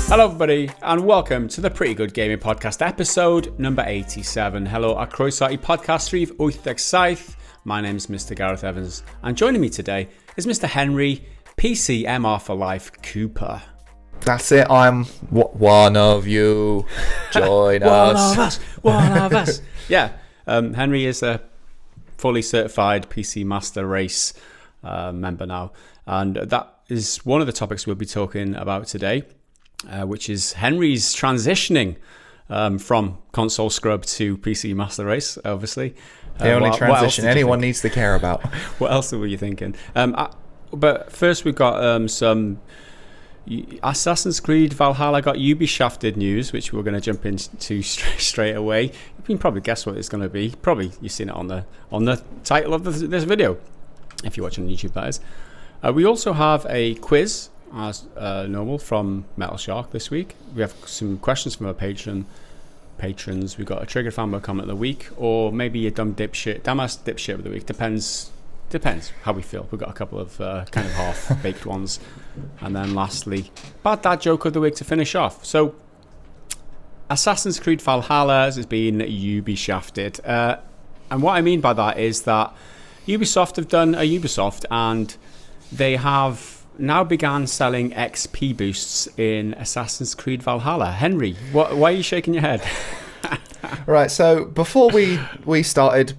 Hello everybody and welcome to the Pretty Good Gaming Podcast episode number 87. Hello a croeso I podcast rhif 87. My name is Mr. Gareth Evans and joining me today is Mr. Henry PCMR for Life Cooper. That's it, I'm one of you. Join us. One of us. Yeah, Henry is a fully certified PC Master Race member now, and that is one of the topics we'll be talking about today. Which is Henry's transitioning from console scrub to PC Master Race, obviously. The only transition anyone needs to care about. What else were you thinking? But first we've got some Assassin's Creed Valhalla got Ubishafted news, which we're going to jump into straight away. You can probably guess what it's going to be. Probably you've seen it on the title of this video, if you're watching on YouTube, that is. We also have a quiz, as normal, from Metal Shark this week. We have some questions from our patrons. We've got a triggered fanboy comment of the week, or maybe a dumbass dipshit of the week. Depends how we feel. We've got a couple of kind of half-baked ones. And then lastly, bad dad joke of the week to finish off. So, Assassin's Creed Valhalla has been Ubishafted. And what I mean by that is that Ubisoft have done a Ubisoft, and they have now began selling XP boosts in Assassin's Creed Valhalla. Henry, why are you shaking your head? Right, so before we started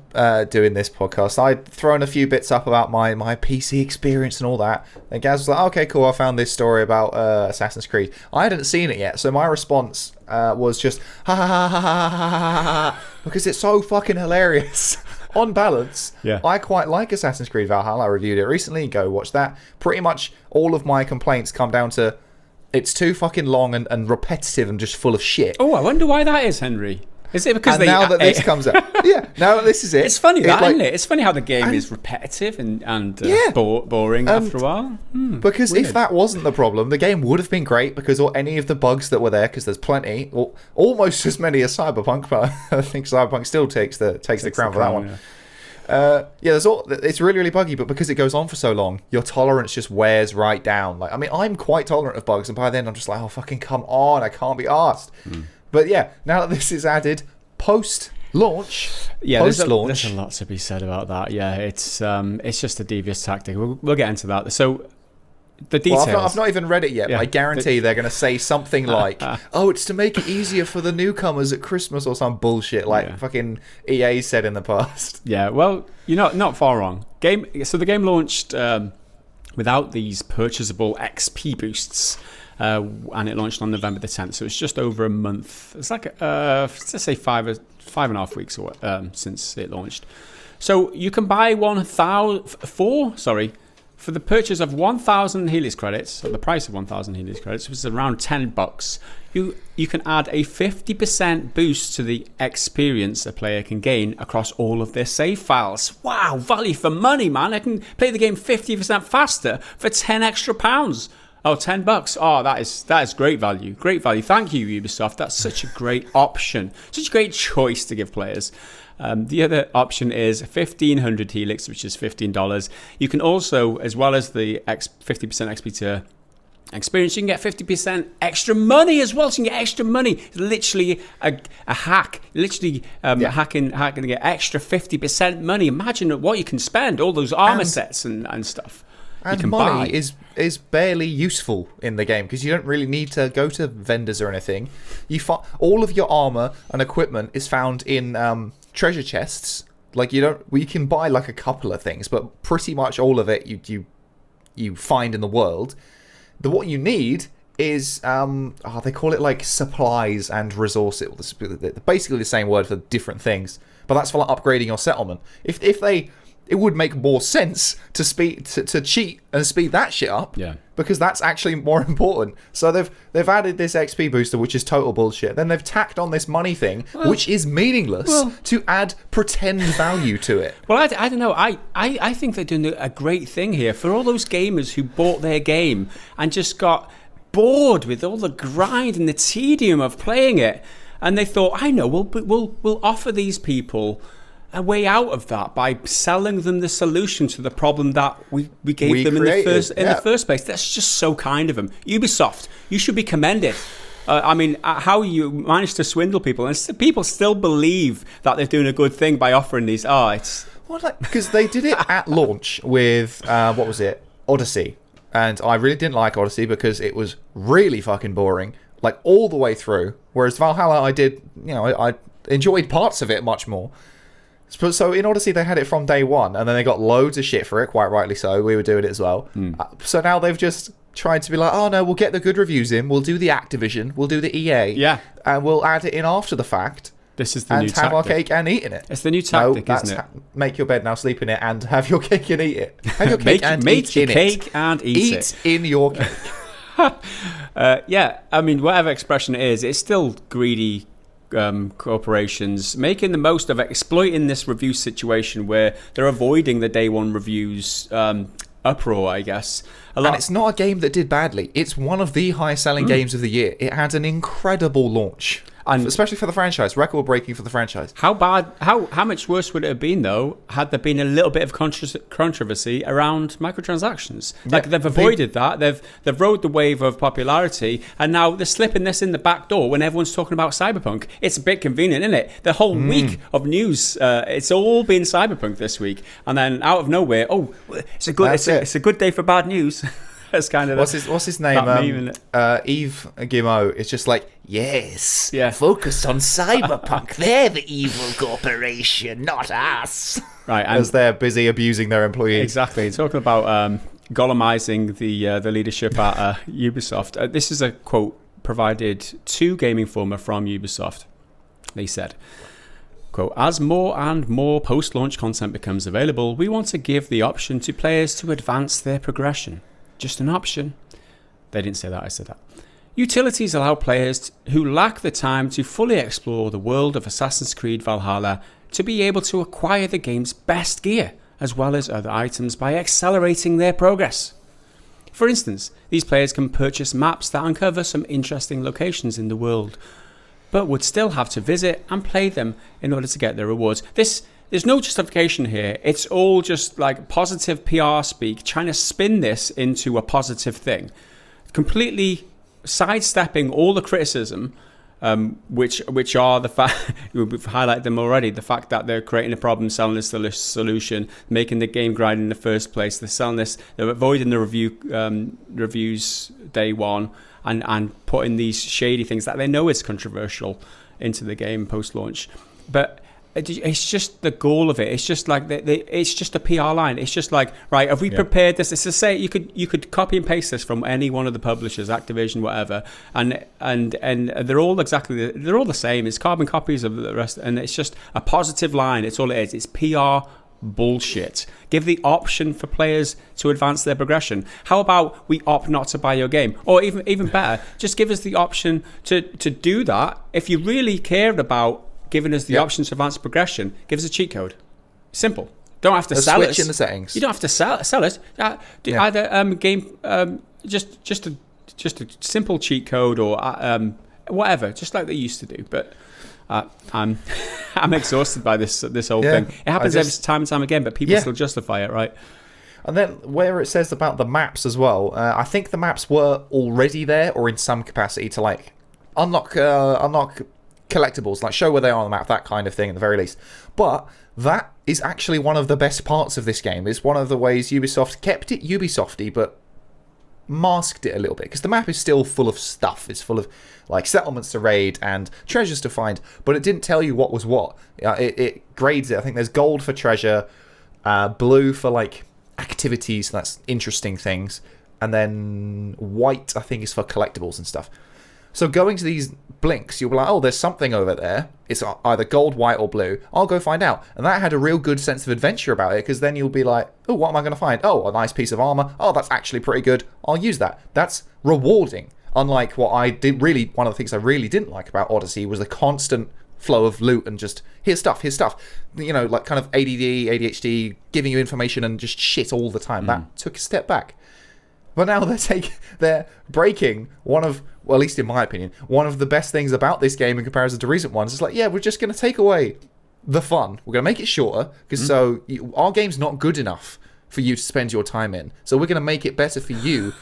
doing this podcast, I'd thrown a few bits up about my PC experience and all that. And Gaz was like, okay, cool, I found this story about Assassin's Creed. I hadn't seen it yet, so my response was just, ha ha ha ha ha ha ha ha, because it's so fucking hilarious. On balance, yeah. I quite like Assassin's Creed Valhalla. I reviewed it recently. Go watch that. Pretty much all of my complaints come down to it's too fucking long and repetitive and just full of shit. Oh, I wonder why that is, Henry. Is it because now that this comes out? Yeah, now that this is it. It's funny, isn't it? It's funny how the game is repetitive and boring after a while. Because weird. If that wasn't the problem, the game would have been great because any of the bugs that were there, because there's plenty, almost as many as Cyberpunk, but I think Cyberpunk still takes the crown for that one. Yeah. It's really, really buggy, but because it goes on for so long, your tolerance just wears right down. Like, I mean, I'm quite tolerant of bugs, and by then I'm just like, oh, fucking come on, I can't be arsed. But yeah, now that this is added post-launch, there's a lot to be said about that. Yeah, it's just a devious tactic. We'll get into that. So the details. Well, I've not even read it yet, but I guarantee they're going to say something like, "Oh, it's to make it easier for the newcomers at Christmas" or some bullshit like fucking EA said in the past. Yeah, well, you're not far wrong. So the game launched without these purchasable XP boosts. And it launched on November the 10th, so it's just over a month. It's like let's say 5.5 weeks since it launched. So you can buy for the purchase of 1,000 Helix credits, or the price of 1,000 Helix credits, which is around $10. You can add a 50% boost to the experience a player can gain across all of their save files. Wow, value for money, man! I can play the game 50% faster for £10 extra. Oh, $10. Oh, that is great value. Great value. Thank you, Ubisoft. That's such a great option. Such a great choice to give players. The other option is 1,500 Helix, which is $15. You can also, as well as the 50% XP tier experience, you can get 50% extra money as well. So you can get extra money. It's literally a hack. Literally hacking to get extra 50% money. Imagine what you can spend, all those armor sets and stuff. And money is barely useful in the game because you don't really need to go to vendors or anything. All of your armor and equipment is found in treasure chests. Like you can buy like a couple of things, but pretty much all of it you find in the world. What you need is they call it like supplies and resources. Basically the same word for different things, but that's for like upgrading your settlement. It would make more sense to cheat and speed that shit up, because that's actually more important. So they've added this XP booster, which is total bullshit. Then they've tacked on this money thing, which is meaningless, to add pretend value to it. Well, I don't know. I think they're doing a great thing here for all those gamers who bought their game and just got bored with all the grind and the tedium of playing it, and they thought, I know, we'll offer these people a way out of that by selling them the solution to the problem that we gave them in the first place. That's just so kind of them. Ubisoft, you should be commended. How you managed to swindle people, and people still believe that they're doing a good thing by offering these. Because they did it at launch with what was it, Odyssey, and I really didn't like Odyssey because it was really fucking boring, like all the way through. Whereas Valhalla, I enjoyed parts of it much more. So in Odyssey, they had it from day one, and then they got loads of shit for it, quite rightly so. We were doing it as well. So now they've just tried to be like, oh no, we'll get the good reviews in, we'll do the Activision, we'll do the EA, and we'll add it in after the fact. This is the new tactic. And have our cake and eat in it. It's the new tactic, isn't it? Make your bed now, sleep in it, and have your cake and eat it. Have your cake and eat in cake and eat it. Eat in your cake. Whatever expression it is, it's still greedy corporations making the most of it, exploiting this review situation where they're avoiding the day one reviews uproar, I guess. And it's not a game that did badly. It's one of the highest selling games of the year. It had an incredible launch. And especially for the franchise, record-breaking for the franchise. How much worse would it have been, though, had there been a little bit of controversy around microtransactions? Like, they've avoided that. They've rode the wave of popularity, and now they're slipping this in the back door when everyone's talking about Cyberpunk. It's a bit convenient, isn't it? The whole week of news, it's all been Cyberpunk this week, and then out of nowhere, it's a good day for bad news. That's kind of what's his name? Yves Guillemot. It's just like, yes, focus on Cyberpunk. They're the evil corporation, not us. Right, as they're busy abusing their employees. Exactly. Talking about Gollumizing the leadership at Ubisoft. This is a quote provided to Game Informer from Ubisoft. They said, quote, as more and more post-launch content becomes available, we want to give the option to players to advance their progression. Just an option. They didn't say that, I said that. Utilities allow players who lack the time to fully explore the world of Assassin's Creed Valhalla to be able to acquire the game's best gear, as well as other items, by accelerating their progress. For instance, these players can purchase maps that uncover some interesting locations in the world, but would still have to visit and play them in order to get their rewards. There's no justification here. It's all just like positive PR speak, trying to spin this into a positive thing. Completely sidestepping all the criticism, which are the fact, we've highlighted them already, the fact that they're creating a problem, selling this solution, making the game grind in the first place. They're selling this, they're avoiding the reviews day one, and putting these shady things that they know is controversial into the game post-launch. But it's just the goal of it. It's just like it's just a PR line. It's just like, right, have we prepared this? It's to say you could copy and paste this from any one of the publishers, Activision, whatever, and they're all the same. It's carbon copies of the rest, and it's just a positive line. It's all it is. It's PR bullshit. Give the option for players to advance their progression. How about we opt not to buy your game, or even better, just give us the option to do that if you really cared about giving us the option to advance progression. Give us a cheat code. Simple. Don't have to sell it. Switch in the settings. You don't have to sell it. Either game just a simple cheat code or whatever, just like they used to do. But I'm exhausted by this whole thing. It happens every time and time again, but people still justify it, right? And then where it says about the maps as well, I think the maps were already there or in some capacity to like unlock collectibles, like show where they are on the map, that kind of thing at the very least. But that is actually one of the best parts of this game. It's one of the ways Ubisoft kept it Ubisofty, but masked it a little bit, because the map is still full of stuff. It's full of like settlements to raid and treasures to find, but it didn't tell you what was what. It grades it. I think there's gold for treasure, blue for like activities, that's interesting things, and then white I think is for collectibles and stuff. So going to these blinks, you'll be like, oh, there's something over there. It's either gold, white, or blue. I'll go find out. And that had a real good sense of adventure about it, because then you'll be like, oh, what am I going to find? Oh, a nice piece of armor. Oh, that's actually pretty good. I'll use that. That's rewarding. Unlike what I did really, one of the things I really didn't like about Odyssey was the constant flow of loot and just, here's stuff. You know, like kind of ADD, ADHD, giving you information and just shit all the time. That took a step back. But now they're breaking one of, well, at least in my opinion, one of the best things about this game in comparison to recent ones. It's like, yeah, we're just going to take away the fun. We're going to make it shorter because our game's not good enough for you to spend your time in. So we're going to make it better for you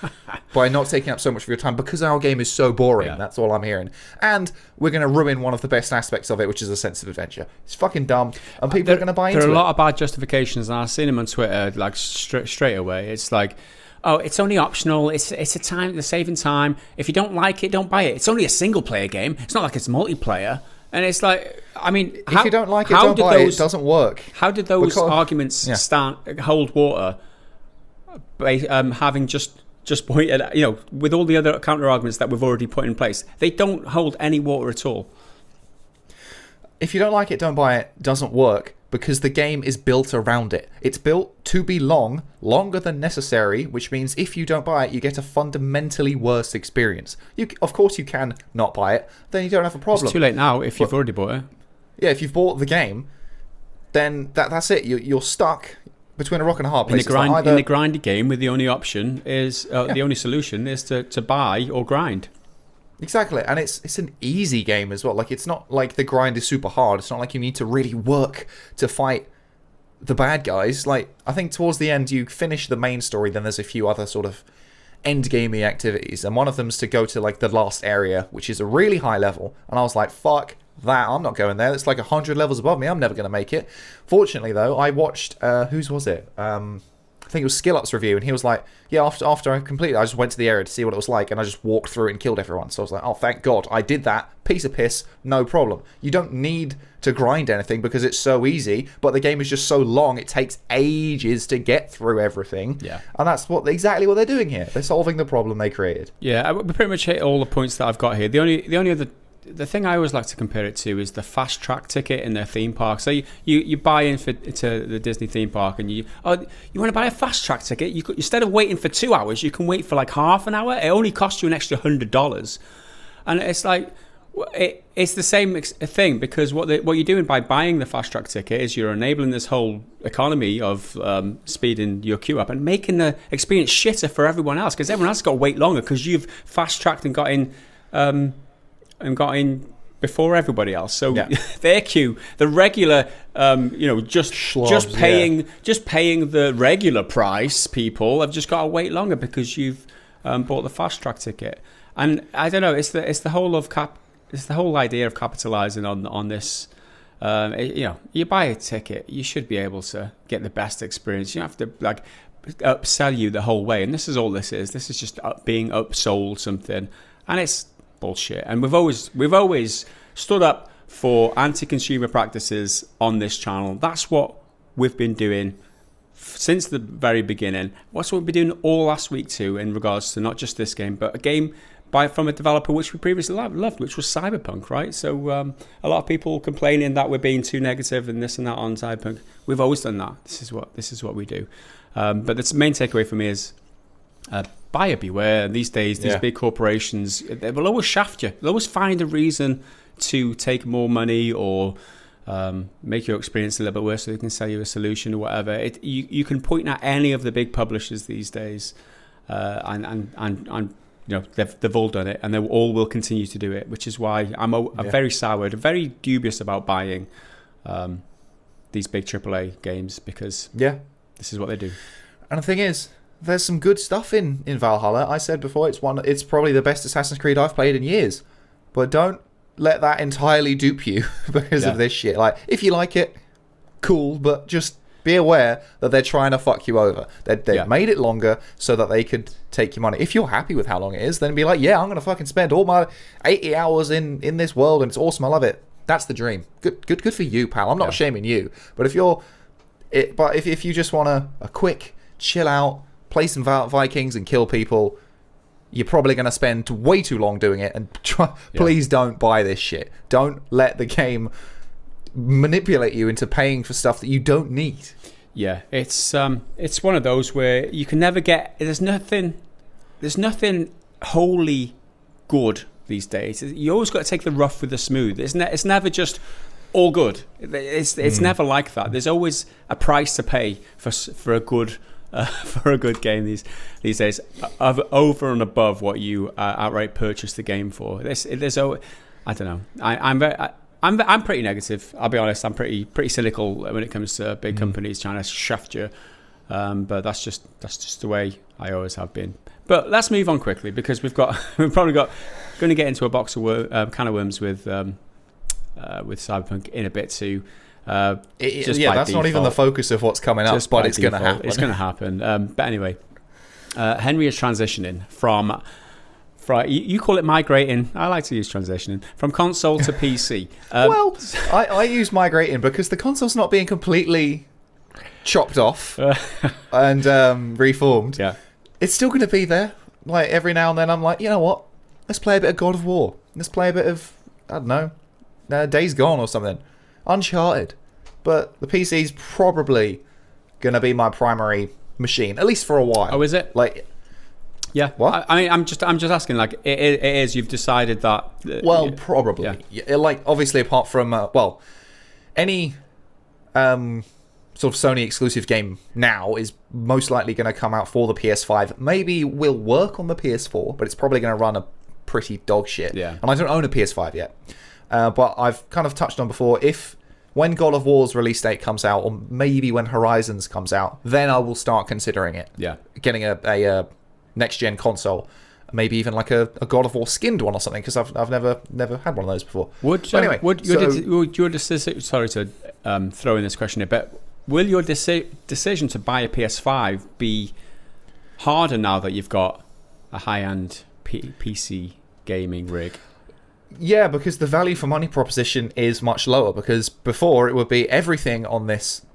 by not taking up so much of your time because our game is so boring. Yeah. That's all I'm hearing. And we're going to ruin one of the best aspects of it, which is a sense of adventure. It's fucking dumb, and people are going to buy into it. There are a lot of bad justifications, and I've seen them on Twitter like straight away. It's like, oh, it's only optional. It's a time, they're saving time. If you don't like it, don't buy it. It's only a single player game. It's not like it's multiplayer. And it's like, I mean, if you don't like it, don't buy it. It doesn't work. How did those arguments hold water? Having just pointed, with all the other counter arguments that we've already put in place, they don't hold any water at all. If you don't like it, don't buy it. Doesn't work because the game is built around it. It's built to be longer than necessary, which means if you don't buy it, you get a fundamentally worse experience. Of course, you can not buy it. Then you don't have a problem. It's too late now if you've already bought it. Yeah, if you've bought the game, then that's it. You're stuck between a rock and a hard place. In the grindy game, with the only option is the only solution is to buy or grind. Exactly, and it's an easy game as well. Like, it's not like the grind is super hard. It's not like you need to really work to fight the bad guys. Like, I think towards the end you finish the main story, then there's a few other sort of end gamey activities, and one of them's to go to like the last area, which is a really high level. And I was like, fuck that, I'm not going there. It's like 100 levels above me. I'm never going to make it. Fortunately, though, I watched whose was it? I think it was SkillUp's review, and he was like, yeah, after I completed, I just went to the area to see what it was like, and I just walked through it and killed everyone. So I was like, oh, thank God, I did that. Piece of piss, no problem. You don't need to grind anything because it's so easy, but the game is just so long, it takes ages to get through everything. Yeah. And that's exactly what they're doing here. They're solving the problem they created. Yeah, we pretty much hit all the points that I've got here. The only other... The thing I always like to compare it to is the fast track ticket in their theme park. So you buy in to the Disney theme park, and you want to buy a fast track ticket. Instead of waiting for 2 hours, you can wait for like half an hour. It only costs you an extra $100, and it's like it's the same thing, because what you're doing by buying the fast track ticket is you're enabling this whole economy of speeding your queue up and making the experience shitter for everyone else, because everyone else has got to wait longer because you've fast tracked and got in before everybody else. So their queue, the regular, just paying the regular price, people have just got to wait longer because you've bought the fast track ticket. And I don't know, it's the whole idea of capitalizing on this. You buy a ticket, you should be able to get the best experience. You don't have to upsell you the whole way. And this is all this is. This is just being upsold something, and it's bullshit. And we've always stood up for anti-consumer practices on this channel. That's what we've been doing since the very beginning. What's what we've been doing all last week too, in regards to not just this game, but a game from a developer which we previously loved, which was Cyberpunk, right? So a lot of people complaining that we're being too negative and this and that on Cyberpunk. We've always done that. This is what we do. But the main takeaway for me is buyer beware. These days, these big corporations, they will always shaft you. They'll always find a reason to take more money or make your experience a little bit worse so they can sell you a solution or whatever. You can point at any of the big publishers these days, and they've all done it, and they all will continue to do it, which is why I'm very soured, very dubious about buying these big AAA games, because this is what they do. And the thing is, there's some good stuff in Valhalla. I said before, it's probably the best Assassin's Creed I've played in years. But don't let that entirely dupe you because of this shit. Like, if you like it, cool, but just be aware that they're trying to fuck you over. They've made it longer so that they could take your money. If you're happy with how long it is, then be like, yeah, I'm going to fucking spend all my 80 hours in this world and it's awesome, I love it. That's the dream. Good for you, pal. I'm not shaming you. But if you just want a quick chill out, play some Vikings and kill people, you're probably going to spend way too long doing it. And please don't buy this shit. Don't let the game manipulate you into paying for stuff that you don't need. Yeah, it's one of those where you can never get. There's nothing wholly good these days. You always got to take the rough with the smooth. It's never just all good. It's never like that. There's always a price to pay for a good. For a good game these days, over and above what you outright purchase the game for. I don't know. I'm pretty negative. I'll be honest. I'm pretty cynical when it comes to big companies trying to shaft you. But that's just the way I always have been. But let's move on quickly because we've probably got going to get into a box of can of worms with Cyberpunk in a bit too. That's default. not even the focus of what's coming up, but it's going to happen. It's going to happen. But anyway, Henry is transitioning from you call it migrating. I like to use transitioning from console to PC. I use migrating because the console's not being completely chopped off and reformed. Yeah, it's still going to be there. Like every now and then, I'm like, you know what? Let's play a bit of God of War. Let's play a bit of Days Gone or something. Uncharted. But the PC's probably going to be my primary machine, at least for a while. Oh, is it? Like, yeah. What? I mean, I'm just asking. Like, it is. You've decided that. Probably. Yeah. Like, obviously, apart from any sort of Sony exclusive game now is most likely going to come out for the PS5. Maybe will work on the PS4, but it's probably going to run a pretty dog shit. Yeah. And I don't own a PS5 yet. But I've kind of touched on before, when God of War's release date comes out, or maybe when Horizons comes out, then I will start considering it. Yeah. Getting a next-gen console. Maybe even like a God of War skinned one or something, because I've never had one of those before. Would your decision... Sorry to throw in this question here, but will your decision to buy a PS5 be harder now that you've got a high-end PC gaming rig? Yeah, because the value for money proposition is much lower. Because before it would be everything on this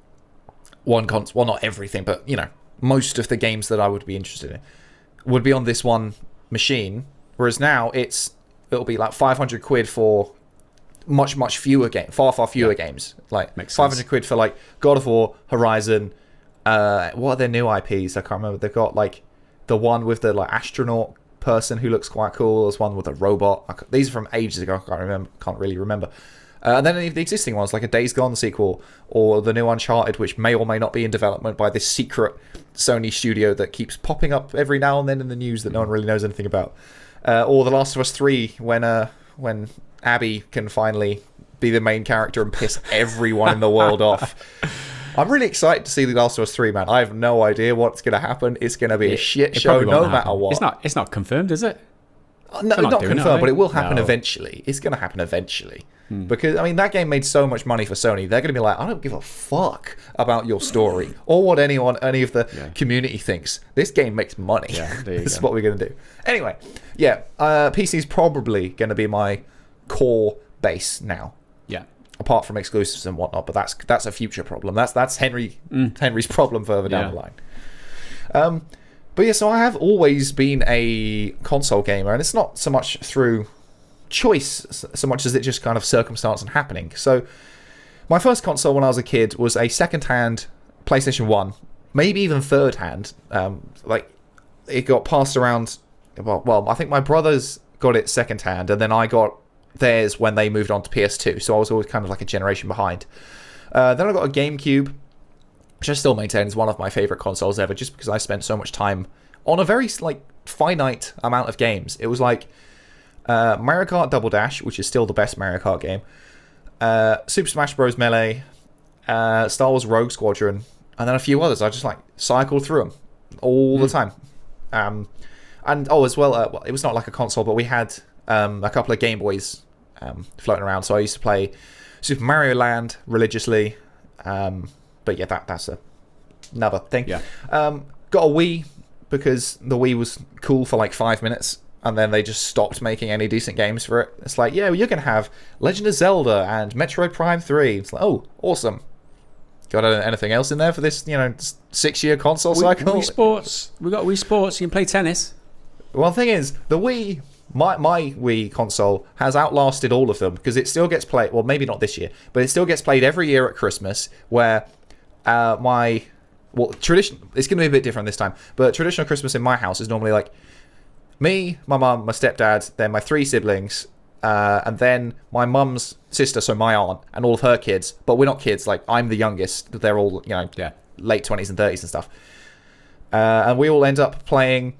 one console. Well, not everything, but most of the games that I would be interested in would be on this one machine. Whereas now it'll be like 500 quid for much fewer games, far fewer games. Like Makes 500 sense. quid for like God of War, Horizon. What are their new IPs? I can't remember. They've got like the one with the like astronaut person who looks quite cool. There's one with a robot. These are from ages ago. Can't really remember. And then any of the existing ones, like a Days Gone sequel or the new Uncharted, which may or may not be in development by this secret Sony studio that keeps popping up every now and then in the news that no one really knows anything about. Or The Last of Us 3, when Abby can finally be the main character and piss everyone in the world off. I'm really excited to see The Last of Us 3, man. I have no idea what's going to happen. It's going to be a shit show no matter what. It's not confirmed, is it? No, not confirmed, but it will happen eventually. It's going to happen eventually. Because, I mean, that game made so much money for Sony. They're going to be like, I don't give a fuck about your story or what any of the community thinks. This game makes money. Yeah, this is what we're going to do. Anyway, PC's probably going to be my core base now. Yeah. Apart from exclusives and whatnot, but that's a future problem. That's Henry's problem further down the line. But yeah, so I have always been a console gamer, and it's not so much through choice so much as it just kind of circumstance and happening. So my first console when I was a kid was a second-hand PlayStation 1, maybe even third-hand. Like it got passed around. Well, I think my brothers got it second-hand, and then I got theirs when they moved on to PS2. So I was always kind of like a generation behind. Then I got a GameCube, which I still maintain is one of my favorite consoles ever, just because I spent so much time on a very finite amount of games. It was like Mario Kart Double Dash, which is still the best Mario Kart game, Super Smash Bros. Melee, Star Wars Rogue Squadron, and then a few others. I just cycled through them all the time. And as well, it was not like a console, but we had a couple of Game Boys floating around, so I used to play Super Mario Land religiously. But yeah, that's another thing. Yeah. Got a Wii because the Wii was cool for 5 minutes, and then they just stopped making any decent games for it. It's like, you're going to have Legend of Zelda and Metroid Prime 3. It's like, oh, awesome. Got anything else in there for this, 6-year console cycle? Wii Sports. We got Wii Sports. You can play tennis. Well, the thing is, the Wii, my Wii console has outlasted all of them because it still gets played. Well, maybe not this year, but it still gets played every year at Christmas. Where tradition. It's going to be a bit different this time. But traditional Christmas in my house is normally me, my mum, my stepdad, then my 3 siblings, and then my mum's sister, so my aunt, and all of her kids. But we're not kids. I'm the youngest. They're all late 20s and 30s and stuff. And we all end up playing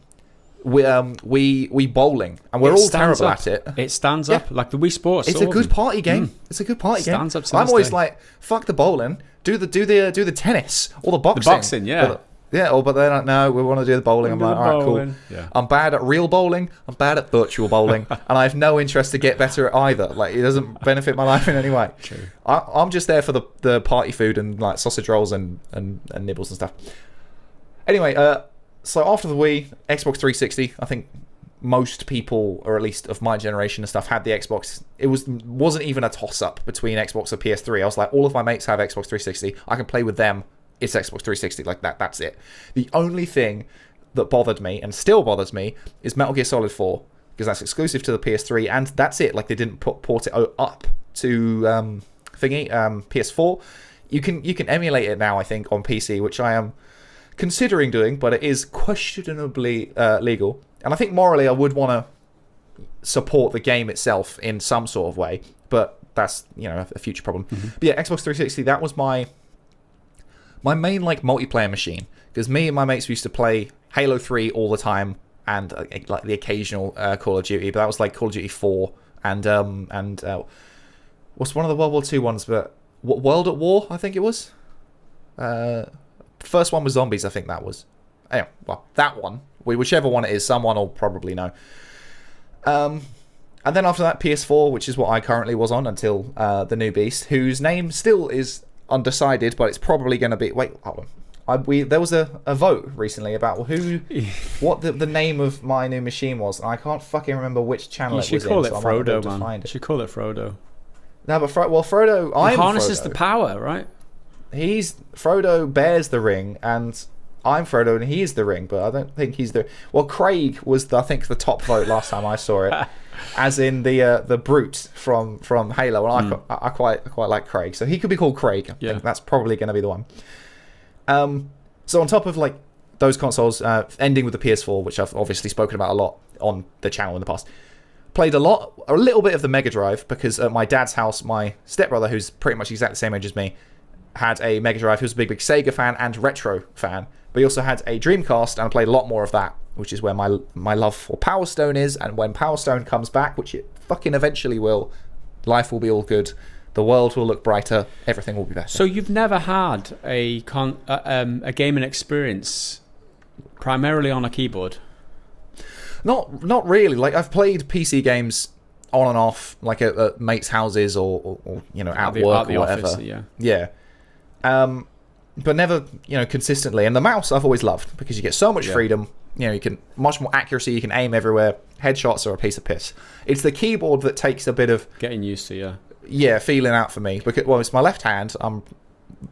we bowling, and we're all terrible at it. It stands up like the Wii Sports. It's a good party game. It's a good party game. Stands up to I'm this always day. like, fuck the bowling, do the tennis or the boxing. The boxing, yeah. But they're like, no, we want to do the bowling. I'm like, all right, cool. Yeah. I'm bad at real bowling. I'm bad at virtual bowling, and I have no interest to get better at either. Like, it doesn't benefit my life in any way. True. I'm just there for the party food and like sausage rolls and nibbles and stuff. Anyway, so after the Wii, Xbox 360, I think most people, or at least of my generation and stuff, had the Xbox. It wasn't even a toss-up between Xbox and PS3. I was like, all of my mates have Xbox 360. I can play with them. It's Xbox 360. Like that. That's it. The only thing that bothered me, and still bothers me, is Metal Gear Solid 4, because that's exclusive to the PS3, and that's it. Like, they didn't port it up to PS4. You can emulate it now, I think, on PC, which I am considering doing, but it is questionably legal. And I think morally I would want to support the game itself in some sort of way, but that's, a future problem. Mm-hmm. But yeah, Xbox 360, that was my main like multiplayer machine, because me and my mates used to play Halo 3 all the time, and like the occasional Call of Duty, but that was like Call of Duty 4 and what's one of the World War II ones, but World at War, I think it was. First one was zombies, I think that was. Anyway, well, that one, whichever one it is, someone will probably know. And then after that, PS4, which is what I currently was on until the new beast, whose name still is undecided, but it's probably going to be... Wait, hold on. There was a vote recently about what the name of my new machine was, and I can't fucking remember which channel it was in. You should call it so Frodo, man. You should call it Frodo. No, but Frodo... He harnesses the power, right? Frodo bears the ring, and I'm Frodo, and he is the ring, but I don't think he's the... Well, Craig was, I think, the top vote last time I saw it, as in the brute from Halo, and I quite like Craig, so he could be called Craig. I think that's probably going to be the one. So on top of like those consoles, ending with the PS4, which I've obviously spoken about a lot on the channel in the past, played a little bit of the Mega Drive, because at my dad's house, my stepbrother, who's pretty much exactly the same age as me, had a Mega Drive. He was a big Sega fan and retro fan, but he also had a Dreamcast, and I played a lot more of that, which is where my love for Power Stone is. And when Power Stone comes back, which it fucking eventually will, life will be all good, the world will look brighter, everything will be better. So you've never had a gaming experience primarily on a keyboard? Not really. Like, I've played PC games on and off, like at mates' houses or at work or whatever. Office, yeah. But never, consistently. And the mouse I've always loved, because you get so much freedom. You can much more accuracy. You can aim everywhere. Headshots are a piece of piss. It's the keyboard that takes a bit of getting used to. Yeah, feeling out for me, because it's my left hand. I'm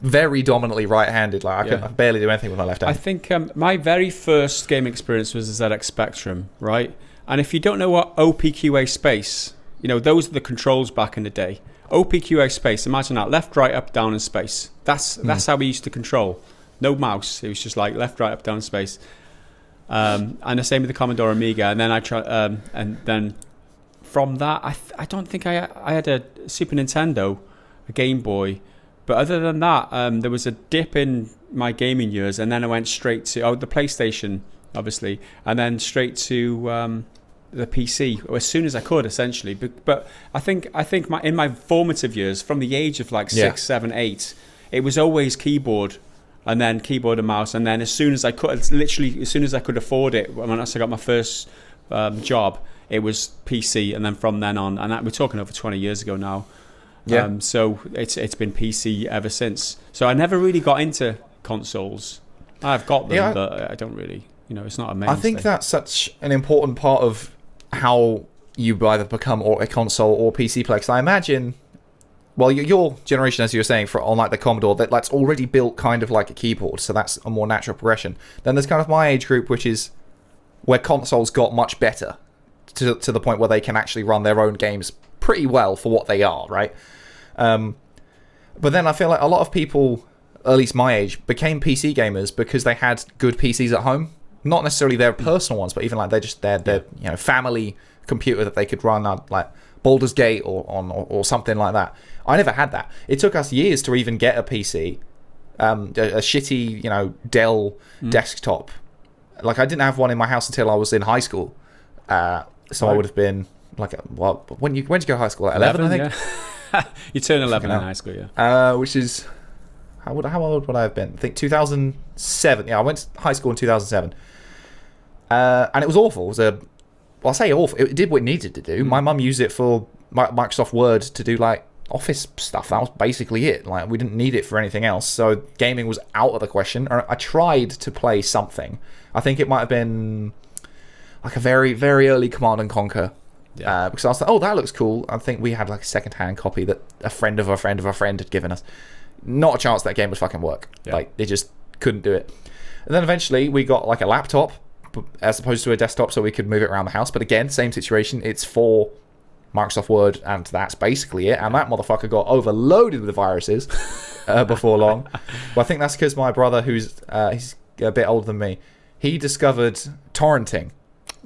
very dominantly right-handed. Like I barely do anything with my left hand. I think my very first gaming experience was the ZX Spectrum, right? And if you don't know what OPQA space, those are the controls back in the day. OPQA space, imagine that, left, right, up, down, and space. That's how we used to control. No mouse. It was just like left, right, up, down, space. And the same with the Commodore Amiga. And then and then from that, I don't think I had a Super Nintendo, a Game Boy. But other than that, there was a dip in my gaming years, and then I went straight to the PlayStation, obviously, and then straight to the PC as soon as I could, essentially. But I think in my formative years, from the age of like 6, 7, 8, it was always keyboard, and then keyboard and mouse, and then as soon as I could afford it, when I got my first job, it was PC, and then from then on, and we're talking over 20 years ago now. Yeah. So it's been PC ever since. So I never really got into consoles. I've got them, but I don't really. It's not a mainstay. I think that's such an important part of how you either become a console or PC player. Because I imagine, well, your generation, as you were saying, on like the Commodore, that's already built kind of like a keyboard, so that's a more natural progression. Then there's kind of my age group, which is where consoles got much better to the point where they can actually run their own games pretty well for what they are, right? But then I feel like a lot of people, at least my age, became PC gamers because they had good PCs at home. Not necessarily their personal ones, but even like their family computer that they could run on, like Baldur's Gate or something like that. I never had that. It took us years to even get a PC, a shitty Dell desktop, like I didn't have one in my house until I was in high school. So I would have been like, when did you go to high school? Like 11, I think. Yeah. You turn 11 in high school, yeah. Which is how old would I have been? I think 2007. Yeah, I went to high school in 2007. And it was awful. It was I say awful. It did what it needed to do. My mum used it for Microsoft Word to do like Office stuff. That was basically it. Like, we didn't need it for anything else. So gaming was out of the question. I tried to play something. I think it might have been like a very, very early Command and Conquer. Yeah. Because I was like, oh, that looks cool. I think we had like a second-hand copy that a friend of a friend of a friend had given us. Not a chance that game would fucking work. Yeah. Like, they just couldn't do it. And then eventually we got like a laptop as opposed to a desktop so we could move it around the house. But again, same situation. It's for Microsoft Word, and that's basically it. And that motherfucker got overloaded with viruses before long. Well, I think that's because my brother, he's a bit older than me, he discovered torrenting.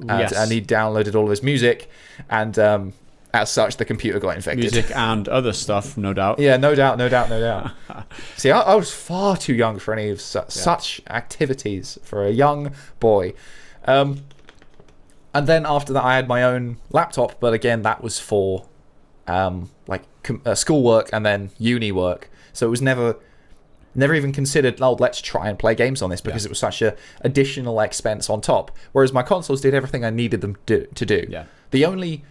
And he downloaded all of his music, and as such, the computer got infected. Music and other stuff, no doubt. Yeah, no doubt. See, I was far too young for any of such activities for a young boy. And then after that, I had my own laptop, but again, that was for schoolwork and then uni work. So it was never even considered, oh, let's try and play games on this, because it was such a additional expense on top. Whereas my consoles did everything I needed them to do. Yeah. The only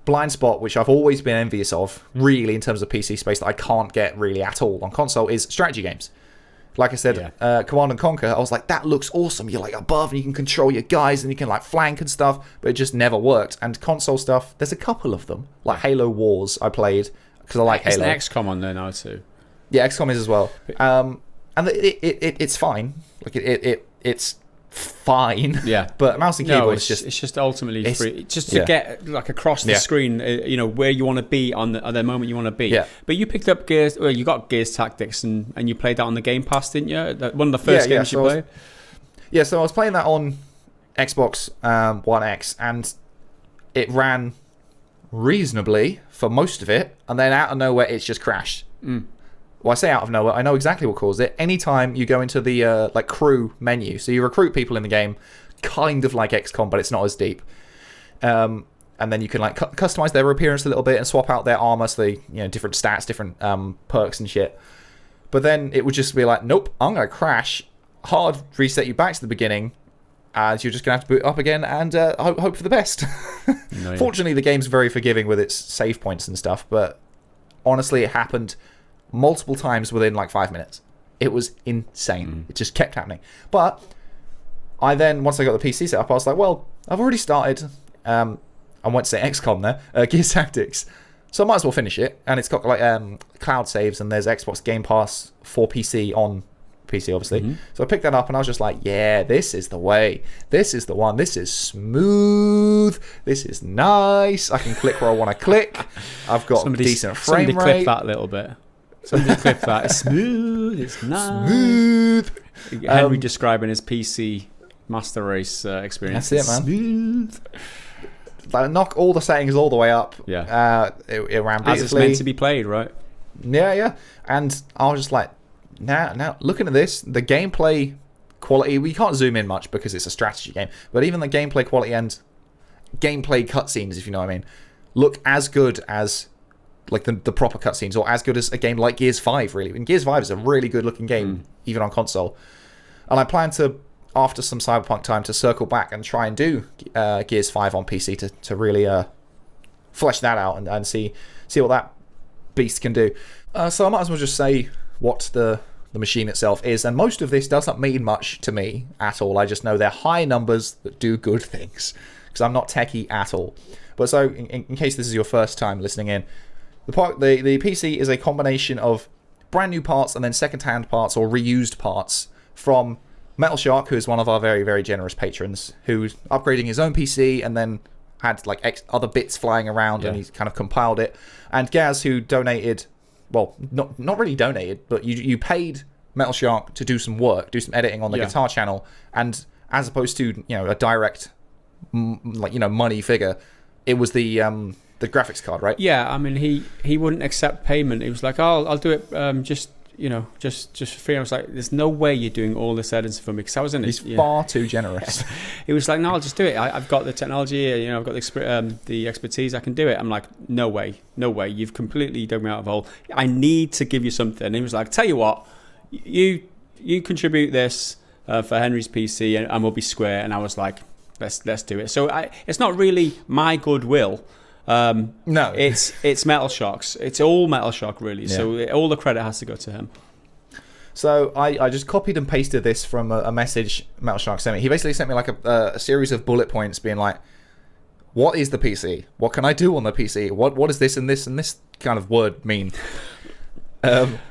blind spot, which I've always been envious of, really, in terms of PC space, that I can't get really at all on console, is strategy games. Like I said, Command and Conquer, I was like, that looks awesome. You're like above and you can control your guys and you can like flank and stuff, but it just never worked. And console stuff, there's a couple of them. Like Halo Wars, I played because I like Halo. There's an XCOM on there now too. Yeah, XCOM is as well. And it's fine. Like it's fine. Yeah. But mouse and keyboard is it's just ultimately free. Just to get like across the screen, where you want to be on the moment you want to be. Yeah. But you picked up Gears. Well, you got Gears Tactics, and you played that on the Game Pass, didn't you? One of the first games you played. So I was playing that on Xbox One X, and it ran reasonably for most of it, and then out of nowhere, it's just crashed. Well, I say out of nowhere, I know exactly what caused it. Anytime you go into the crew menu, so you recruit people in the game, kind of like XCOM, but it's not as deep. And then you can like customize their appearance a little bit and swap out their armor, so they, different stats, different perks and shit. But then it would just be like, nope, I'm gonna crash, hard reset you back to the beginning, and you're just gonna have to boot up again and hope for the best. Fortunately, the game's very forgiving with its save points and stuff, but honestly, it happened multiple times within like 5 minutes. It was insane. It just kept happening. But I then, once I got the PC set up, I was like, well, I've already started, I won't say XCOM there, Gears Tactics, so I might as well finish it. And it's got like cloud saves, and there's Xbox Game Pass for PC on PC, obviously. So I picked that up, and I was just like, yeah, this is the way. This is the one. This is smooth. This is nice. I can click where I want to click. I've got decent frame rate. Somebody clip that a little bit. Somebody clip that. It's smooth. It's nice. Smooth. Henry describing his PC Master Race experience. That's it, man. Smooth. Like, knock all the settings all the way up. Yeah. It ran beautifully. As it's meant to be played, right? Yeah. And I was just like, now looking at this, the gameplay quality, we can't zoom in much because it's a strategy game, but even the gameplay quality and gameplay cutscenes, if you know what I mean, look as good as like the proper cutscenes, or as good as a game like Gears 5, really. And Gears 5 is a really good looking game, even on console. And I plan to, after some Cyberpunk time, to circle back and try and do Gears 5 on PC to really flesh that out and see what that beast can do. So I might as well just say what the machine itself is. And most of this doesn't mean much to me at all. I just know they're high numbers that do good things, because I'm not techie at all. But so, in case this is your first time listening in, the PC is a combination of brand new parts and then second-hand parts or reused parts from Metal Shark, who is one of our very, very generous patrons, who's upgrading his own PC and then had like other bits flying around, and he's kind of compiled it. And Gaz, who donated, well, not really donated, but you paid Metal Shark to do some work, do some editing on the guitar channel, and as opposed to a direct money figure, it was the graphics card, right? Yeah, I mean he wouldn't accept payment. He was like, "Oh, I'll do it. Just just for free. I was like, there's no way you're doing all this editing for me, because I was in it. He's far too generous. He was like, no, I'll just do it. I've got the technology, I've got the expertise, I can do it. I'm like, no way, you've completely dug me out of a hole. I need to give you something. And he was like, tell you what, you contribute this for Henry's PC and we'll be square. And I was like, let's do it. So it's not really my goodwill. No, it's Metal Shock's. It's all Metal Shock, really. Yeah. So all the credit has to go to him. So I just copied and pasted this from a message Metal Shock sent me. He basically sent me like a series of bullet points being like, what is the PC? What can I do on the PC? What does this and this kind of word mean?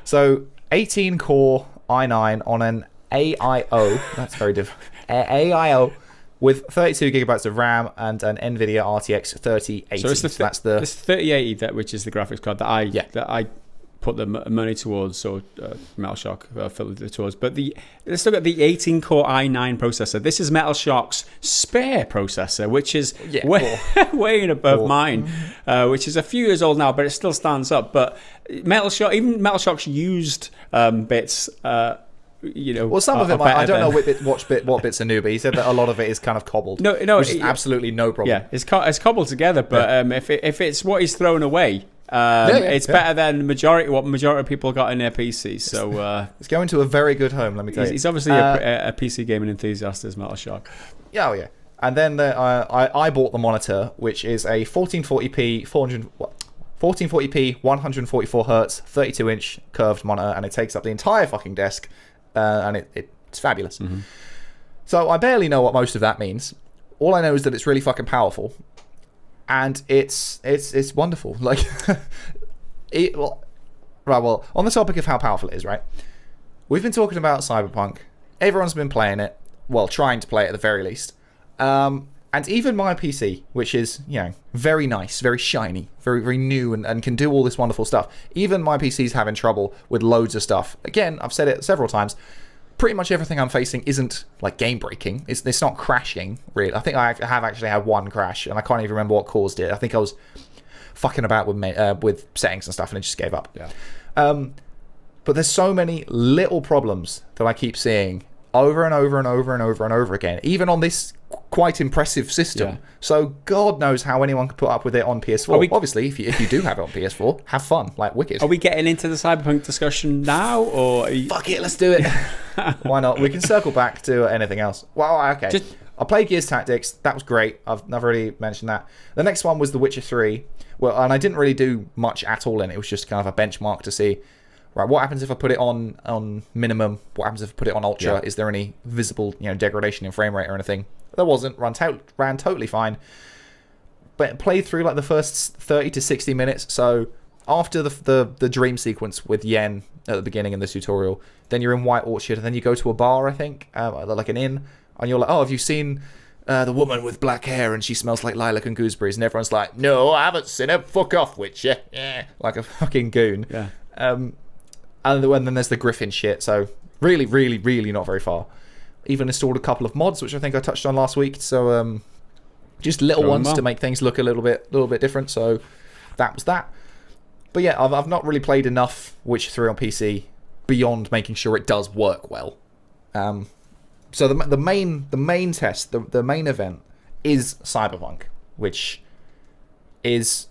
So 18 core i9 on an AIO. That's very different. AIO. With 32 gigabytes of RAM and an NVIDIA RTX 3080. So it's the 3080 which is the graphics card that I put the money towards, so Metal Shock filtered it towards. But let's look at the 18-core i9 processor. This is Metal Shock's spare processor, which is way above mine, which is a few years old now, but it still stands up. But Metal Shock's used bits. Well, some of it, I don't know what bits are new, but he said that a lot of it is kind of cobbled. No, which is absolutely no problem. Yeah, it's cobbled together, but if it's what he's thrown away, it's better than what majority of people got in their PCs. So it's going to a very good home. Let me tell you. He's obviously a PC gaming enthusiast, as Metal Shock. Yeah, oh yeah. And then I bought the monitor, which is a 1440p 144 hertz 32-inch curved monitor, and it takes up the entire fucking desk. And it's fabulous. Mm-hmm. So I barely know what most of that means. All I know is that it's really fucking powerful, and it's wonderful. Like, well, on the topic of how powerful it is, right? We've been talking about Cyberpunk. Everyone's been playing it. Well, trying to play it at the very least. And even my PC, which is, very nice, very shiny, very, very new, and can do all this wonderful stuff. Even my PC's having trouble with loads of stuff. Again, I've said it several times. Pretty much everything I'm facing isn't, like, game-breaking. It's not crashing, really. I think I have actually had one crash, and I can't even remember what caused it. I think I was fucking about with settings and stuff, and it just gave up. Yeah. But there's so many little problems that I keep seeing over and over and over and over and over again, even on this quite impressive system. Yeah. So God knows how anyone could put up with it on PS4. Obviously, if you do have it on PS4, have fun, like wicked. Are we getting into the Cyberpunk discussion now, or fuck it, let's do it? Why not? We can circle back to anything else. Well, okay. I played Gears Tactics. That was great. I've already mentioned that. The next one was The Witcher 3. Well, and I didn't really do much at all in it. It was just kind of a benchmark to see, right, what happens if I put it on minimum? What happens if I put it on ultra? Yeah. Is there any visible, degradation in frame rate or anything? There wasn't. Ran totally fine. But played through like the first 30 to 60 minutes. So after the dream sequence with Yen at the beginning in the tutorial, then you're in White Orchard, and then you go to a bar, I think, like an inn, and you're like, oh, have you seen the woman with black hair and she smells like lilac and gooseberries? And everyone's like, no, I haven't seen her. Fuck off, Witcher. Yeah. Like a fucking goon. Yeah. And then there's the Griffin shit. So really, really, really not very far. Even installed a couple of mods, which I think I touched on last week. So just little ones to make things look a little bit different. So that was that. But yeah, I've not really played enough Witcher 3 on PC beyond making sure it does work well. So the main test, the main event is Cyberpunk, which is,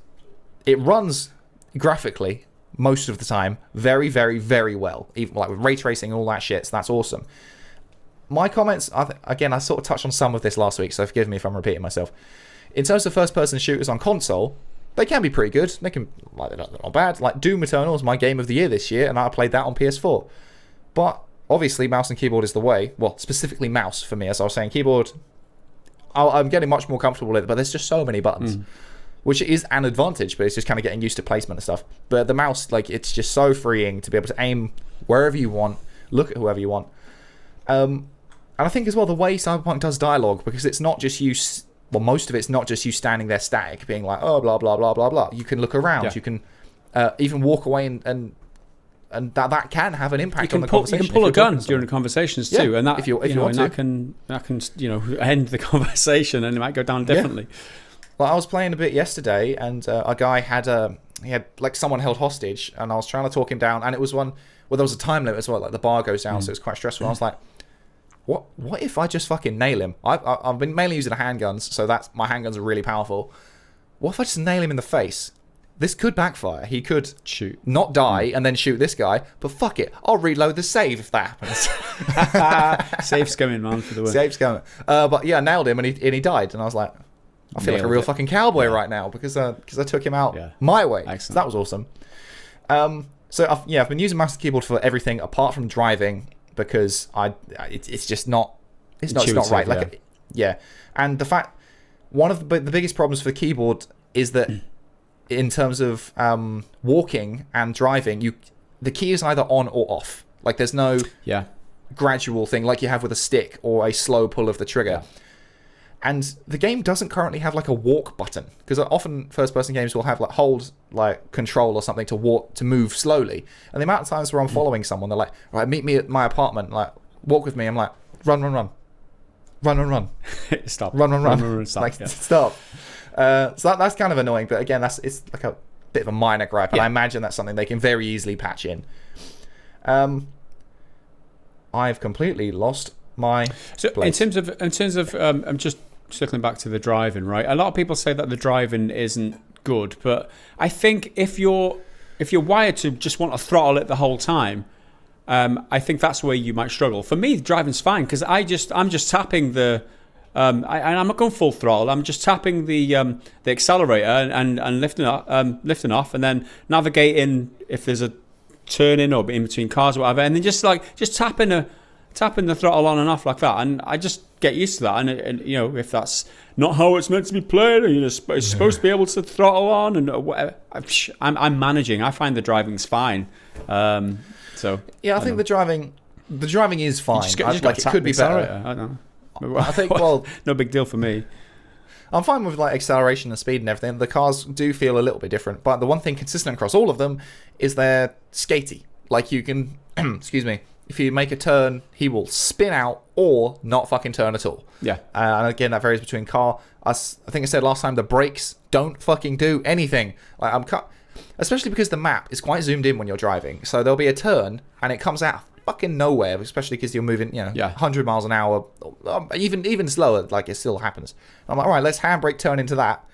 it runs graphically most of the time very, very, very well, even like with ray tracing and all that shit. So that's awesome. My comments, again, I sort of touched on some of this last week, so forgive me if I'm repeating myself. In terms of first-person shooters on console, they can be pretty good. They can, like, they're not bad. Like Doom Eternal is my game of the year this year, and I played that on PS4. But obviously, mouse and keyboard is the way. Well, specifically mouse for me, as I was saying. Keyboard, I'm getting much more comfortable with it, but there's just so many buttons, which is an advantage, but it's just kind of getting used to placement and stuff. But the mouse, like, it's just so freeing to be able to aim wherever you want, look at whoever you want. And I think as well the way Cyberpunk does dialogue, because it's not just you, well, most of it's not just you standing there static, being like, oh, blah, blah, blah, blah, blah. You can look around, you can even walk away and that can have an impact on the conversation. You can pull a gun during the conversations too, and that if you want to. that can end the conversation, and it might go down differently. Yeah. Well, I was playing a bit yesterday, and a guy had like someone held hostage, and I was trying to talk him down, and it was one Well, there was a time limit as well. Like the bar goes down, so it's quite stressful. I was like, what if I just fucking nail him? I've been mainly using handguns, so my handguns are really powerful. What if I just nail him in the face? This could backfire. He could not die and then shoot this guy, but fuck it. I'll reload the save if that happens. Save's coming, man, for the win. Save's coming. But yeah, I nailed him and he died. And I was like, I feel like a real fucking cowboy right now because I took him out my way. So that was awesome. So I've been using mouse and keyboard for everything apart from driving because it's just not right. Like and the fact one of the biggest problems for the keyboard is that in terms of walking and driving, the key is either on or off. Like there's no gradual thing like you have with a stick or a slow pull of the trigger. And the game doesn't currently have like a walk button because often first-person games will have like hold like control or something to move slowly. And the amount of times where I'm following someone, they're like, "Right, meet me at my apartment. Like, walk with me." I'm like, "Run, run, run, run, run, run, stop, run, run, run, stop." Like, stop. So that's kind of annoying, but again, it's like a bit of a minor gripe, and I imagine that's something they can very easily patch in. I've completely lost my place. in terms of I'm just circling back to the driving, right? A lot of people say that the driving isn't good, but I think if you're wired to just want to throttle it the whole time, I think that's where you might struggle. For me, driving's fine because I'm just tapping the. I'm not going full throttle. I'm just tapping the accelerator and lifting off, and then navigating if there's a turn in or in between cars or whatever, and then just tapping the throttle on and off like that, and I just get used to that. And you know, if that's not how it's meant to be played, or it's supposed to be able to throttle on and whatever, I'm managing. I find the driving's fine. So yeah, I think the driving is fine. It could be better. I don't know. I think, well, no big deal for me. I'm fine with like acceleration and speed and everything. The cars do feel a little bit different, but the one thing consistent across all of them is they're skatey. Like you can, excuse me, if you make a turn, he will spin out or not fucking turn at all. Yeah. And again, that varies between car. I think I said last time, the brakes don't fucking do anything. Like especially because the map is quite zoomed in when you're driving. So there'll be a turn and it comes out fucking nowhere, especially because you're moving, 100 miles an hour, even slower. Like it still happens. I'm like, all right, let's handbrake turn into that.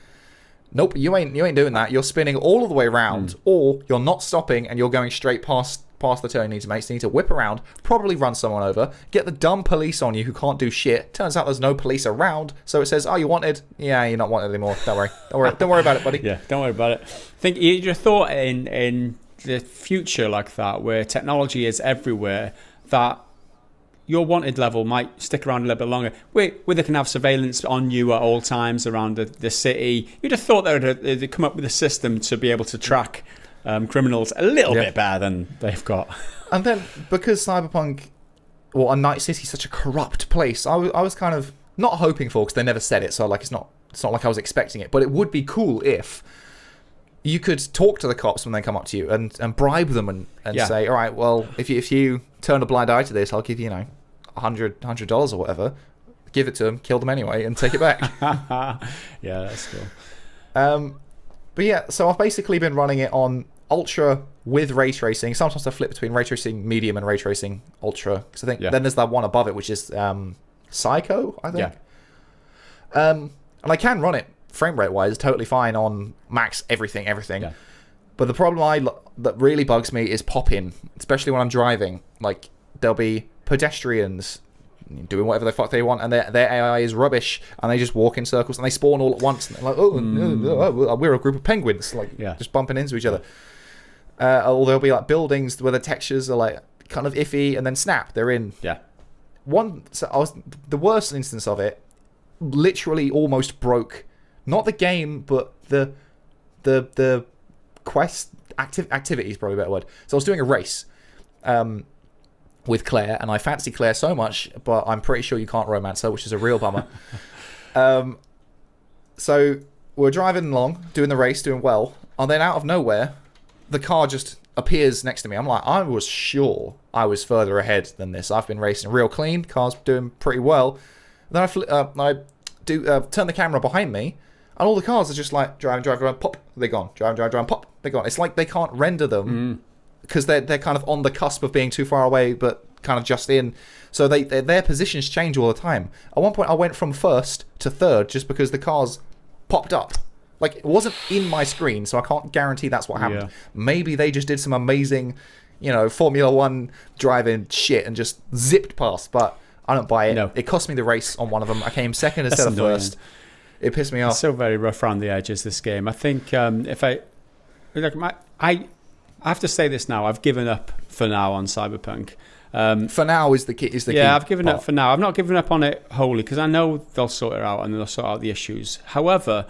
Nope, you ain't doing that. You're spinning all of the way around, or you're not stopping and you're going straight past the turn you need to make. So you need to whip around, probably run someone over, get the dumb police on you who can't do shit. Turns out there's no police around, so it says, "Oh, you wanted? Yeah, you're not wanted anymore. Don't worry about it, buddy." Yeah, don't worry about it. I think your thought in the future like that, where technology is everywhere, that your wanted level might stick around a little bit longer, where they can have surveillance on you at all times around the city. You'd have thought they'd come up with a system to be able to track criminals a little bit better than they've got. And then because Cyberpunk, and Night City is such a corrupt place, I was kind of not hoping for, because they never said it, so like it's not like I was expecting it, but it would be cool if you could talk to the cops when they come up to you and bribe them and say, all right, well, if you turn a blind eye to this, I'll give you, $100 or whatever. Give it to them, kill them anyway, and take it back. Yeah, that's cool. But yeah, so I've basically been running it on Ultra with ray tracing. Sometimes I flip between ray tracing medium and ray tracing Ultra, because I think then there's that one above it, which is Psycho, I think. Yeah. And I can run it frame rate wise totally fine on max everything. Yeah. But the problem that really bugs me is pop-in, especially when I'm driving. Like there'll be pedestrians doing whatever the fuck they want, and their AI is rubbish, and they just walk in circles and they spawn all at once, and they're like, we're a group of penguins, just bumping into each other. Or there'll be like buildings where the textures are like kind of iffy, and then snap, they're in. Yeah. The worst instance of it literally almost broke not the game, but the quest activity is probably a better word. So I was doing a race with Claire, and I fancy Claire so much, but I'm pretty sure you can't romance her, which is a real bummer. So we're driving along, doing the race, doing well, and then out of nowhere, the car just appears next to me. I'm like, I was sure I was further ahead than this. I've been racing real clean, car's doing pretty well. Then I turn the camera behind me, and all the cars are just like drive, pop, they're gone. Drive, pop, they're gone. It's like they can't render them because they're kind of on the cusp of being too far away, but kind of just in. So their positions change all the time. At one point, I went from first to third just because the cars popped up. Like, it wasn't in my screen, so I can't guarantee that's what happened. Yeah. Maybe they just did some amazing, Formula One driving shit and just zipped past, but I don't buy it. No. It cost me the race on one of them. I came second instead of first. It pissed me off. It's so very rough around the edges, this game. I think I have to say this now. I've given up for now on Cyberpunk. For now is the key. Yeah, I've given up for now. I've not given up on it wholly because I know they'll sort it out and they'll sort out the issues. However,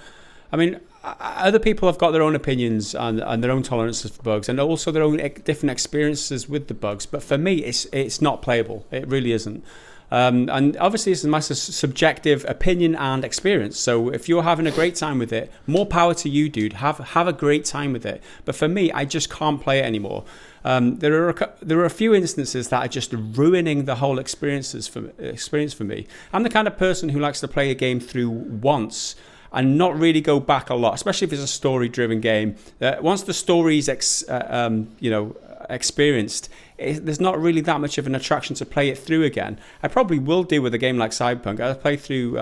I mean, other people have got their own opinions and their own tolerances for bugs and also their own different experiences with the bugs. But for me, it's not playable. It really isn't. And obviously, it's a massive subjective opinion and experience. So if you're having a great time with it, more power to you, dude. Have a great time with it. But for me, I just can't play it anymore. There are a few instances that are just ruining the whole experience for me. I'm the kind of person who likes to play a game through once and not really go back a lot, especially if it's a story-driven game. Once the story's experienced, there's not really that much of an attraction to play it through again. I probably will do with a game like Cyberpunk. I've played through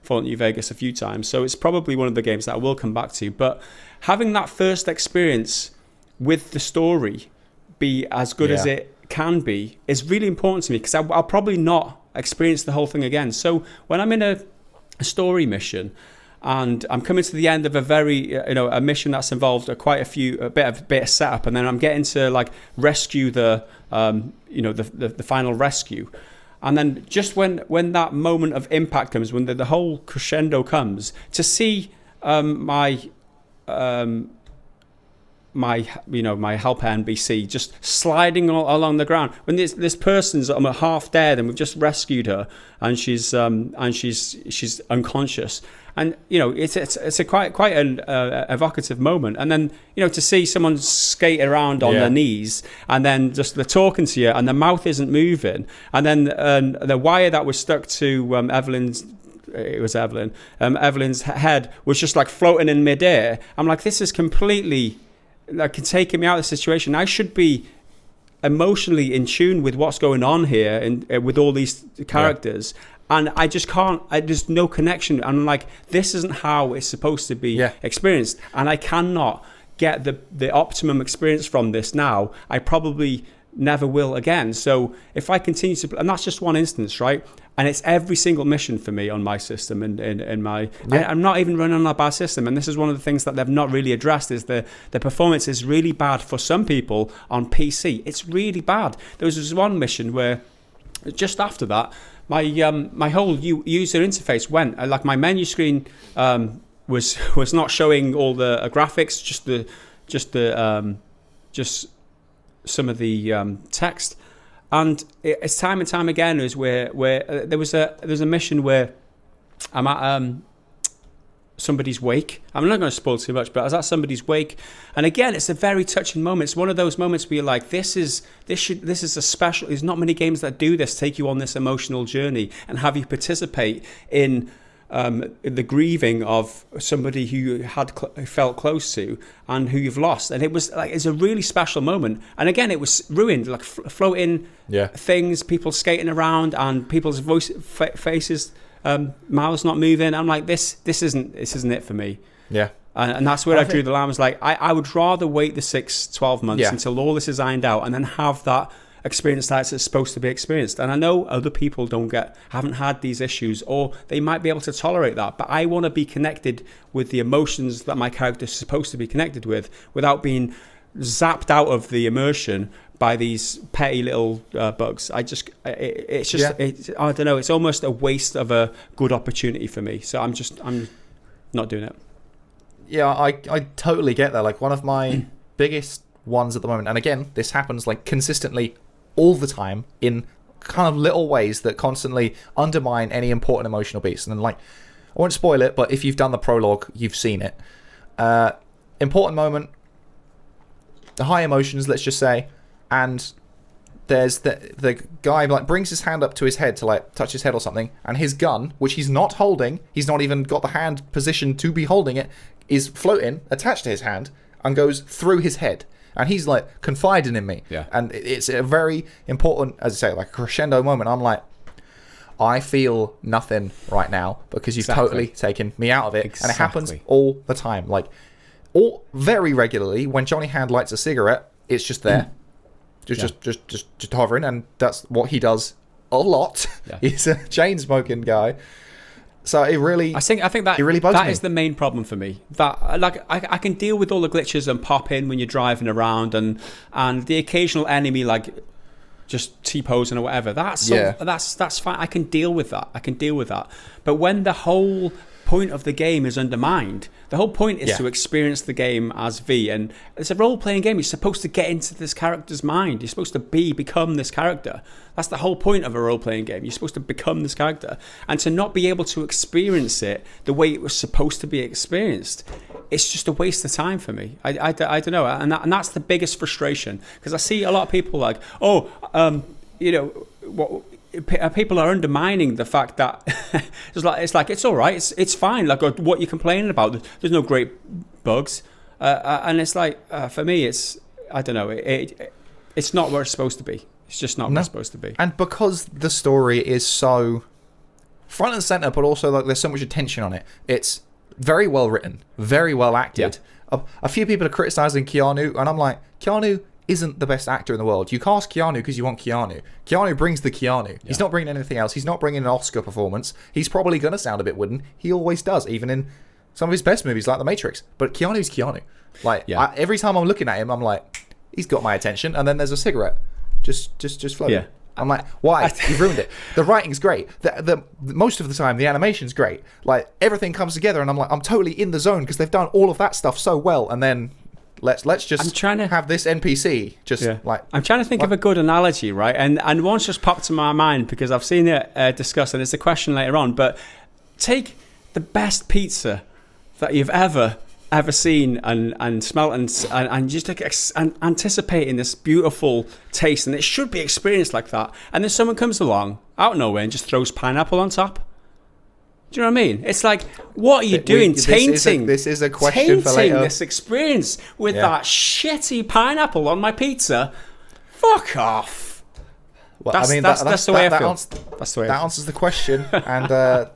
Fallout New Vegas a few times, so it's probably one of the games that I will come back to. But having that first experience with the story be as good as it can be is really important to me because I'll probably not experience the whole thing again. So when I'm in a story mission and I'm coming to the end of a very, a mission that's involved a bit of setup, and then I'm getting to like rescue the final rescue, and then just when that moment of impact comes, when the whole crescendo comes, to see my helper NPC just sliding along the ground when this person's half dead and we've just rescued her and she's unconscious, and it's a quite an evocative moment, and then to see someone skate around on their knees and then just they're talking to you and the mouth isn't moving, and then the wire that was stuck to Evelyn's head was just like floating in midair. I'm like, this is completely like taking me out of the situation. I should be emotionally in tune with what's going on here and with all these characters, and I just can't. There's no connection. I'm like, this isn't how it's supposed to be experienced, and I cannot get the optimum experience from this now. I probably never will again. So if I continue to, and that's just one instance, right? And it's every single mission for me on my system and in my. I'm not even running on a bad system, and this is one of the things that they've not really addressed is the performance is really bad for some people on PC. It's really bad. There was this one mission where just after that, my whole user interface went like my menu screen was not showing all the graphics, just some of the text. And it's time and time again is where there's a mission where I'm at somebody's wake. I'm not going to spoil too much, but I was at somebody's wake, and again, it's a very touching moment. It's one of those moments where you're like, this is a special. There's not many games that do this, take you on this emotional journey and have you participate in the grieving of somebody who you felt close to and who you've lost, and it's a really special moment. And again, it was ruined, like floating things, people skating around, and people's faces, mouths not moving. I'm like, this isn't it for me. Yeah. And that's where I drew the line. I was like, I would rather wait the 6-12 months until all this is ironed out, and then have that experience that it's supposed to be experienced. And I know other people haven't had these issues, or they might be able to tolerate that, but I want to be connected with the emotions that my character is supposed to be connected with without being zapped out of the immersion by these petty little bugs. I don't know, it's almost a waste of a good opportunity for me, so I'm not doing it. Yeah, I totally get that. Like, one of my biggest ones at the moment, and again, this happens like consistently all the time in kind of little ways that constantly undermine any important emotional beats. And then, like, I won't spoil it, but if you've done the prologue, you've seen it. Important moment, the high emotions, let's just say, and there's the guy like brings his hand up to his head to like touch his head or something, and his gun, which he's not holding, he's not even got the hand positioned to be holding it, is floating, attached to his hand, and goes through his head. And he's like confiding in me. Yeah. And it's a very important, as I say, like a crescendo moment. I'm like, I feel nothing right now because you've totally taken me out of it. And it happens all the time. Like, very regularly, when Johnny Hand lights a cigarette, it's just there. Just hovering. And that's what he does a lot. Yeah. He's a chain smoking guy. So it really, I think that it really bugs me. Is the main problem for me. That like I can deal with all the glitches and pop in when you're driving around and the occasional enemy like just T-posing or whatever. That's fine. I can deal with that. But when the whole point of the game is undermined, the whole point is to experience the game as V, and it's a role-playing game. You're supposed to get into this character's mind. You're supposed to become this character. That's the whole point of a role-playing game. You're supposed to become this character, and to not be able to experience it the way it was supposed to be experienced, it's just a waste of time for me. I don't know, and that's the biggest frustration, because I see a lot of people like, people are undermining the fact that it's all right, it's fine. Like, what you're complaining about? There's no great bugs, and it's like for me, it's I don't know. It's not where it's supposed to be. It's just not where it's supposed to be. And because the story is so front and center, but also like there's so much attention on it. It's very well written, very well acted. Yeah. A few people are criticizing Keanu, and I'm like, Keanu isn't the best actor in the world. You cast Keanu because you want Keanu. Keanu brings the Keanu. Yeah. He's not bringing anything else. He's not bringing an Oscar performance. He's probably going to sound a bit wooden. He always does, even in some of his best movies like The Matrix. But Keanu's Keanu. Like, every time I'm looking at him, I'm like, he's got my attention. And then there's a cigarette just floating. Yeah. I'm like, why? You've ruined it. The writing's great. The most of the time, the animation's great. Like, everything comes together, and I'm like, I'm totally in the zone because they've done all of that stuff so well. And then let's just have this NPC like. I'm trying to think of a good analogy, right? And one's just popped to my mind because I've seen it discussed, and it's a question later on. But take the best pizza that you've ever seen and smelt and just anticipating this beautiful taste, and it should be experienced like that. And then someone comes along out of nowhere and just throws pineapple on top. Do you know what I mean? It's like, what are you doing? Tainting this is a question for later. This experience with that shitty pineapple on my pizza. Fuck off. Well, that's the way I feel. That answers the question, and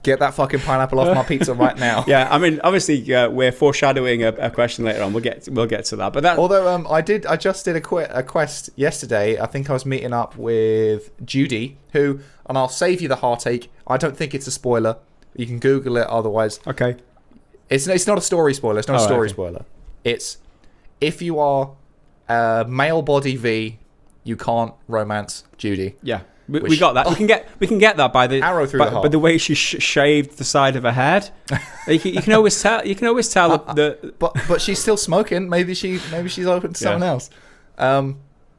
get that fucking pineapple off my pizza right now. Yeah, I mean, obviously, we're foreshadowing a question later on. We'll get to that. But that, although I just did a quest yesterday. I think I was meeting up with Judy, who, and I'll save you the heartache. I don't think it's a spoiler. You can Google it otherwise. Okay. It's not a story spoiler. It's not a story spoiler. It's if you are a male body V, you can't romance Judy. Yeah. We got that. We can get that by the arrow through the heart. By the way she shaved the side of her head. You can always tell. You can always tell But she's still smoking. Maybe she's open to someone else.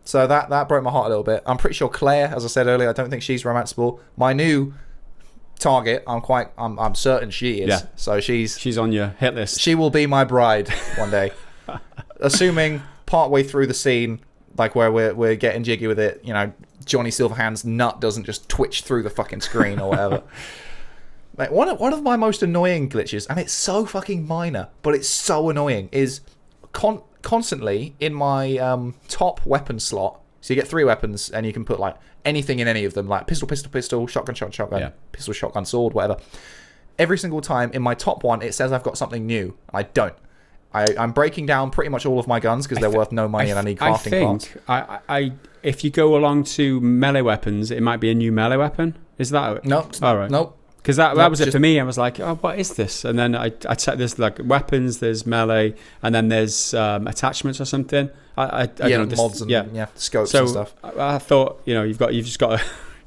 So that broke my heart a little bit. I'm pretty sure Claire, as I said earlier, I don't think she's romanceable. My new target, I'm certain she is. Yeah. So she's on your hit list. She will be my bride one day, assuming partway through the scene, like where we're getting jiggy with it, Johnny Silverhand's nut doesn't just twitch through the fucking screen or whatever. Like one of my most annoying glitches, and it's so fucking minor, but it's so annoying, is constantly in my top weapon slot. So you get 3 weapons, and you can put like anything in any of them, like pistol, shotgun, pistol, shotgun, sword, whatever. Every single time in my top one, it says I've got something new. I don't. I'm breaking down pretty much all of my guns because they're worth no money, and I need crafting parts. If you go along to melee weapons, it might be a new melee weapon. Is that nope? All right, nope. Because that was it for me. I was like, oh, what is this? And then I checked. There's like weapons, there's melee, and then there's attachments or something. I don't know, mods and scopes and stuff. I thought you've just got to.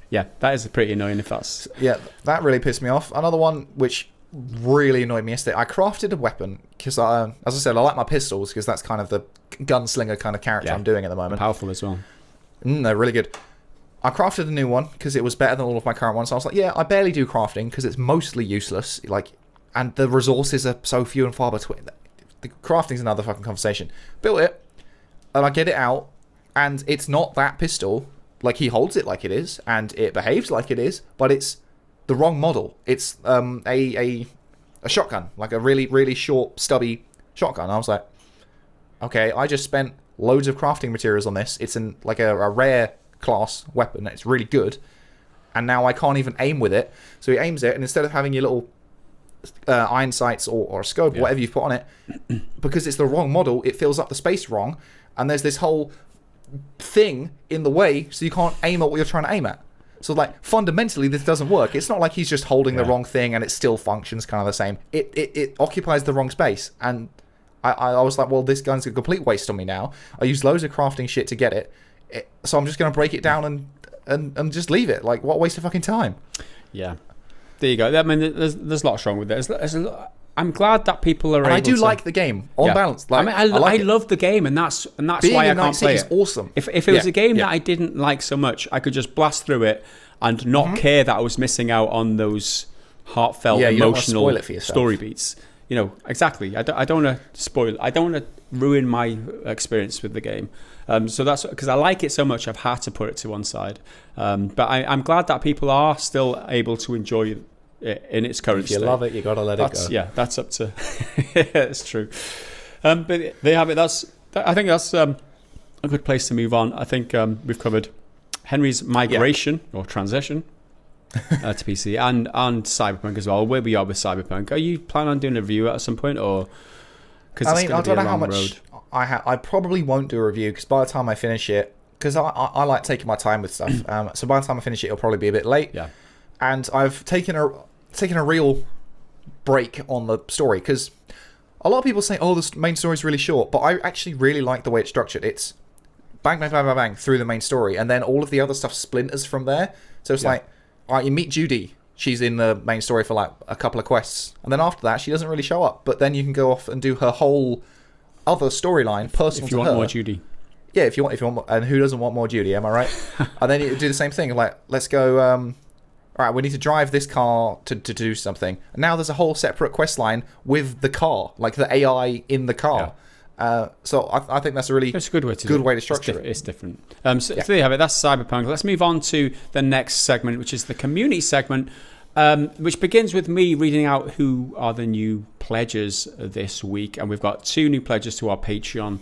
Yeah, that is pretty annoying if that's. Yeah, that really pissed me off. Another one which really annoyed me yesterday. I crafted a weapon because, as I said, I like my pistols because that's kind of the gunslinger kind of character I'm doing at the moment. Powerful as well. They're really good. I crafted a new one because it was better than all of my current ones. So I was like, yeah, I barely do crafting because it's mostly useless. And the resources are so few and far between. The crafting's another fucking conversation. Built it, and I get it out, and it's not that pistol. Like, he holds it like it is, and it behaves like it is, but it's the wrong model. It's a shotgun, like a really, really short, stubby shotgun. I was like, okay, I just spent loads of crafting materials on this. It's like a rare class weapon. It's really good. And now I can't even aim with it. So he aims it, and instead of having your little iron sights or a scope, or whatever you've put on it, because it's the wrong model, it fills up the space wrong, and there's this whole thing in the way, so you can't aim at what you're trying to aim at. So, like, fundamentally, this doesn't work. It's not like he's just holding the wrong thing and it still functions kind of the same. It occupies the wrong space. And I was like, well, this gun's a complete waste on me now. I used loads of crafting shit to get it. So I'm just going to break it down and just leave it. Like, what a waste of fucking time. Yeah. There you go. I mean, there's lots wrong with it. I'm glad that people are able to... I do like the game, on balance. Like, I love the game, and that's Being why I in can't Night City play is it. awesome. If it was a game that I didn't like so much, I could just blast through it and not care that I was missing out on those heartfelt, emotional story beats. You know, exactly. I don't want to spoil it. I don't want to ruin my experience with the game. So that's because I like it so much, I've had to put it to one side. But I'm glad that people are still able to enjoy it in its current state. If you love it, you got to let it go. Yeah, that's up to... It's true. But there you have it. I think that's a good place to move on. I think we've covered Henry's migration or transition to PC and Cyberpunk as well. Where we are with Cyberpunk. Are you planning on doing a review at some point, or? I mean, I don't know how much I probably won't do a review, because by the time I finish it, because I like taking my time with stuff. So by the time I finish it, it'll probably be a bit late. Yeah. And I've taken a real break on the story, because a lot of people say, oh, the main story is really short, but I actually really like the way it's structured. It's bang, bang, bang, bang, bang through the main story, and then all of the other stuff splinters from there. So it's like, all right, you meet Judy. She's in the main story for like a couple of quests, and then after that, she doesn't really show up. But then you can go off and do her whole other storyline personal to her. If you want more Judy. Yeah, if you want more, and who doesn't want more Judy? Am I right? And then you do the same thing. Like, let's go. All right, we need to drive this car to do something. And now there's a whole separate quest line with the car, like the AI in the car. Yeah. So I think that's a really good way to structure it. It's different. So there you have it. That's Cyberpunk. Let's move on to the next segment, which is the community segment, which begins with me reading out who are the new pledges this week. And we've got 2 new pledges to our Patreon,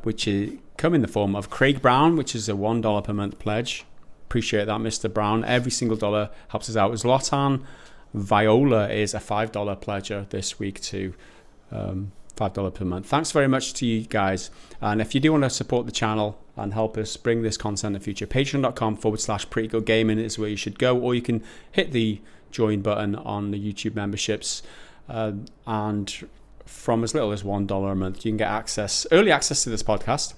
which come in the form of Craig Brown, which is a $1 per month pledge. Appreciate that, Mr. Brown. Every single dollar helps us out. Zlatan Viola is a $5 pledger this week too. $5 per month. Thanks very much to you guys. And if you do want to support the channel and help us bring this content in the future, patreon.com/prettygoodgaming is where you should go, or you can hit the join button on the YouTube memberships. And from as little as $1 a month, you can get early access to this podcast.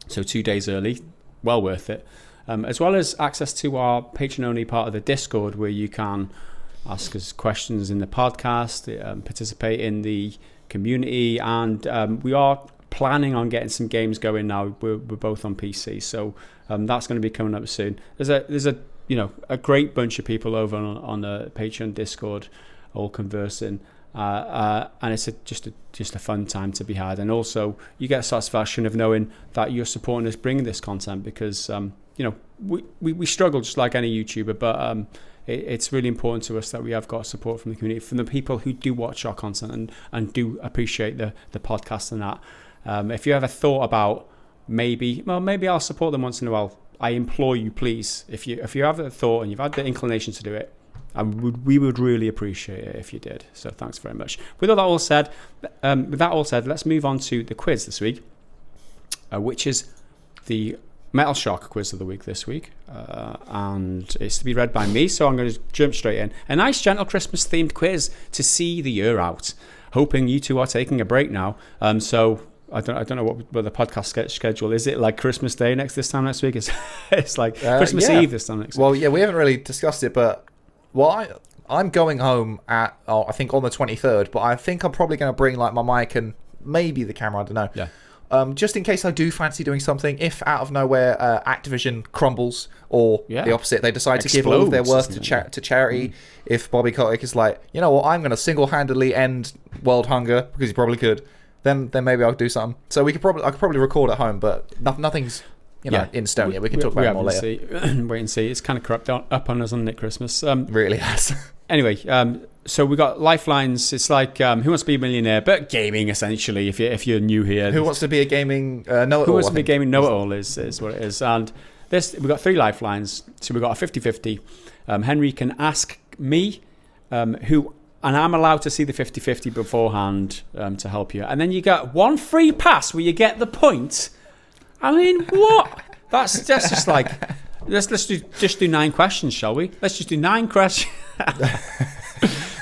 So 2 days early, well worth it. As well as access to our patron-only part of the Discord, where you can ask us questions in the podcast, participate in the community, and we are planning on getting some games going now. We're both on PC, so that's going to be coming up soon. There's a great bunch of people over on the Patreon Discord, all conversing, and it's just a fun time to be had. And also, you get satisfaction of knowing that you're supporting us bringing this content, because we struggle just like any YouTuber, but it's really important to us that we have got support from the community, from the people who do watch our content and do appreciate the podcast and that. If you ever thought about maybe I'll support them once in a while, I implore you, please, if you have a thought and you've had the inclination to do it, we would really appreciate it if you did. So thanks very much. With that all said, let's move on to the quiz this week, which is the Metal Shark quiz of the week this week, and it's to be read by me, so I'm going to jump straight in. A nice gentle Christmas themed quiz to see the year out, hoping you two are taking a break now. So I don't know what the podcast schedule is. It like Christmas Day this time next week? It's like Christmas Eve this time next week. Well, yeah, we haven't really discussed it, but I'm going home at I think on the 23rd, but I think I'm probably going to bring like my mic and maybe the camera. I don't know. Yeah. Just in case I do fancy doing something, if out of nowhere Activision crumbles, or the opposite, they decide to give all of their worth to charity. If Bobby Kotick is like, you know what, I'm going to single-handedly end world hunger, because he probably could, then maybe I'll do something. So I could probably record at home, but nothing's in stone yet. We can talk about it more later. Wait and see. It's kind of crept up on us on Christmas. Really has. Anyway, So we got lifelines. It's like Who Wants to Be a Millionaire, but gaming essentially. If you're new here, Who Wants to Be a Gaming Know-It-All? Who Wants to Be a Gaming Know-It-All is what it is. And this we got 3 lifelines. So we got a 50-50. Henry can ask me who, and I'm allowed to see the 50-50 beforehand to help you. And then you get 1 free pass where you get the point. I mean, what? That's just like let's just do 9 questions, shall we? Let's just do 9 questions.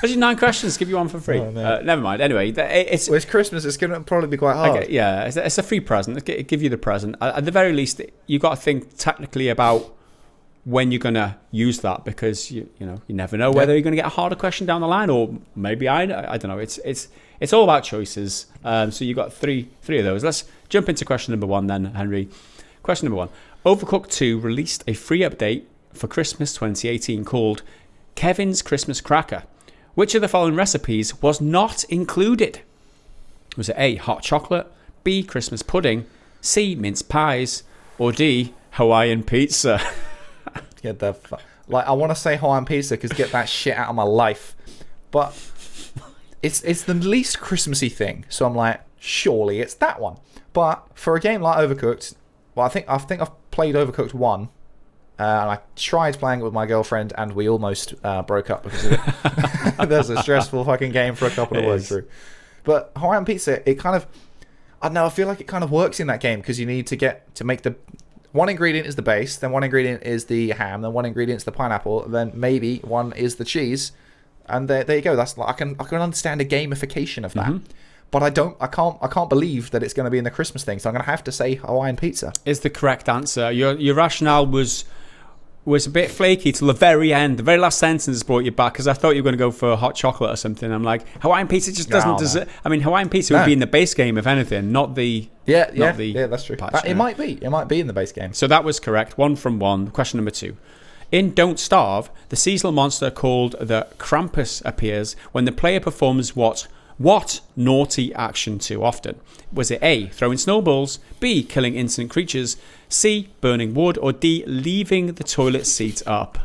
Let's do 9 questions. Give you 1 for free. Oh, no. Never mind. Anyway, it's Christmas. It's going to probably be quite hard. Okay, yeah, it's a free present. Give you the present. At the very least, you got to think technically about when you're going to use that, because you never know whether you're going to get a harder question down the line, or maybe I don't know. It's all about choices. So you got three of those. Let's jump into question number 1 then, Henry. Question number 1: Overcooked 2 released a free update for Christmas 2018 called Kevin's Christmas Cracker. Which of the following recipes was not included? Was it A, hot chocolate, B, Christmas pudding, C, mince pies, or D, Hawaiian pizza? Get the I want to say Hawaiian pizza because get that shit out of my life, but it's the least Christmassy thing. So I'm like, surely it's that one. But for a game like Overcooked, well, I think I've played Overcooked 1. And I tried playing it with my girlfriend, and we almost broke up because of it. There's a stressful fucking game for a couple of works through. But Hawaiian pizza, it kind of, I don't know, I feel like it kind of works in that game because you need to make the one ingredient is the base, then one ingredient is the ham, then one ingredient is the pineapple, then maybe one is the cheese, and there you go. That's like, I can understand a gamification of that. Mm-hmm. But I can't believe that it's going to be in the Christmas thing. So I'm going to have to say Hawaiian pizza. Is the correct answer. Your rationale was a bit flaky till the very end. The very last sentence brought you back, because I thought you were going to go for hot chocolate or something. I'm like, Hawaiian pizza just doesn't deserve. I mean, Hawaiian pizza would be in the base game, if anything, not the. Yeah, that's true. It might be in the base game. So that was correct. 1 from 1. Question number 2. In Don't Starve, the seasonal monster called the Krampus appears when the player performs what naughty action too often? Was it A, throwing snowballs, B, killing innocent creatures, C, burning wood, or D, leaving the toilet seat up?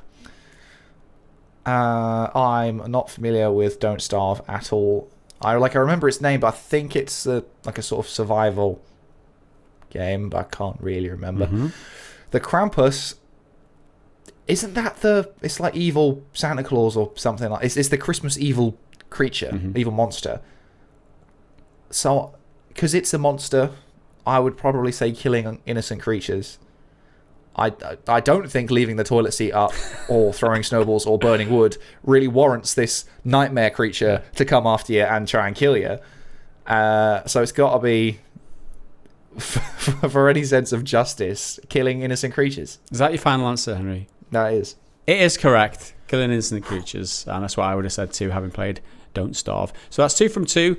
I'm not familiar with Don't Starve at all. I remember its name, but I think it's like a sort of survival game, but I can't really remember. Mm-hmm. The Krampus, isn't that it's like evil Santa Claus or something like? It's the Christmas evil creature, mm-hmm. evil monster. So, because it's a monster, I would probably say killing innocent creatures. I don't think leaving the toilet seat up or throwing snowballs or burning wood really warrants this nightmare creature to come after you and try and kill you. So it's got to be, for any sense of justice, killing innocent creatures. Is that your final answer, Henry? That is. It is correct. Killing innocent creatures. And that's what I would have said too, having played Don't Starve. So that's 2 from 2.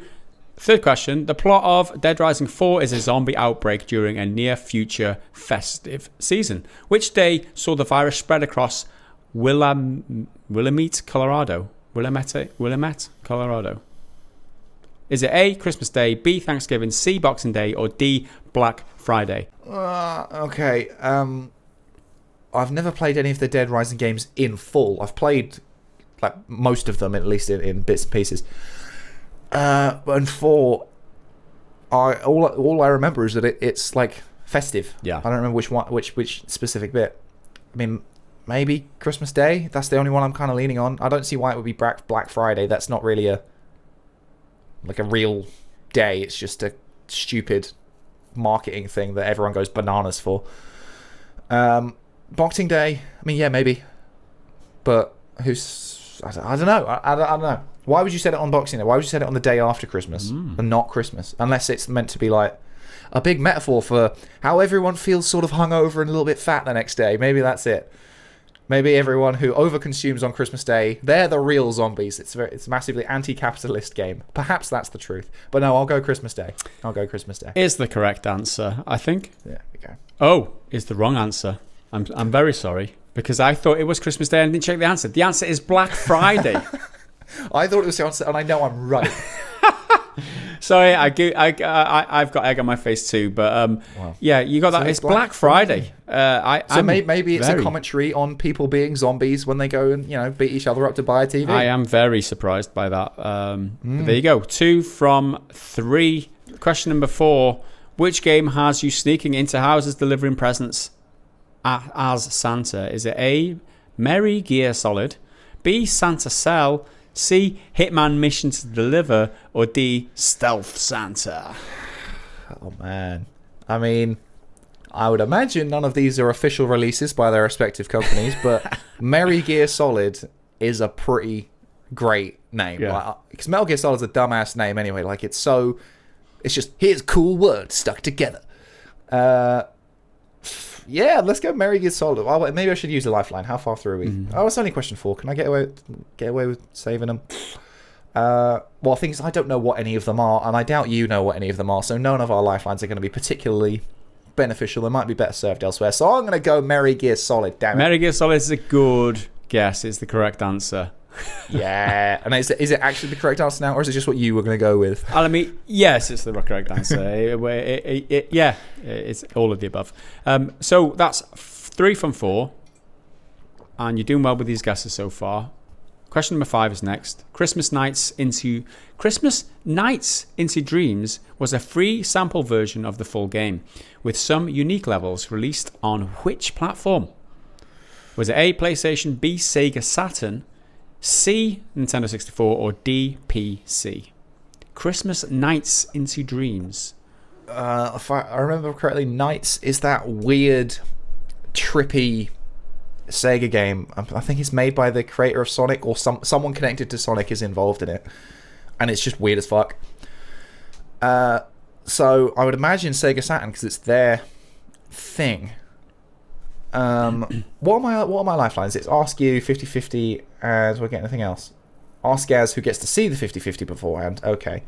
Third question. The plot of Dead Rising 4 is a zombie outbreak during a near-future festive season. Which day saw the virus spread across Willamette, Colorado? Willamette, Colorado. Is it A, Christmas Day, B, Thanksgiving, C, Boxing Day, or D, Black Friday? Okay. I've never played any of the Dead Rising games in full. I've played like most of them, at least in bits and pieces. And 4, all I remember is that it's like festive. Yeah. I don't remember which specific bit. I mean, maybe Christmas Day. That's the only one I'm kind of leaning on. I don't see why it would be Black Friday. That's not really a real day. It's just a stupid marketing thing that everyone goes bananas for. Boxing Day. I mean, yeah, maybe. But I don't know. I don't know. Why would you set it on Boxing Day? Why would you set it on the day after Christmas and not Christmas? Unless it's meant to be like a big metaphor for how everyone feels sort of hungover and a little bit fat the next day. Maybe that's it. Maybe everyone who overconsumes on Christmas Day, they're the real zombies. It's a massively anti-capitalist game. Perhaps that's the truth. But no, I'll go Christmas Day. Is the correct answer, I think. Yeah, there we go. Oh, is the wrong answer. I'm very sorry, because I thought it was Christmas Day and didn't check the answer. The answer is Black Friday. I thought it was the answer, and I know I'm right. Sorry, I've got egg on my face too, but Wow. yeah, you got that. So it's Black Friday. Maybe it's a commentary on people being zombies when they go and beat each other up to buy a TV. I am very surprised by that. But there you go. 2 from 3. Question number 4. Which game has you sneaking into houses delivering presents as Santa? Is it A, Merry Gear Solid, B, Santa Cell, C, Hitman Mission to Deliver, or D, Stealth Santa? Oh, man. I mean, I would imagine none of these are official releases by their respective companies, but Merry Gear Solid is a pretty great name. Yeah. Because Metal Gear Solid is a dumbass name anyway. Like, it's just, here's cool words stuck together. Yeah, let's go Merry Gear Solid. Well, maybe I should use a lifeline. How far through are we? Oh, it's only question 4. Can I get away with saving them? Well, the thing is, I don't know what any of them are, and I doubt you know what any of them are, so none of our lifelines are going to be particularly beneficial. They might be better served elsewhere. So I'm going to go Merry Gear Solid, damn it. Merry Gear Solid is a good guess. It's the correct answer. Yeah. And is it actually the correct answer now, or is it just what you were going to go with? I mean, yes, it's the correct answer. Yeah, it's all of the above. So that's 3 from 4, and you're doing well with these guesses so far. Question number 5 is next. Christmas Nights into Dreams was a free sample version of the full game, with some unique levels released on which platform? Was it A, PlayStation, B, Sega Saturn, C, Nintendo 64, or D, PC? Christmas Nights into Dreams. If I remember correctly, Nights is that weird, trippy Sega game. I think it's made by the creator of Sonic, or someone connected to Sonic is involved in it, and it's just weird as fuck. So I would imagine Sega Saturn, because it's their thing. What are my lifelines? It's ask you 50-50, and do I get anything else? Ask as who gets to see the 50-50 beforehand. Okay.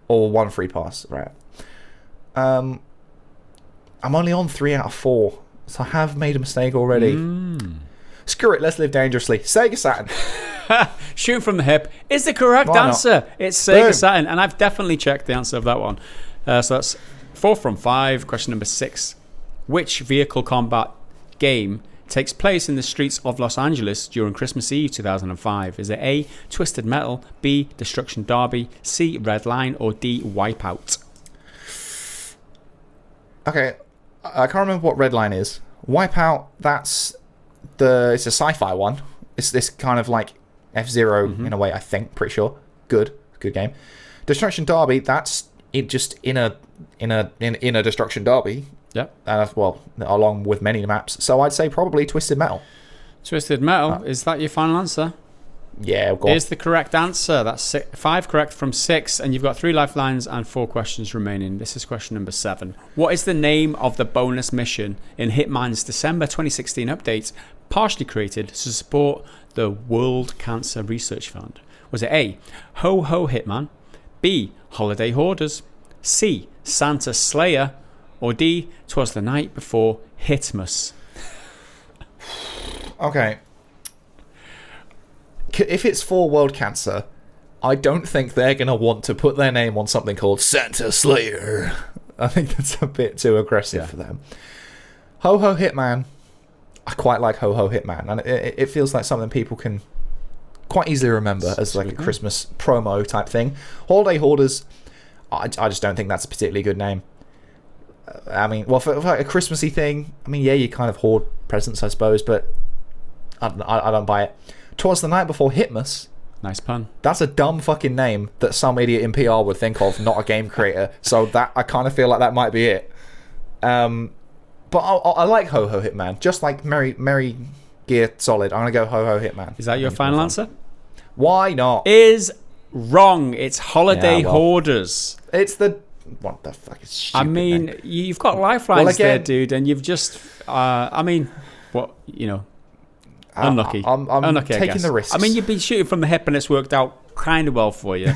Or 1 free pass, right. I'm only on 3 out of 4, so I have made a mistake already. Screw it, let's live dangerously. Sega Saturn. Shoot from the hip is the correct answer. It's Sega Saturn, and I've definitely checked the answer of that one. So that's 4 from 5. Question number 6. Which vehicle combat game takes place in the streets of Los Angeles during Christmas Eve 2005? Is it A, Twisted Metal, B, Destruction Derby, C, Red Line, or D, Wipeout? Okay, I can't remember what Red Line is. Wipeout, it's a sci-fi one. It's this kind of like F-Zero in a way, I think, pretty sure. Good game. Destruction Derby, that's it, just in a Destruction Derby. Yep. Well, along with many maps. So I'd say probably Twisted Metal. Twisted Metal, is that your final answer? Yeah, go on. Is the correct answer. That's 5 correct from 6, and you've got 3 lifelines and 4 questions remaining. This is question number 7. What is the name of the bonus mission in Hitman's December 2016 update, partially created to support the World Cancer Research Fund? Was it A, Ho Ho Hitman, B, Holiday Hoarders, C, Santa Slayer, or D, 'Twas the Night Before Hitmas? Okay. If it's for World Cancer, I don't think they're going to want to put their name on something called Santa Slayer. I think that's a bit too aggressive for them. Ho Ho Hitman. I quite like Ho Ho Hitman, and it feels like something people can quite easily remember as like a Christmas promo type thing. Holiday Hoarders, I just don't think that's a particularly good name. I mean, well, for like a Christmassy thing, I mean, yeah, you kind of hoard presents, I suppose, but I don't buy it. 'Twas the Night Before Hitmas. Nice pun. That's a dumb fucking name that some idiot in PR would think of, not a game creator. So that I kind of feel like that might be it. But I like Ho Ho Hitman, just like Merry Gear Solid. I'm gonna go Ho Ho Hitman. Is that your final answer? Why not? Is wrong. It's Holiday Hoarders. It's the... What the fuck is stupid? I mean, name. You've got lifelines there, dude, and you've just... I mean, what, you know... Unlucky. I'm unlucky, taking the risks. I mean, you've been shooting from the hip and it's worked out kind of well for you.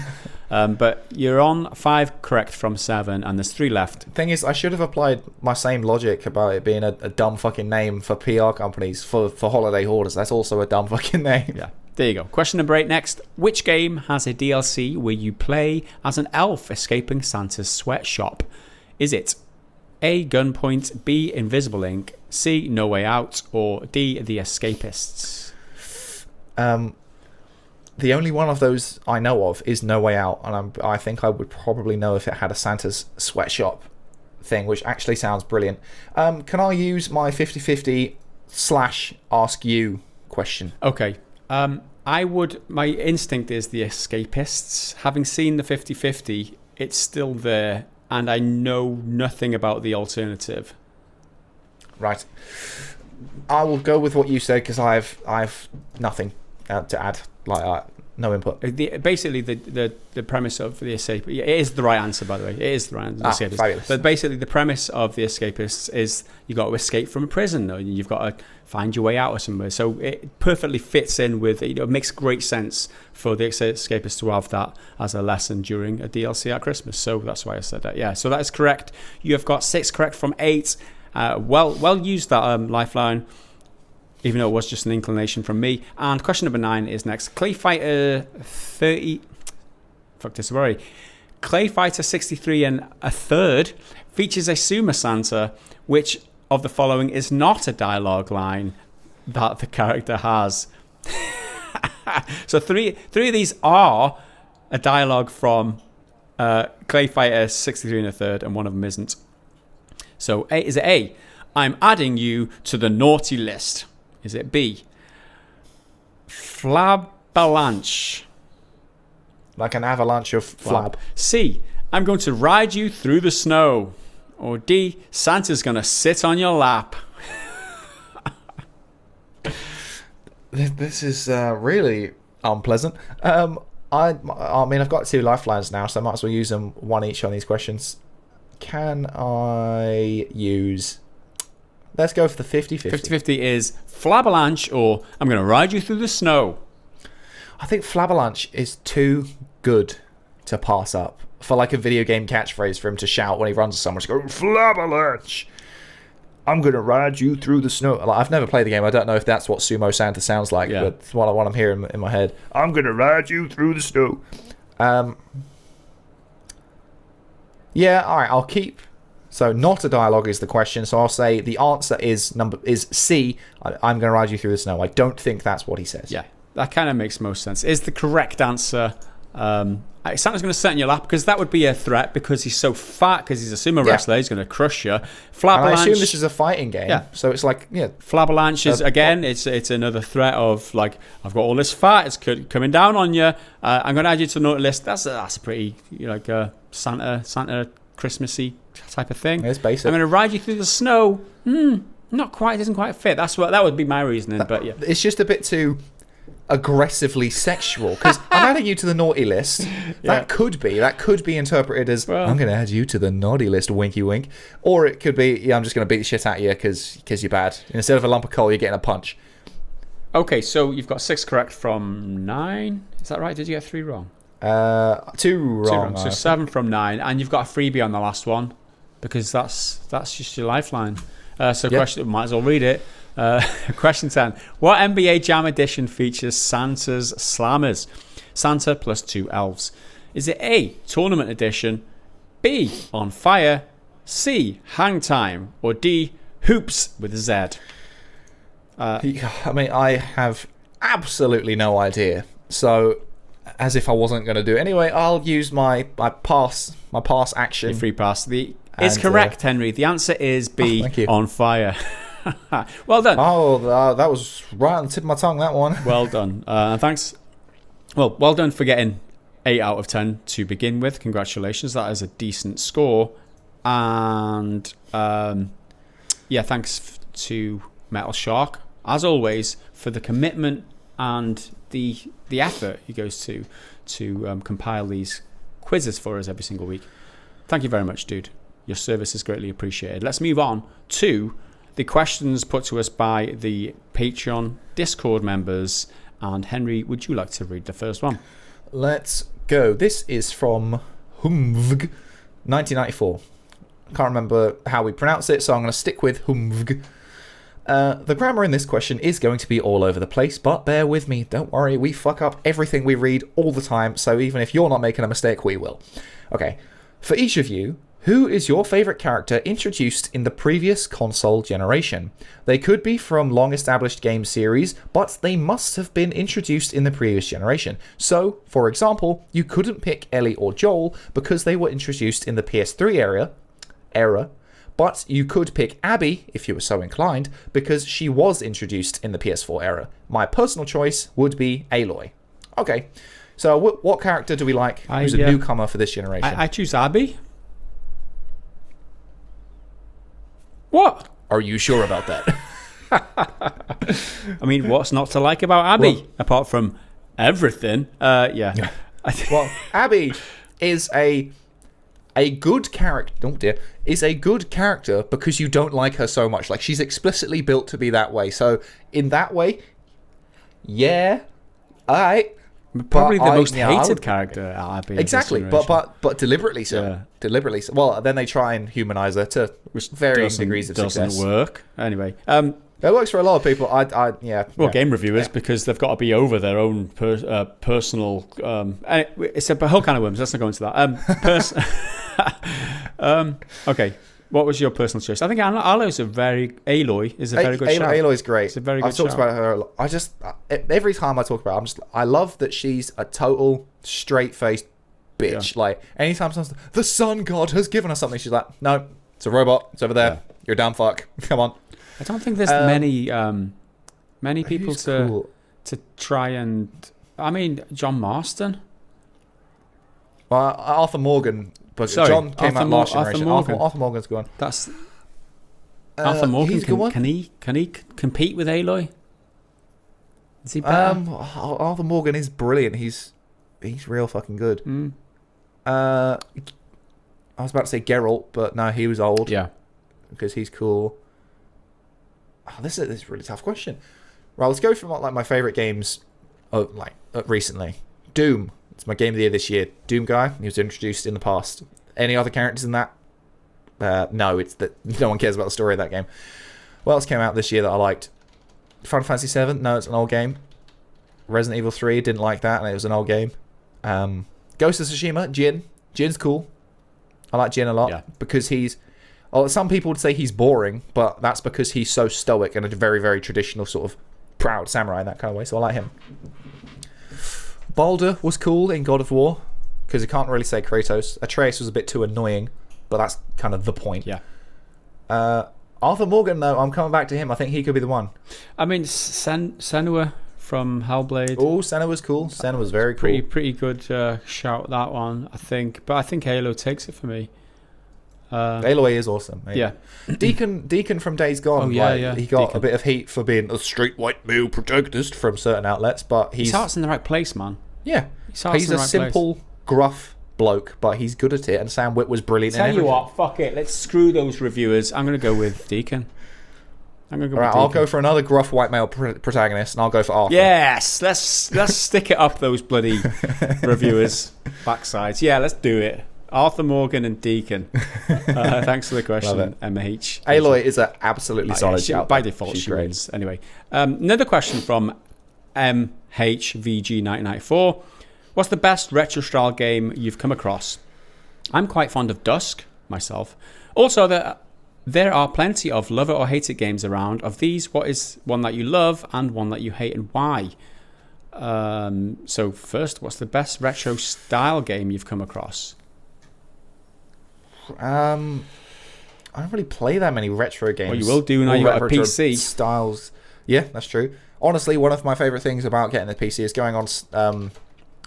But you're on 5 correct from 7, and there's 3 left. Thing is, I should have applied my same logic about it being a dumb fucking name for PR companies for Holiday Hoarders. That's also a dumb fucking name. Yeah. There you go. Question number 8 next. Which game has a DLC where you play as an elf escaping Santa's sweatshop? Is it A, Gunpoint, B, Invisible Ink, C, No Way Out, or D, The Escapists? The only one of those I know of is No Way Out, and I think I would probably know if it had a Santa's sweatshop thing, which actually sounds brilliant. Can I use my 50/50 / ask you question? Okay. My instinct is The Escapists. Having seen the 50/50, it's still there, and I know nothing about the alternative. Right. I will go with what you said because I've nothing to add. No input. Basically, the premise of The Escapists, it is the right answer, by the way. It is the right answer. Fabulous. But basically, the premise of The Escapists is you've got to escape from a prison, or you've got to find your way out or somewhere. So it perfectly fits in with, it makes great sense for The Escapists to have that as a lesson during a DLC at Christmas. So that's why I said that. Yeah, so that is correct. You have got 6 correct from 8. Well used that lifeline, even though it was just an inclination from me. And question number 9 is next. Clay Fighter 63 and a third features a Sumo Santa, which of the following is not a dialogue line that the character has. So three of these are a dialogue from Clay Fighter 63 and a third, and one of them isn't. So is it A, I'm adding you to the naughty list? Is it B, Flabalanche? Like an avalanche of flab. C, I'm going to ride you through the snow. Or D, Santa's going to sit on your lap. This is really unpleasant. I mean, I've got 2 lifelines now, so I might as well use them, one each on these questions. Can I use... Let's go for the 50/50. 50/50 is Flabalanche or I'm going to ride you through the snow. I think Flabalanche is too good to pass up for like a video game catchphrase for him to shout when he runs to someone. Just go, Flabalanche! I'm going to ride you through the snow. Like, I've never played the game. I don't know if that's what Sumo Santa sounds like, but it's what I'm hearing in my head. I'm going to ride you through the snow. Yeah, all right, I'll keep... So not a dialogue is the question, so I'll say the answer is C, I'm going to ride you through the snow. I don't think that's what he says. Yeah, that kind of makes most sense. Is the correct answer... Santa's going to sit in your lap, because that would be a threat, because he's so fat, because he's a sumo wrestler, he's going to crush you. Flabalanche, and I assume this is a fighting game, so it's like, Flabalanche is, again, it's another threat of, like, I've got all this fat, it's coming down on you, I'm going to add you to the naughty list. That's a pretty, Santa Christmassy type of thing. It's basic. I'm going to ride you through the snow. Not quite, doesn't quite fit. That would be my reasoning, but yeah. It's just a bit too aggressively sexual, because I'm adding you to the naughty list. That could be interpreted as, I'm going to add you to the naughty list, winky wink. Or it could be, I'm just going to beat the shit out of you because you're bad. Instead of a lump of coal, you're getting a punch. Okay, so you've got 6 correct from 9. Is that right? Did you get 3 wrong? 2 wrong. So 7 from 9, and you've got a freebie on the last one, because that's just your lifeline. Question, might as well read it. Question 10. What NBA Jam edition features Santa's Slammers? Santa plus 2 elves. Is it A, Tournament Edition, B, On Fire, C, Hang Time, or D, Hoops with a Z? I mean, I have absolutely no idea. So, as if I wasn't going to do it anyway, I'll use my pass action. Your free pass. It's correct, Henry. The answer is B, On Fire. Well done. That was right on the tip of my tongue, that one. Well done. Thanks. Well done for getting 8 out of 10 to begin with. Congratulations. That is a decent score. And thanks to Metal Shark, as always, for the commitment and the effort he goes to compile these quizzes for us every single week. Thank you very much, dude. Your service is greatly appreciated. Let's move on to the questions put to us by the Patreon Discord members. And Henry, would you like to read the first one? Let's go. This is from Humvg 1994. Can't remember how we pronounce it, so I'm going to stick with Humvg. The grammar in this question is going to be all over the place, but bear with me. Don't worry, we fuck up everything we read all the time, so even if you're not making a mistake, we will. Okay, for each of you, who is your favourite character introduced in the previous console generation? They could be from long-established game series, but they must have been introduced in the previous generation. So, for example, you couldn't pick Ellie or Joel because they were introduced in the PS3 era, but you could pick Abby, if you were so inclined, because she was introduced in the PS4 era. My personal choice would be Aloy. Okay, so what character do we like who's a newcomer for this generation? I choose Abby. What? Are you sure about that? I mean, what's not to like about Abby? Apart from everything. Yeah. Well, Abby is a good character. Oh dear. Is a good character because you don't like her so much. Like, she's explicitly built to be that way. So, in that way, yeah, alright. Probably the most hated character, Abby. Exactly, but deliberately so. Yeah. Deliberately so. Well, then they try and humanize her to varying degrees of success. Doesn't work. Anyway. It works for a lot of people. Game reviewers, because they've got to be over their own personal. It's a whole kind of worms. Let's not go into that. Okay, what was your personal choice? I think Aloy is a very good shout. Aloy's great. It's a very good I've talked about her a lot. Every time I talk about her, I love that she's a total straight-faced bitch. Yeah. Like, anytime the sun god has given us something, she's like, no, it's a robot. It's over there. Yeah. You're a damn fuck. Come on. I don't think there's many people to try and. I mean, John Marston. Well, Arthur Morgan, but John came out last generation. Arthur Morgan's gone. That's Arthur Morgan. Can he compete with Aloy? Is he better? Arthur Morgan is brilliant. He's real fucking good. I was about to say Geralt, but no, he was old. Yeah, because he's cool. Oh, this is a really tough question. Right, let's go from my favorite games, recently. Doom. It's my game of the year this year. Doom guy. He was introduced in the past. Any other characters in that? No, it's that no one cares about the story of that game. What else came out this year that I liked? Final Fantasy VII. No, it's an old game. Resident Evil 3. Didn't like that, and it was an old game. Ghost of Tsushima. Jin. Jin's cool. I like Jin a lot because he's. Oh, some people would say he's boring, but that's because he's so stoic and a very, very traditional sort of proud samurai in that kind of way. So I like him. Baldur was cool in God of War because you can't really say Kratos. Atreus was a bit too annoying, but that's kind of the point. Yeah. Arthur Morgan, though, I'm coming back to him. I think he could be the one. I mean, Senua from Hellblade. Oh, Senua was cool. Senua was very cool. Pretty good shout, that one, I think. But I think Halo takes it for me. Aloy is awesome. Mate. Yeah. Deacon from Days Gone. Oh, yeah. He got a bit of heat for being a straight white male protagonist from certain outlets, but his heart's in the right place, man. Yeah. He's a simple, gruff bloke, but he's good at it, and Sam Witwer was brilliant in everything. Tell you what, fuck it. Let's screw those reviewers. I'm going to go with Deacon. I'll go for another gruff white male protagonist, and I'll go for Arthur. Yes, let's stick it up those bloody reviewers' backsides. Yeah, let's do it. Arthur Morgan and Deacon. Thanks for the question, MH. Aloy is an absolutely solid shout. By default, she wins. Anyway, another question from MHVG1994. What's the best retro-style game you've come across? I'm quite fond of Dusk, myself. Also, there are plenty of love it or hate it games around. Of these, what is one that you love and one that you hate, and why? So first, what's the best retro-style game you've come across? I don't really play that many retro games. Well, you will do now. You got a PC. Styles. Yeah, that's true. Honestly, one of my favourite things about getting the PC is going on.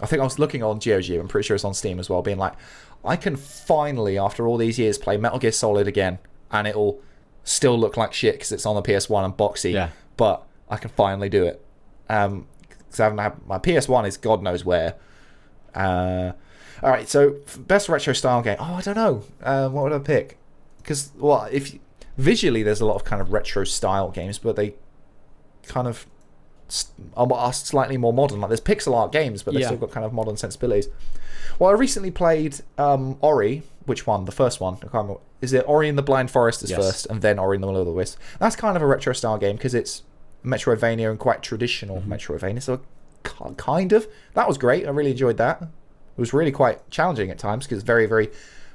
I think I was looking on GOG. I'm pretty sure it's on Steam as well. Being like, I can finally, after all these years, play Metal Gear Solid again, and it'll still look like shit because it's on the PS1 and boxy. Yeah. But I can finally do it. Because I haven't had my PS1 is God knows where. All right, so best retro style game. Oh, I don't know. What would I pick? Because visually there's a lot of kind of retro style games, but they kind of are slightly more modern. Like there's pixel art games, but they've still got kind of modern sensibilities. Well, I recently played Ori. Which one? The first one? I can't remember. Is it Ori and the Blind Forest is first, and then Ori and the Will of the Wisp? That's kind of a retro style game because it's Metroidvania and quite traditional Metroidvania. So kind of. That was great. I really enjoyed that. It was really quite challenging at times because it's very, very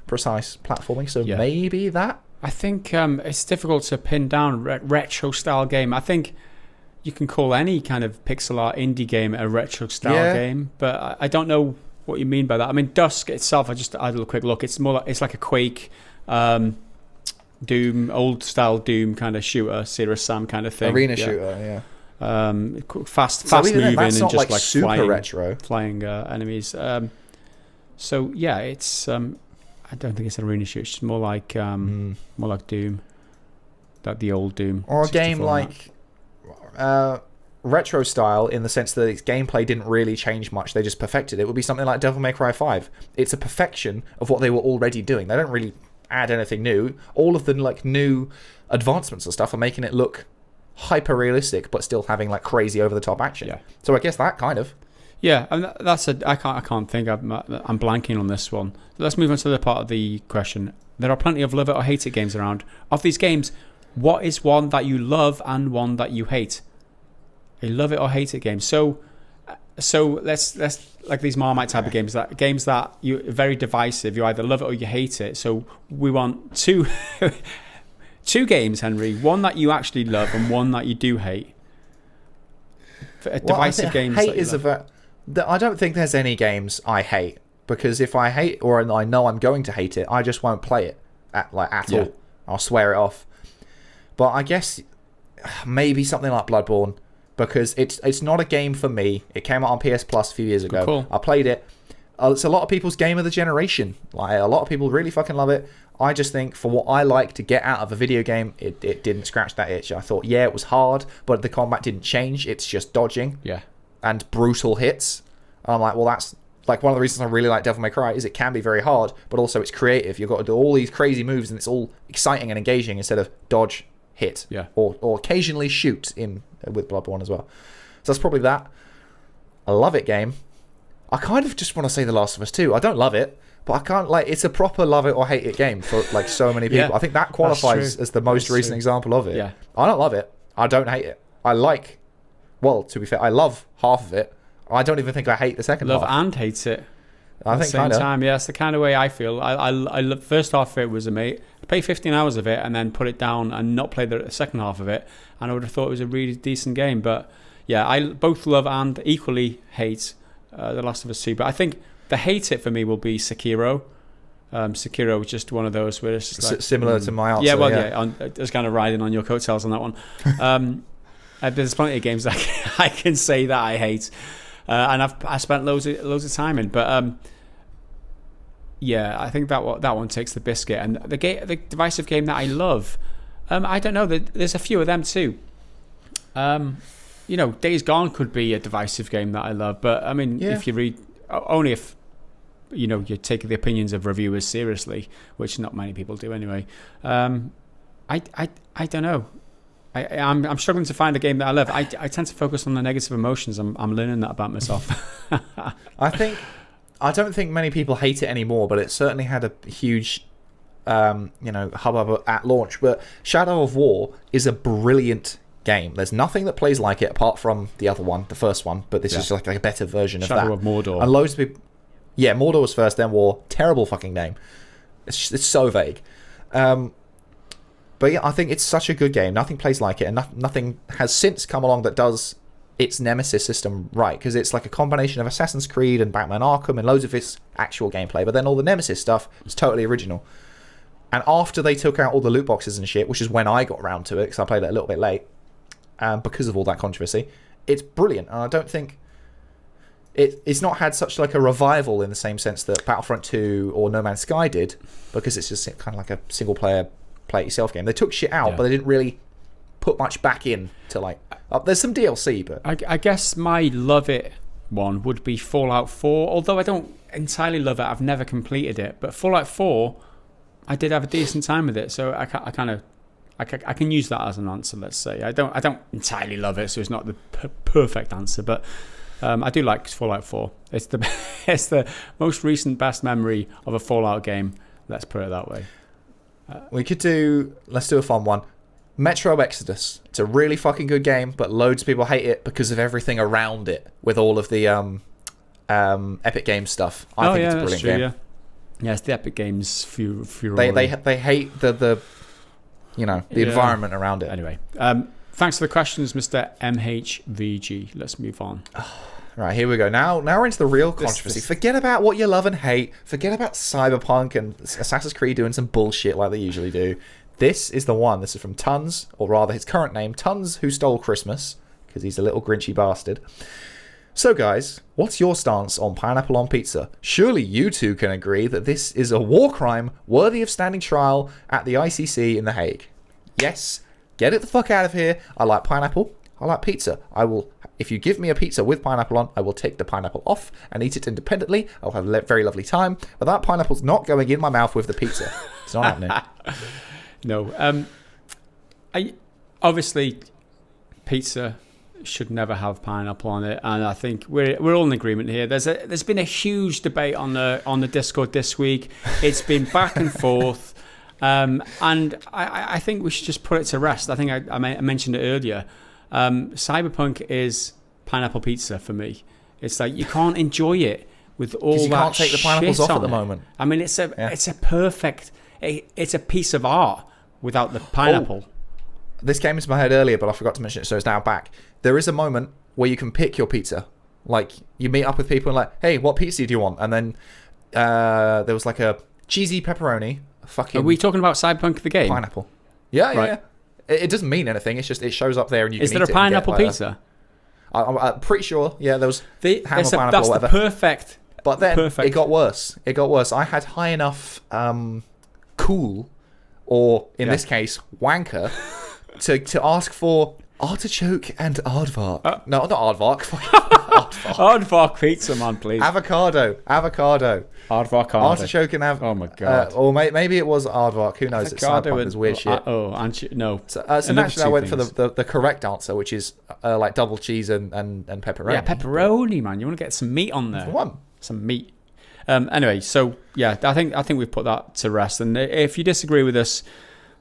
precise platforming. So maybe that. I think it's difficult to pin down retro style game. I think you can call any kind of pixel art indie game a retro style game, but I don't know what you mean by that. I mean, Dusk itself, I had a quick look. It's more like, it's like a Quake, Doom, old style Doom kind of shooter, Serious Sam kind of thing. Arena shooter, fast so moving and that's not just like super flying, retro. Flying enemies. So yeah, it's I don't think it's an arena shooter. It's just more like Doom, like the old Doom, or a game like retro style in the sense that its gameplay didn't really change much. They just perfected it. It would be something like Devil May Cry 5. It's a perfection of what they were already doing. They don't really add anything new. All of the like new advancements and stuff are making it look hyper realistic, but still having like crazy over the top action. Yeah. So I guess that kind of. Yeah, and I can't think. I'm blanking on this one. Let's move on to the part of the question. There are plenty of love it or hate it games around. Of these games, what is one that you love and one that you hate? A love it or hate it game. So let's like these Marmite type of games that you very divisive. You either love it or you hate it. So we want two games, Henry. One that you actually love and one that you do hate. Divisive games. Hate is I don't think there's any games I hate, because if I hate or I know I'm going to hate it, I just won't play it at all. I'll swear it off. But I guess maybe something like Bloodborne, because it's not a game for me. It came out on PS Plus a few years ago. Cool. I played it. It's a lot of people's game of the generation. Like a lot of people really fucking love it. I just think for what I like to get out of a video game, it didn't scratch that itch. I thought, it was hard, but the combat didn't change. It's just dodging and brutal hits. And I'm like, well, that's like one of the reasons I really like Devil May Cry is it can be very hard, but also it's creative. You've got to do all these crazy moves, and it's all exciting and engaging instead of dodge, hit, or occasionally shoot in with Bloodborne as well. So that's probably that. I love it game. I kind of just want to say The Last of Us 2. I don't love it, but I can't, like, it's a proper love it or hate it game for like so many people. I think that qualifies as the most recent example of it. Yeah. I don't love it. I don't hate it. To be fair, I love half of it. I don't even think I hate the second half. Love and hate it. I think kind of. Time, yeah, it's the kind of way I feel. I love first half of it was amazing. I played 15 hours of it and then put it down and not play the second half of it, and I would have thought it was a really decent game. But yeah, I both love and equally hate The Last of Us 2. But I think the hate it for me will be Sekiro. Sekiro was just one of those where it's just like, similar to my answer. Yeah, well, I was kind of riding on your coattails on that one. There's plenty of games that I can say that I hate. And I spent loads of time in, but I think that one takes the biscuit. And the divisive game that I love, I don't know. There's a few of them too. Days Gone could be a divisive game that I love, but I mean, if you read, only if you take the opinions of reviewers seriously, which not many people do anyway. I don't know. I'm struggling to find a game that I love. I tend to focus on the negative emotions. I'm learning that about myself. I don't think many people hate it anymore, but it certainly had a huge, hubbub at launch. But Shadow of War is a brilliant game. There's nothing that plays like it apart from the other one, the first one. But this is like a better version of that. Shadow of Mordor. And loads of people. Yeah, Mordor was first, then War. Terrible fucking name. It's so vague. But yeah, I think it's such a good game. Nothing plays like it, and nothing has since come along that does its Nemesis system right, because it's like a combination of Assassin's Creed and Batman Arkham and loads of its actual gameplay, but then all the Nemesis stuff is totally original. And after they took out all the loot boxes and shit, which is when I got round to it, because I played it a little bit late, because of all that controversy, it's brilliant. And I don't think it's not had such like a revival in the same sense that Battlefront 2 or No Man's Sky did, because it's just kind of like a single player play it yourself game. They took shit out, but they didn't really put much back in to like. There's some DLC, but I guess my love it one would be Fallout 4. Although I don't entirely love it, I've never completed it. But Fallout 4, I did have a decent time with it, so I kind of I can use that as an answer. Let's say I don't entirely love it, so it's not the perfect answer, but I do like Fallout 4. It's the most recent best memory of a Fallout game. Let's put it that way. Let's do a fun one. Metro Exodus. It's a really fucking good game, but loads of people hate it because of everything around it with all of the Epic Games stuff. I think it's a brilliant game. Yeah, it's the Epic Games furor. They hate the environment around it. Anyway, thanks for the questions, Mr. MHVG. Let's move on. Right, here we go. Now we're into the real controversy. Forget about what you love and hate. Forget about Cyberpunk and Assassin's Creed doing some bullshit like they usually do. This is the one. This is from Tons, or rather his current name, Tons Who Stole Christmas, because he's a little grinchy bastard. So guys, what's your stance on pineapple on pizza? Surely you two can agree that this is a war crime worthy of standing trial at the ICC in The Hague. Yes, get it the fuck out of here. I like pineapple. I like pizza. If you give me a pizza with pineapple on, I will take the pineapple off and eat it independently. I'll have a very lovely time. But that pineapple's not going in my mouth with the pizza. It's not happening. No. Obviously, pizza should never have pineapple on it, and I think we're all in agreement here. There's been a huge debate on the Discord this week. It's been back and forth, and I think we should just put it to rest. I think I mentioned it earlier. Cyberpunk is pineapple pizza for me. It's like you can't enjoy it with all that shit. You can't take the pineapples off at the moment. I mean, it's a perfect. It's a piece of art without the pineapple. This came into my head earlier, but I forgot to mention it, so it's now back. There is a moment where you can pick your pizza. Like, you meet up with people and like, hey, what pizza do you want? And then there was like a cheesy pepperoni. Are we talking about Cyberpunk the game? Pineapple. Yeah. It doesn't mean anything. It's just it shows up there and you can eat it. Is there a pineapple pizza? I'm pretty sure. Yeah, there was ham or pineapple that's or whatever. The perfect. But then it got worse. I had high enough cool, or in this case, wanker, to ask for artichoke and aardvark. No, not aardvark. Aardvark pizza, man, please. Avocado. Aardvark. Artichoke and oh my god. Or maybe it was aardvark. Who knows? It's Cyberpunk. There's weird shit. No. So naturally, I went for the correct answer, which is like double cheese and pepperoni. Yeah, pepperoni, man. You want to get some meat on there. One. Some meat. Anyway, so yeah, I think we've put that to rest. And if you disagree with us,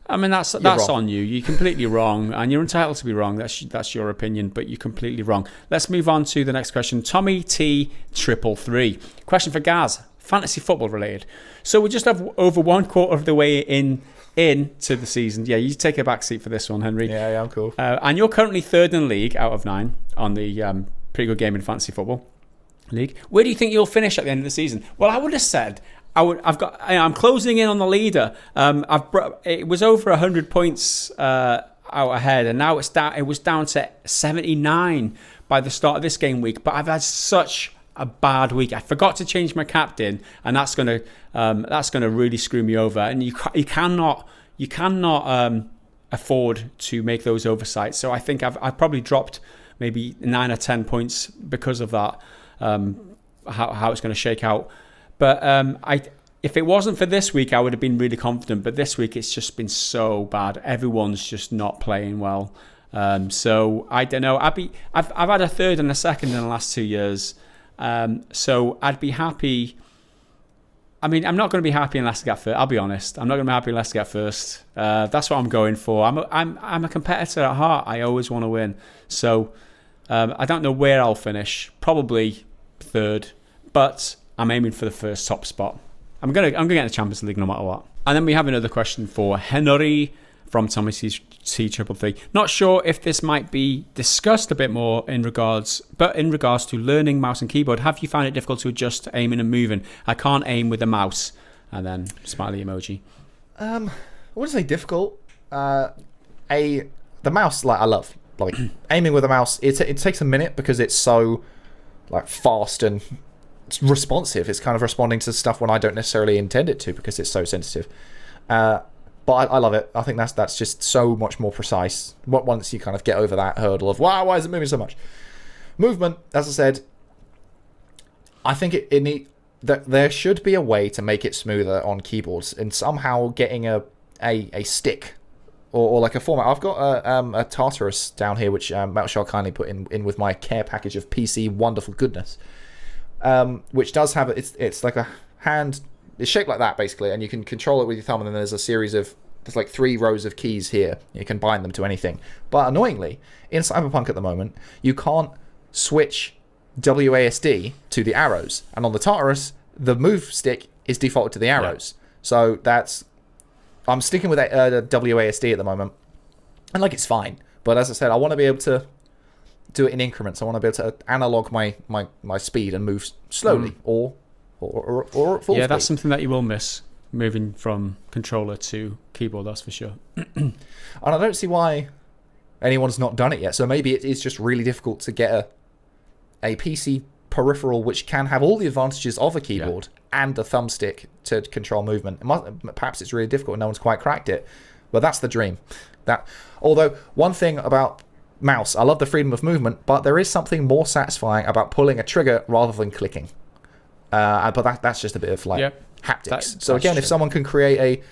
I mean that's on you. You're completely wrong, and you're entitled to be wrong. That's your opinion, but you're completely wrong. Let's move on to the next question. Tommy T 333. Question for Gaz. Fantasy football related. So we just have over 1/4 of the way into the season. Yeah, you take a back seat for this one, Henry. Yeah, I'm cool. And you're currently third in the league out of 9 on the pretty good game in fantasy football league. Where do you think you'll finish at the end of the season? Well, I would have said I'm closing in on the leader. It was over 100 points out ahead, and now it was down to 79 by the start of this game week. But I've had such a bad week. I forgot to change my captain, and that's gonna really screw me over. And you cannot afford to make those oversights. So I think I've probably dropped maybe 9 or 10 points because of that. How it's going to shake out. But if it wasn't for this week, I would have been really confident. But this week, it's just been so bad. Everyone's just not playing well. So I don't know. I've had a third and a second in the last 2 years. So I'd be happy. I mean, I'm not going to be happy unless I get first. I'll be honest. I'm not going to be happy unless I get first. That's what I'm going for. I'm a competitor at heart. I always want to win. So I don't know where I'll finish. Probably third, but I'm aiming for the first top spot. I'm gonna get in the Champions League no matter what. And then we have another question for Henry from Tommy C333. Not sure if this might be discussed a bit more in regards to learning mouse and keyboard. Have you found it difficult to adjust to aiming and moving? I can't aim with a mouse. And then smiley emoji. I wouldn't say difficult. The mouse, I love. Aiming with a mouse, it takes a minute because it's so fast and it's responsive. It's kind of responding to stuff when I don't necessarily intend it to because it's so sensitive. But I love it. I think that's just so much more precise. Once you kind of get over that hurdle of why is it moving so much? Movement, as I said, I think there should be a way to make it smoother on keyboards, and somehow getting a stick or like a format. I've got a Tartarus down here, which Metal kindly put in with my care package of PC wonderful goodness, which does have it's like a hand. It's shaped like that basically, and you can control it with your thumb. And then there's like 3 rows of keys here. You can bind them to anything. But annoyingly, in Cyberpunk at the moment, you can't switch WASD to the arrows, and on the Tartarus, the move stick is defaulted to the arrows. So I'm sticking with WASD at the moment, and like it's fine. But as I said, I want to be able to do it in increments. I want to be able to analog my speed and move slowly or at full speed. Yeah, that's something that you will miss, moving from controller to keyboard, that's for sure. And I don't see why anyone's not done it yet. So maybe it is just really difficult to get a PC peripheral which can have all the advantages of a keyboard and a thumbstick to control movement. Perhaps it's really difficult and no one's quite cracked it. But that's the dream. Although, one thing about mouse, I love the freedom of movement, but there is something more satisfying about pulling a trigger rather than clicking. But that's just a bit of haptics. So again, if someone can create a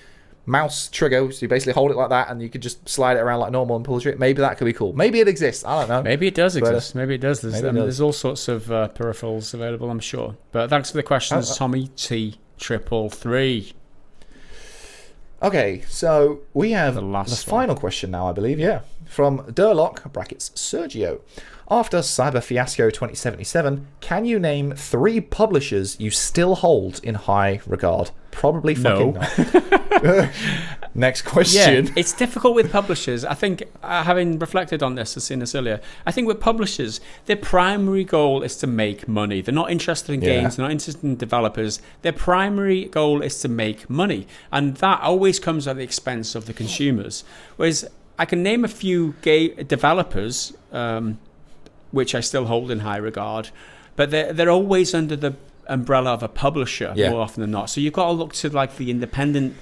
mouse trigger, so you basically hold it like that and you could just slide it around like normal and pull the trigger, maybe that could be cool. Maybe it exists. I don't know. Maybe it does exist. Maybe it does. There's all sorts of peripherals available, I'm sure. But thanks for the questions, Tommy T333. Okay, so we have the final question now, I believe. Yeah, from Durlock (brackets Sergio). After Cyber Fiasco 2077, can you name 3 publishers you still hold in high regard? Probably fucking not. Next question. Yeah, it's difficult with publishers. I think, having reflected on this, I've seen this earlier, I think with publishers, their primary goal is to make money. They're not interested in games, they're not interested in developers. Their primary goal is to make money. And that always comes at the expense of the consumers. Whereas I can name a few developers, which I still hold in high regard, but they're always under the umbrella of a publisher more often than not. So you've got to look to like the independent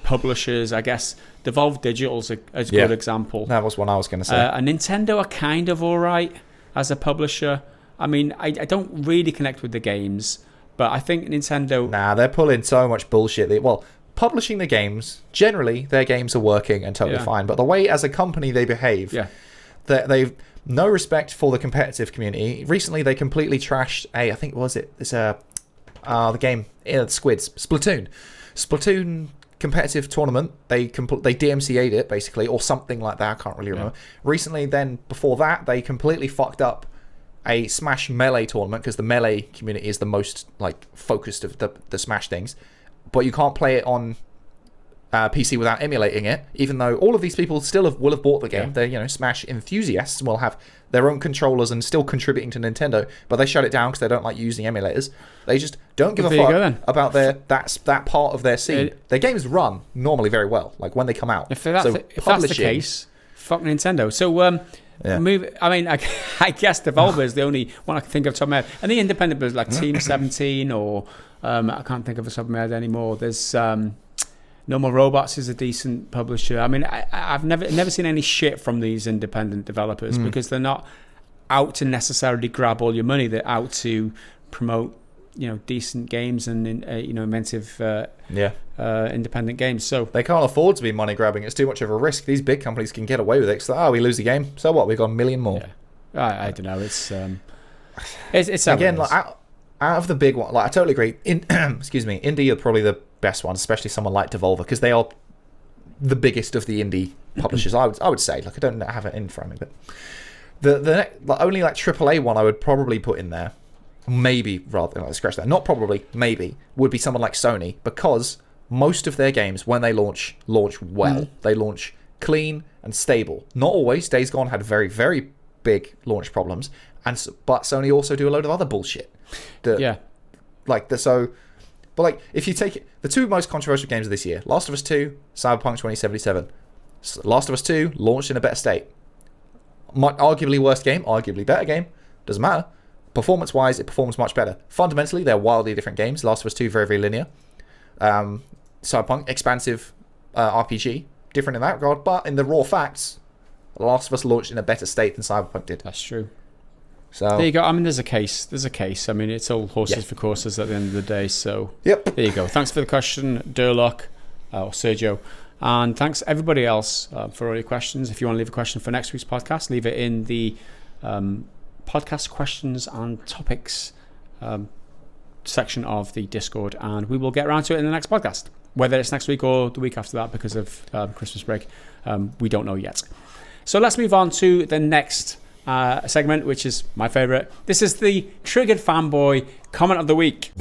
publishers. I guess Devolve Digital's a good example. That was one I was going to say. Nintendo are kind of all right as a publisher. I mean, I don't really connect with the games, but I think Nintendo... Nah, they're pulling so much bullshit. Publishing the games, generally, their games are working and totally fine, but the way as a company they behave, they've no respect for the competitive community. Recently, they completely trashed the game, Squids, Splatoon competitive tournament. They DMCA'd it, basically, or something like that. I can't really remember. Recently, then, before that, they completely fucked up a Smash Melee tournament, because the Melee community is the most focused of the Smash things. But you can't play it on PC without emulating it, even though all of these people still will have bought the game. They're Smash enthusiasts and will have their own controllers and still contributing to Nintendo, but they shut it down because they don't like using emulators. They just don't give a fuck about that part of their scene. Their games run normally very well, like when they come out. If that's the case, fuck Nintendo. So I mean, I guess Devolver is the only one I can think of top of my head. And the independent business like Team 17 or I can't think of the top of my head anymore. There's No More Robots is a decent publisher. I mean, I've never seen any shit from these independent developers because they're not out to necessarily grab all your money. They're out to promote, decent games and inventive independent games. So they can't afford to be money grabbing. It's too much of a risk. These big companies can get away with it. So, we lose the game. So what? We've got 1 million more. Yeah. I don't know. It's again out of the big one. I totally agree. Excuse me. Indie are probably the best ones, especially someone like Devolver, because they are the biggest of the indie publishers. I would say. I don't have it in front of me, but the only AAA one I would probably put in there, maybe rather scratch that. Not probably, maybe would be someone like Sony, because most of their games when they launch well. They launch clean and stable. Not always. Days Gone had very, very big launch problems, but Sony also do a load of other bullshit. But if you take it, the 2 most controversial games of this year, Last of Us 2, Cyberpunk 2077. Last of Us 2 launched in a better state. Arguably worst game, arguably better game, doesn't matter. Performance-wise, it performs much better. Fundamentally, they're wildly different games. Last of Us 2, very, very linear. Cyberpunk, expansive RPG, different in that regard, but in the raw facts, Last of Us launched in a better state than Cyberpunk did. That's true. So there you go. I mean, there's a case. I mean, it's all horses for courses at the end of the day. So there you go. Thanks for the question, Durlock or Sergio. And thanks everybody else for all your questions. If you want to leave a question for next week's podcast, leave it in the podcast questions and topics section of the Discord, and we will get around to it in the next podcast. Whether it's next week or the week after that because of Christmas break, we don't know yet. So let's move on to the next segment, which is my favourite. This is the Triggered Fanboy Comment of the Week.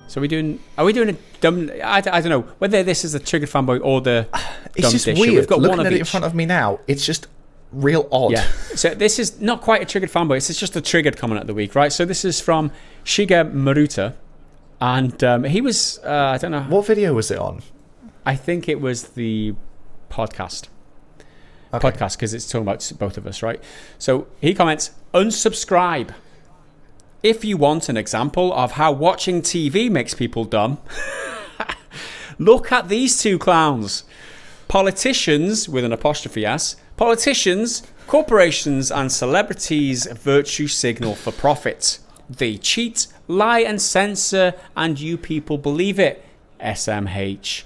So are we doing a dumb... I don't know whether this is the Triggered Fanboy or the it's dumb just dish. weird. We've got Looking one at of it in each. front of me now, it's just real odd. Yeah. So this is not quite a Triggered Fanboy. It's just a Triggered Comment of the Week, right? So this is from Shiga Maruta. And he was... I don't know. What video was it on? I think it was the podcast. Okay. Podcast, because it's talking about both of us, right? So he comments, unsubscribe. If you want an example of how watching TV makes people dumb, look at these two clowns. Politicians, with an apostrophe S, politicians, corporations and celebrities virtue signal for profit. They cheat, lie and censor, and you people believe it. SMH.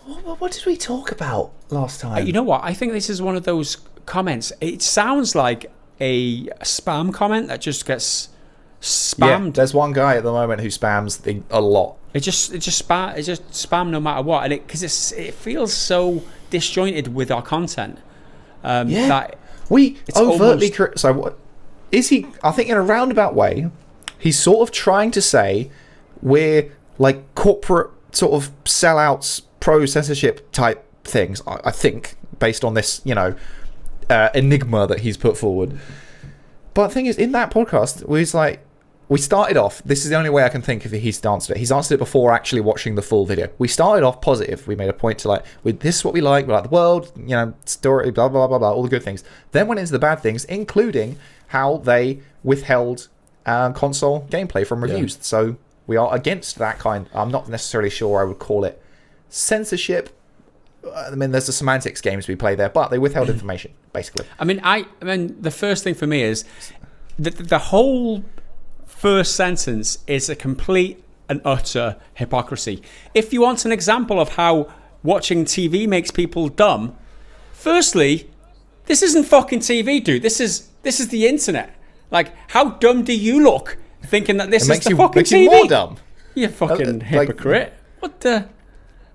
What did we talk about last time? You know what? I think this is one of those comments. It sounds like a spam comment that just gets spammed. Yeah, there's one guy at the moment who spams a lot. It's just spam no matter what, and because it feels so disjointed with our content. That we overtly. almost... So what is he? I think in a roundabout way, he's sort of trying to say we're like corporate sort of sellouts, pro censorship type things. I think based on this, enigma that he's put forward. But the thing is, in that podcast, we started off, this is the only way I can think of it, he's answered it. He's answered it before actually watching the full video. We started off positive. We made a point to this is what we like the world, story, blah, blah, blah, blah, all the good things. Then went into the bad things, including how they withheld console gameplay from reviews. Yeah. So we are against that kind. I'm not necessarily sure I would call it censorship. I mean, there's the semantics games we play there, but they withheld information, basically. I mean, the first thing for me is the whole first sentence is a complete and utter hypocrisy. If you want an example of how watching TV makes people dumb, firstly, this isn't fucking TV, dude. This is the internet. Like, how dumb do you look thinking that this is the fucking makes TV? You more dumb. You fucking hypocrite. What the...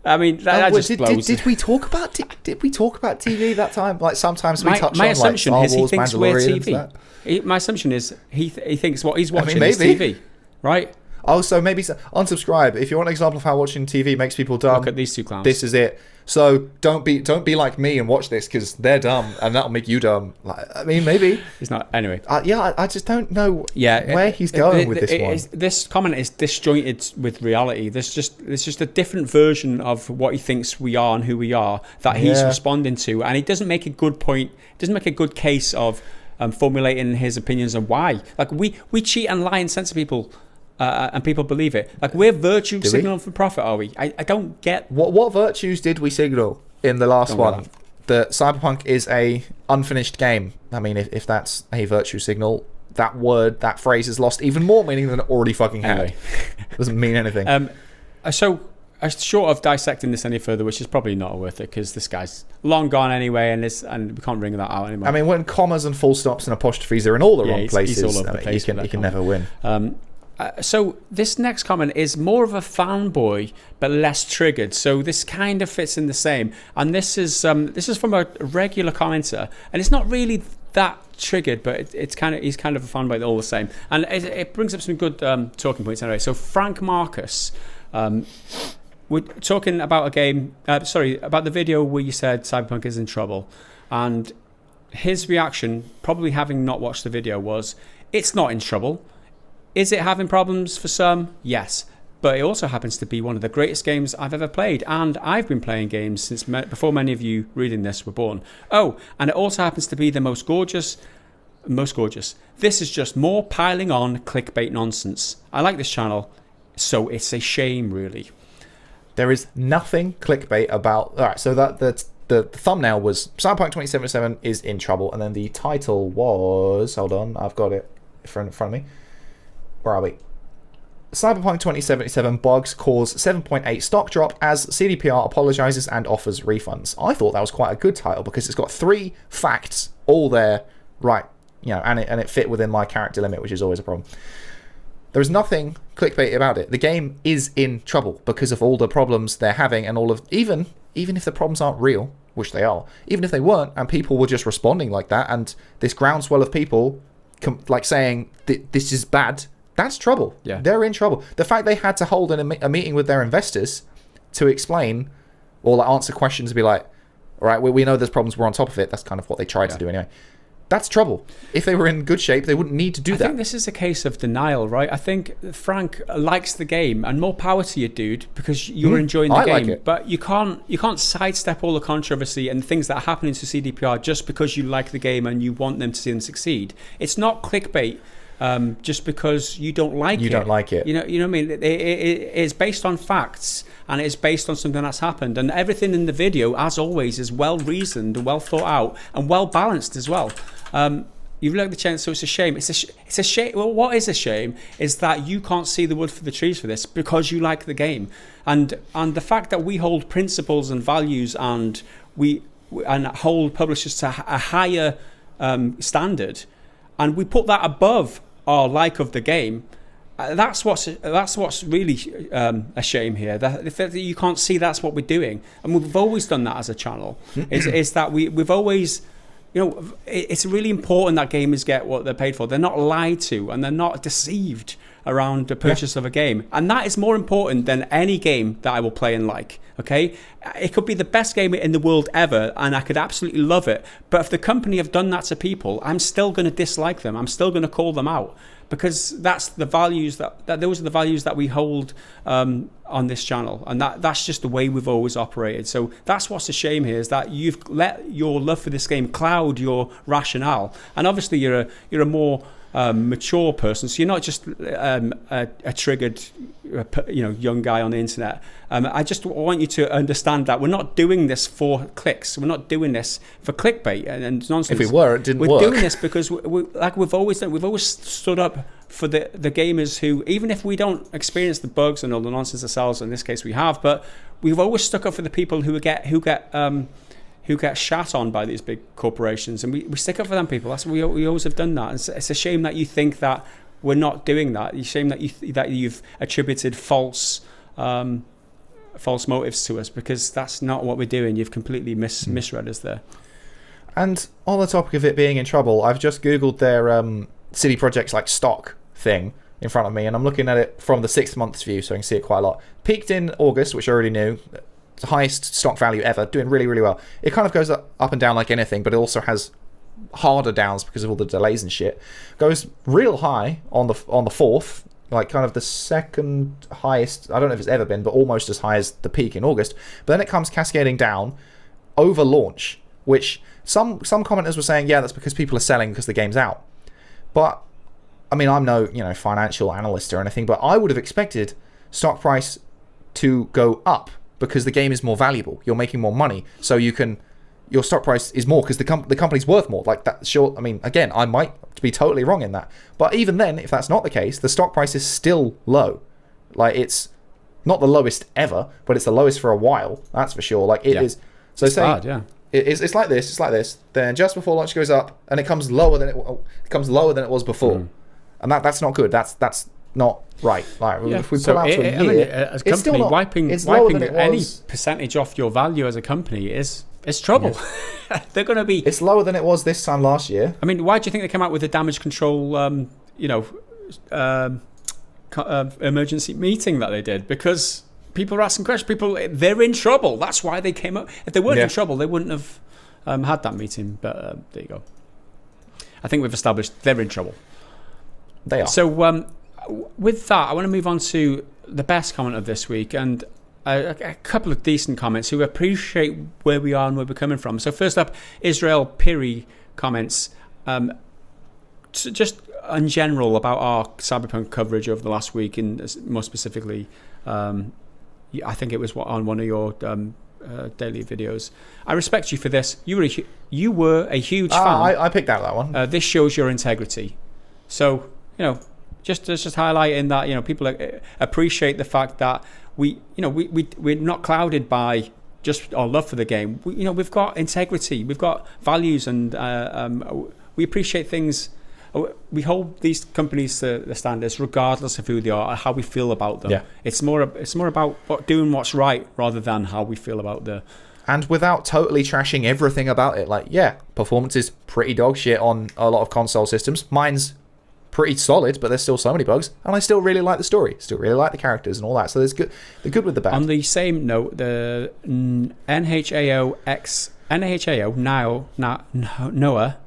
I mean, that just blows. Did we talk about TV that time? Like sometimes we touch on assumption like is Star Wars, he thinks we're Mandalorian. My assumption is he thinks what he's watching maybe. is TV, right? Oh, so maybe unsubscribe. If you want an example of how watching TV makes people dumb, look at these two clowns. This is it. So don't be like me and watch this because they're dumb and that'll make you dumb. I mean, maybe it's not. Anyway, I just don't know. Where he's going with this one. This comment is disjointed with reality. There's just a different version of what he thinks we are and who we are that he's responding to, and he doesn't make a good point. Doesn't make a good case of formulating his opinions on why. Like we cheat and lie and censor people. And people believe it. Like, we're virtue signaling for profit, are we? I don't get... What virtues did we signal in the last one? That Cyberpunk is a unfinished game. I mean, if that's a virtue signal, that phrase has lost even more meaning than it already fucking had. Anyway. It doesn't mean anything. So, short of dissecting this any further, which is probably not worth it, because this guy's long gone anyway, and we can't bring that out anymore. I mean, when commas and full stops and apostrophes are in all the wrong places, he's all over the place you can never win. So this next comment is more of a fanboy, but less triggered. So this kind of fits in the same. And this is from a regular commenter, and it's not really that triggered, but he's kind of a fanboy all the same. And it brings up some good talking points anyway. So Frank Marcus, we're talking about a game. About the video where you said Cyberpunk is in trouble, and his reaction, probably having not watched the video, was, "It's not in trouble." Is it having problems for some? Yes. But it also happens to be one of the greatest games I've ever played. And I've been playing games since before many of you reading this were born. Oh, and it also happens to be the most gorgeous. This is just more piling on clickbait nonsense. I like this channel, so it's a shame, really. There is nothing clickbait about... All right, so the thumbnail was Cyberpunk 2077 is in trouble. And then the title was... Hold on, I've got it in front of me. Where are we? Cyberpunk 2077 bugs cause 7.8 stock drop as CDPR apologizes and offers refunds. I thought that was quite a good title because it's got 3 facts all there, right? And it fit within my character limit, which is always a problem. There is nothing clickbait about it. The game is in trouble because of all the problems they're having, and all of even if the problems aren't real, which they are, even if they weren't, and people were just responding like that, and this groundswell of people saying this is bad. That's trouble. Yeah. They're in trouble. The fact they had to hold a meeting with their investors to explain or answer questions and be like, all right, we know there's problems, we're on top of it. That's kind of what they tried to do anyway. That's trouble. If they were in good shape, they wouldn't need to do that. I think this is a case of denial, right? I think Frank likes the game, and more power to you, dude, because you're enjoying the game. Like it. But you can't sidestep all the controversy and things that are happening to CDPR just because you like the game and you want them to see them succeed. It's not clickbait. Just because you don't like it. You don't like it. You know what I mean? It's based on facts, and it's based on something that's happened. And everything in the video, as always, is well reasoned, well thought out, and well balanced as well. You've looked at the chance, so it's a shame. It's a shame. Well, what is a shame is that you can't see the wood for the trees for this because you like the game, and the fact that we hold principles and values, and we hold publishers to a higher standard, and we put that above our like of the game. That's what's really a shame here. That you can't see that's what we're doing, and we've always done that as a channel. is that we've always, it's really important that gamers get what they're paid for. They're not lied to and they're not deceived around the purchase of a game, and that is more important than any game that I will play and like. Okay, it could be the best game in the world ever, and I could absolutely love it. But if the company have done that to people, I'm still going to dislike them. I'm still going to call them out because that's the values that those are the values that we hold on this channel, and that's just the way we've always operated. So that's what's a shame here, is that you've let your love for this game cloud your rationale, and obviously you're a more mature person, so you're not just a triggered young guy on the internet. I just want you to understand that we're not doing this for clicks. We're not doing this for clickbait and nonsense. If we were, it didn't work. We're doing this because we've always done. We've always stood up for the gamers who, even if we don't experience the bugs and all the nonsense ourselves, in this case we have, but we've always stuck up for the people who get shat on by these big corporations, and we stick up for them people. That's we always have done that. It's a shame that you think that we're not doing that. It's a shame that you've attributed false motives to us, because that's not what we're doing. You've completely misread us there. And on the topic of it being in trouble, I've just googled their CD Projekt's stock thing in front of me, and I'm looking at it from the 6 months view, so I can see it quite a lot. Peaked in August, which I already knew. The highest stock value ever, doing really, really well. It kind of goes up and down like anything, but it also has harder downs because of all the delays and shit. Goes real high on the 4th, kind of the second highest. I don't know if it's ever been, but almost as high as the peak in August. But then it comes cascading down over launch, which some commenters were saying, yeah, that's because people are selling because the game's out. But I mean, I'm no financial analyst or anything, but I would have expected stock price to go up, because the game is more valuable. You're making more money, so your stock price is more because the company's worth more. That, sure. I mean, again, I might be totally wrong in that, but even then, if that's not the case, the stock price is still low. It's not the lowest ever, but it's the lowest for a while. That's for sure. It is. So it's bad, yeah. It's like this. It's like this. Then just before launch goes up, and it comes lower than it was before, and that's not good. That's not right. If we pull out to a year, as a company, wiping any percentage off your value as a company is trouble. Yeah. They're going to be. It's lower than it was this time last year. I mean, why do you think they came out with the damage control, emergency meeting that they did? Because people are asking questions. They're in trouble. That's why they came up. If they weren't in trouble, they wouldn't have had that meeting. But there you go. I think we've established they're in trouble. They are. So. With that, I want to move on to the best comment of this week, and a couple of decent comments who appreciate where we are and where we're coming from. So first up, Israel Piri comments just in general about our Cyberpunk coverage over the last week, and more specifically, I think it was on one of your daily videos. I respect you for this. You were a huge fan. I picked out that one. This shows your integrity. So, just highlighting that people appreciate the fact that we're not clouded by just our love for the game. We've got integrity, we've got values, and we appreciate things. We hold these companies to the standards regardless of who they are or how we feel about them. Yeah. It's more about doing what's right rather than how we feel about and without totally trashing everything about it. Like, performance is pretty dog shit on a lot of console systems. Mine's pretty solid, but there's still so many bugs, and I still really like the story, still really like the characters and all that. So there's the good with the bad. On the same note, the NHAO Noah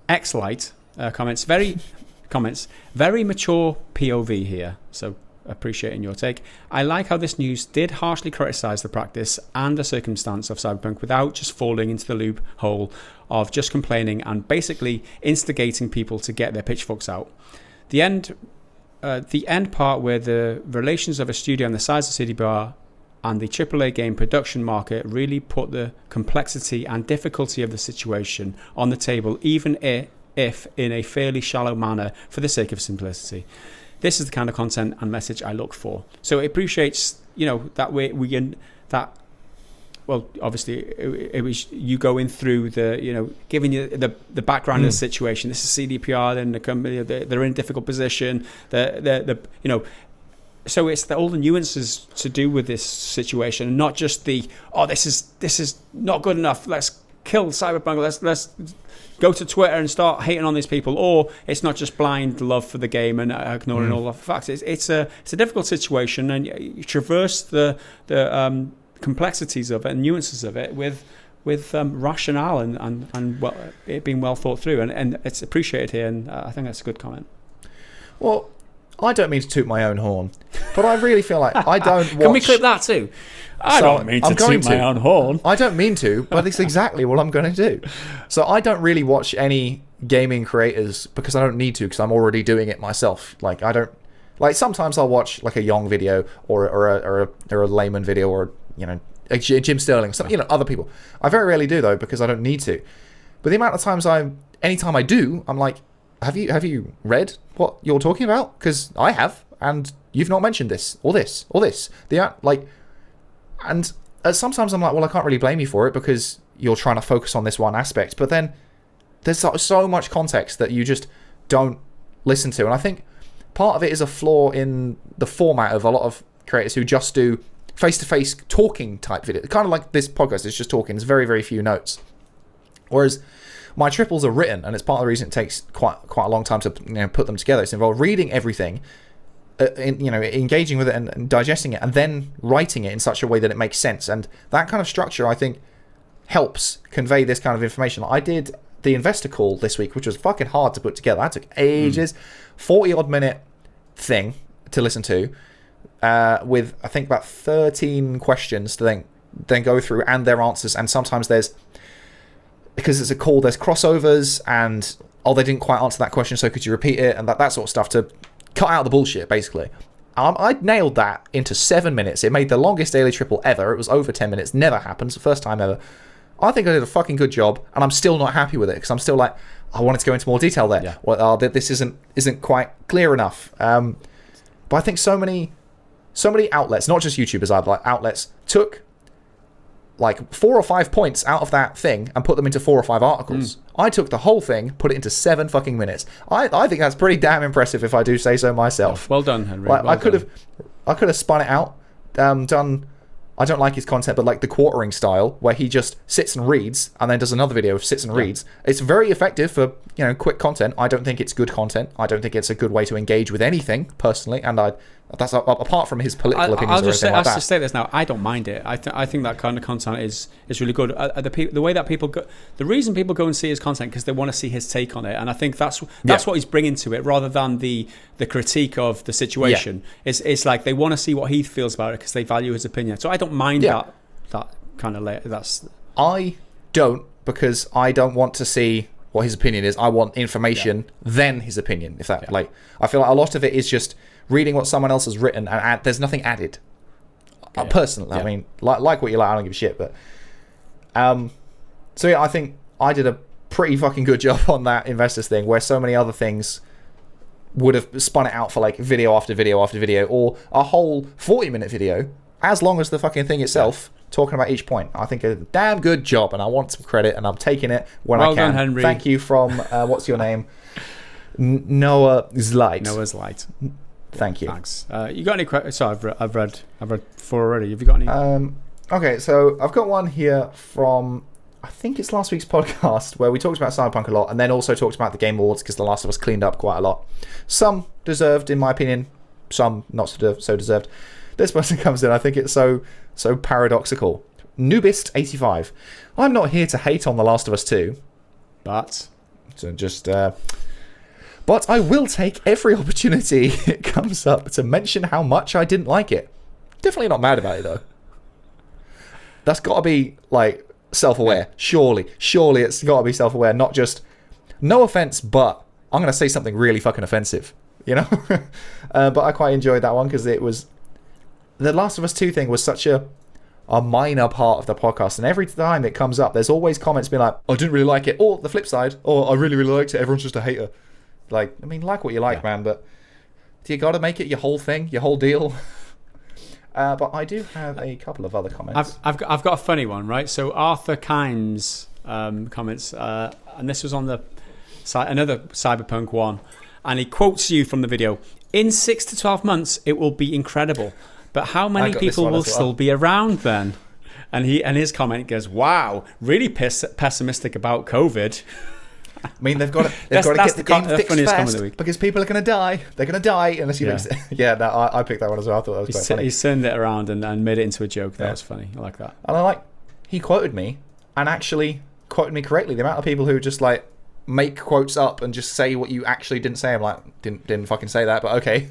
X-Lite comments very mature POV here, so appreciating your take. I like how this news did harshly criticize the practice and the circumstance of Cyberpunk without just falling into the loophole of just complaining and basically instigating people to get their pitchforks out. The end part where the relations of a studio and the size of CDBR and the AAA game production market really put the complexity and difficulty of the situation on the table, even if in a fairly shallow manner for the sake of simplicity. This is the kind of content and message I look for. So it appreciates, that we can, that, well, obviously it was you going through the, giving you the background of the situation. This is CDPR, then the company, they're in a difficult position. So it's all the nuances to do with this situation, not just this is not good enough. Let's kill Cyberpunk. Let's go to Twitter and start hating on these people. Or it's not just blind love for the game and ignoring all the facts. It's a difficult situation, and you traverse the complexities of it and nuances of it with rationale and it being well thought through, and it's appreciated here, and I think that's a good comment. Well, I don't mean to toot my own horn, but I really feel like I don't watch... Can we clip that too? I don't mean to toot my own horn. I don't mean to, but it's exactly what I'm going to do. So I don't really watch any gaming creators because I don't need to, because I'm already doing it myself. Like, I don't... Like, sometimes I'll watch, like, a Yong video or a Layman video or, a Jim Sterling, other people. I very rarely do, though, because I don't need to. But the amount of times anytime I do, I'm like, have you read what you're talking about? Because I have, and you've not mentioned this or this or this. And sometimes I'm like, well, I can't really blame you for it because you're trying to focus on this one aspect. But then there's so much context that you just don't listen to. And I think part of it is a flaw in the format of a lot of creators who just do face-to-face talking type video. Kind of like this podcast, it's just talking. There's very, very few notes. Whereas my triples are written, and it's part of the reason it takes quite a long time to put them together. It's involved reading everything, engaging with it and digesting it, and then writing it in such a way that it makes sense. And that kind of structure, I think, helps convey this kind of information. I did the investor call this week, which was fucking hard to put together. That took ages. 40-odd minute thing to listen to, with, I think, about 13 questions to then go through, and their answers. And sometimes because it's a call, there's crossovers, and they didn't quite answer that question, so could you repeat it, and that sort of stuff to cut out the bullshit, basically. I nailed that into 7 minutes. It made the longest daily triple ever. It was over 10 minutes. Never happens. The first time ever. I think I did a fucking good job, and I'm still not happy with it, because I'm still like, I wanted to go into more detail there. Yeah. Well, this isn't quite clear enough. But I think so many outlets, not just YouTubers either, like outlets, took like 4 or 5 points out of that thing and put them into 4 or 5 articles. I took the whole thing, put it into 7 fucking minutes. I think that's pretty damn impressive, if I do say so myself. Well done, Henry. Like, well I could have spun it out, done. I don't like his content, but like the quartering style, where he just sits and reads, and then does another video of sits and reads. It's very effective for quick content. I don't think it's good content. I don't think it's a good way to engage with anything personally, and that's apart from his political opinions or anything like that. I'll just say this now. I don't mind it. I think that kind of content is really good. The way that people go, the reason people go and see his content because they want to see his take on it, and I think that's what he's bringing to it, rather than the critique of the situation. It's like they want to see what he feels about it because they value his opinion. So I don't mind that kind of that's. I don't, because I don't want to see what his opinion is. I want information, then his opinion. If that I feel like a lot of it is just reading what someone else has written, and there's nothing added. Personally, I mean, like what you like, I don't give a shit. But I think I did a pretty fucking good job on that investors thing, where so many other things would have spun it out for like video after video after video, or a whole 40-minute video, as long as the fucking thing itself, talking about each point. I think a damn good job, and I want some credit, and I'm taking it when I can. Well done, Henry. Thank you from, what's your name? Noah's Light. Noah's Light. Thank you. Thanks. You got any questions? So I've read 4 already. Have you got any? Okay, so I've got one here from, I think it's last week's podcast, where we talked about Cyberpunk a lot, and then also talked about the Game Awards, because The Last of Us cleaned up quite a lot. Some deserved, in my opinion. Some not so deserved. This person comes in, I think it's so paradoxical. Nubist85. I'm not here to hate on The Last of Us 2. But I will take every opportunity it comes up to mention how much I didn't like it. Definitely not mad about it, though. That's got to be, like, self-aware. Surely it's got to be self-aware, not just, no offense, but I'm going to say something really fucking offensive, you know? But I quite enjoyed that one, because it was, the Last of Us 2 thing was such a minor part of the podcast, and every time it comes up, there's always comments being like, I didn't really like it, or the flip side, or I really, really liked it, everyone's just a hater. Like, I mean, like what you like, man, but do you got to make it your whole thing, your whole deal? But I do have a couple of other comments. I've got a funny one, right? So Arthur Kimes comments, and this was on the another Cyberpunk one, and he quotes you from the video. In 6 to 12 months, it will be incredible. But how many people will still be around then? And his comment goes, "Wow, really pessimistic about COVID." I mean, they've got to get the game fixed fast, because people are going to die. They're going to die unless you fix it. Yeah, no, I picked that one as well. I thought that was quite funny. He turned it around and made it into a joke. That was funny. I like that. And he quoted me, and actually quoted me correctly. The amount of people who just like make quotes up and just say what you actually didn't say. I'm like, didn't fucking say that, but okay.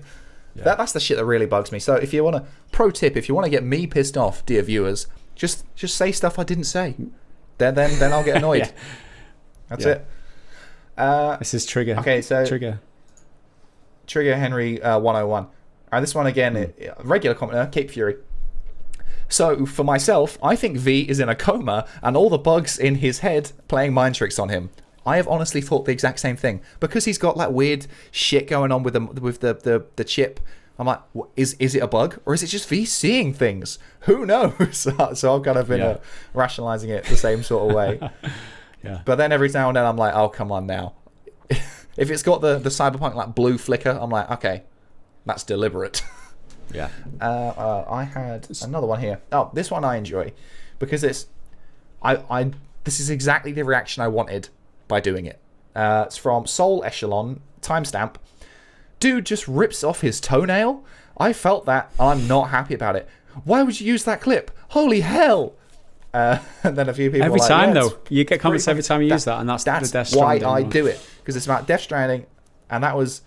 Yeah. That's the shit that really bugs me. So if you want to, pro tip, if you want to get me pissed off, dear viewers, just say stuff I didn't say. Then I'll get annoyed. That's it. This is Trigger. Okay, so Trigger Henry 101. And this one again, regular commenter, Cape Fury. So for myself, I think V is in a coma and all the bugs in his head playing mind tricks on him. I have honestly thought the exact same thing, because he's got like weird shit going on with the chip. I'm like, is it a bug, or is it just V seeing things? Who knows? So I've kind of been rationalizing it the same sort of way. Yeah. But then every now and then I'm like, oh, come on now. If it's got the Cyberpunk like blue flicker, I'm like, okay, that's deliberate. Yeah. I had another one here. Oh, this one I enjoy, because this is exactly the reaction I wanted by doing it. It's from Soul Echelon, timestamp. Dude just rips off his toenail. I felt that. I'm not happy about it. Why would you use that clip? Holy hell! And then a few people every are like, time though, you get comments every time you use that, and that's the Death Stranding why I one. do it, because it's about Death Stranding, and that was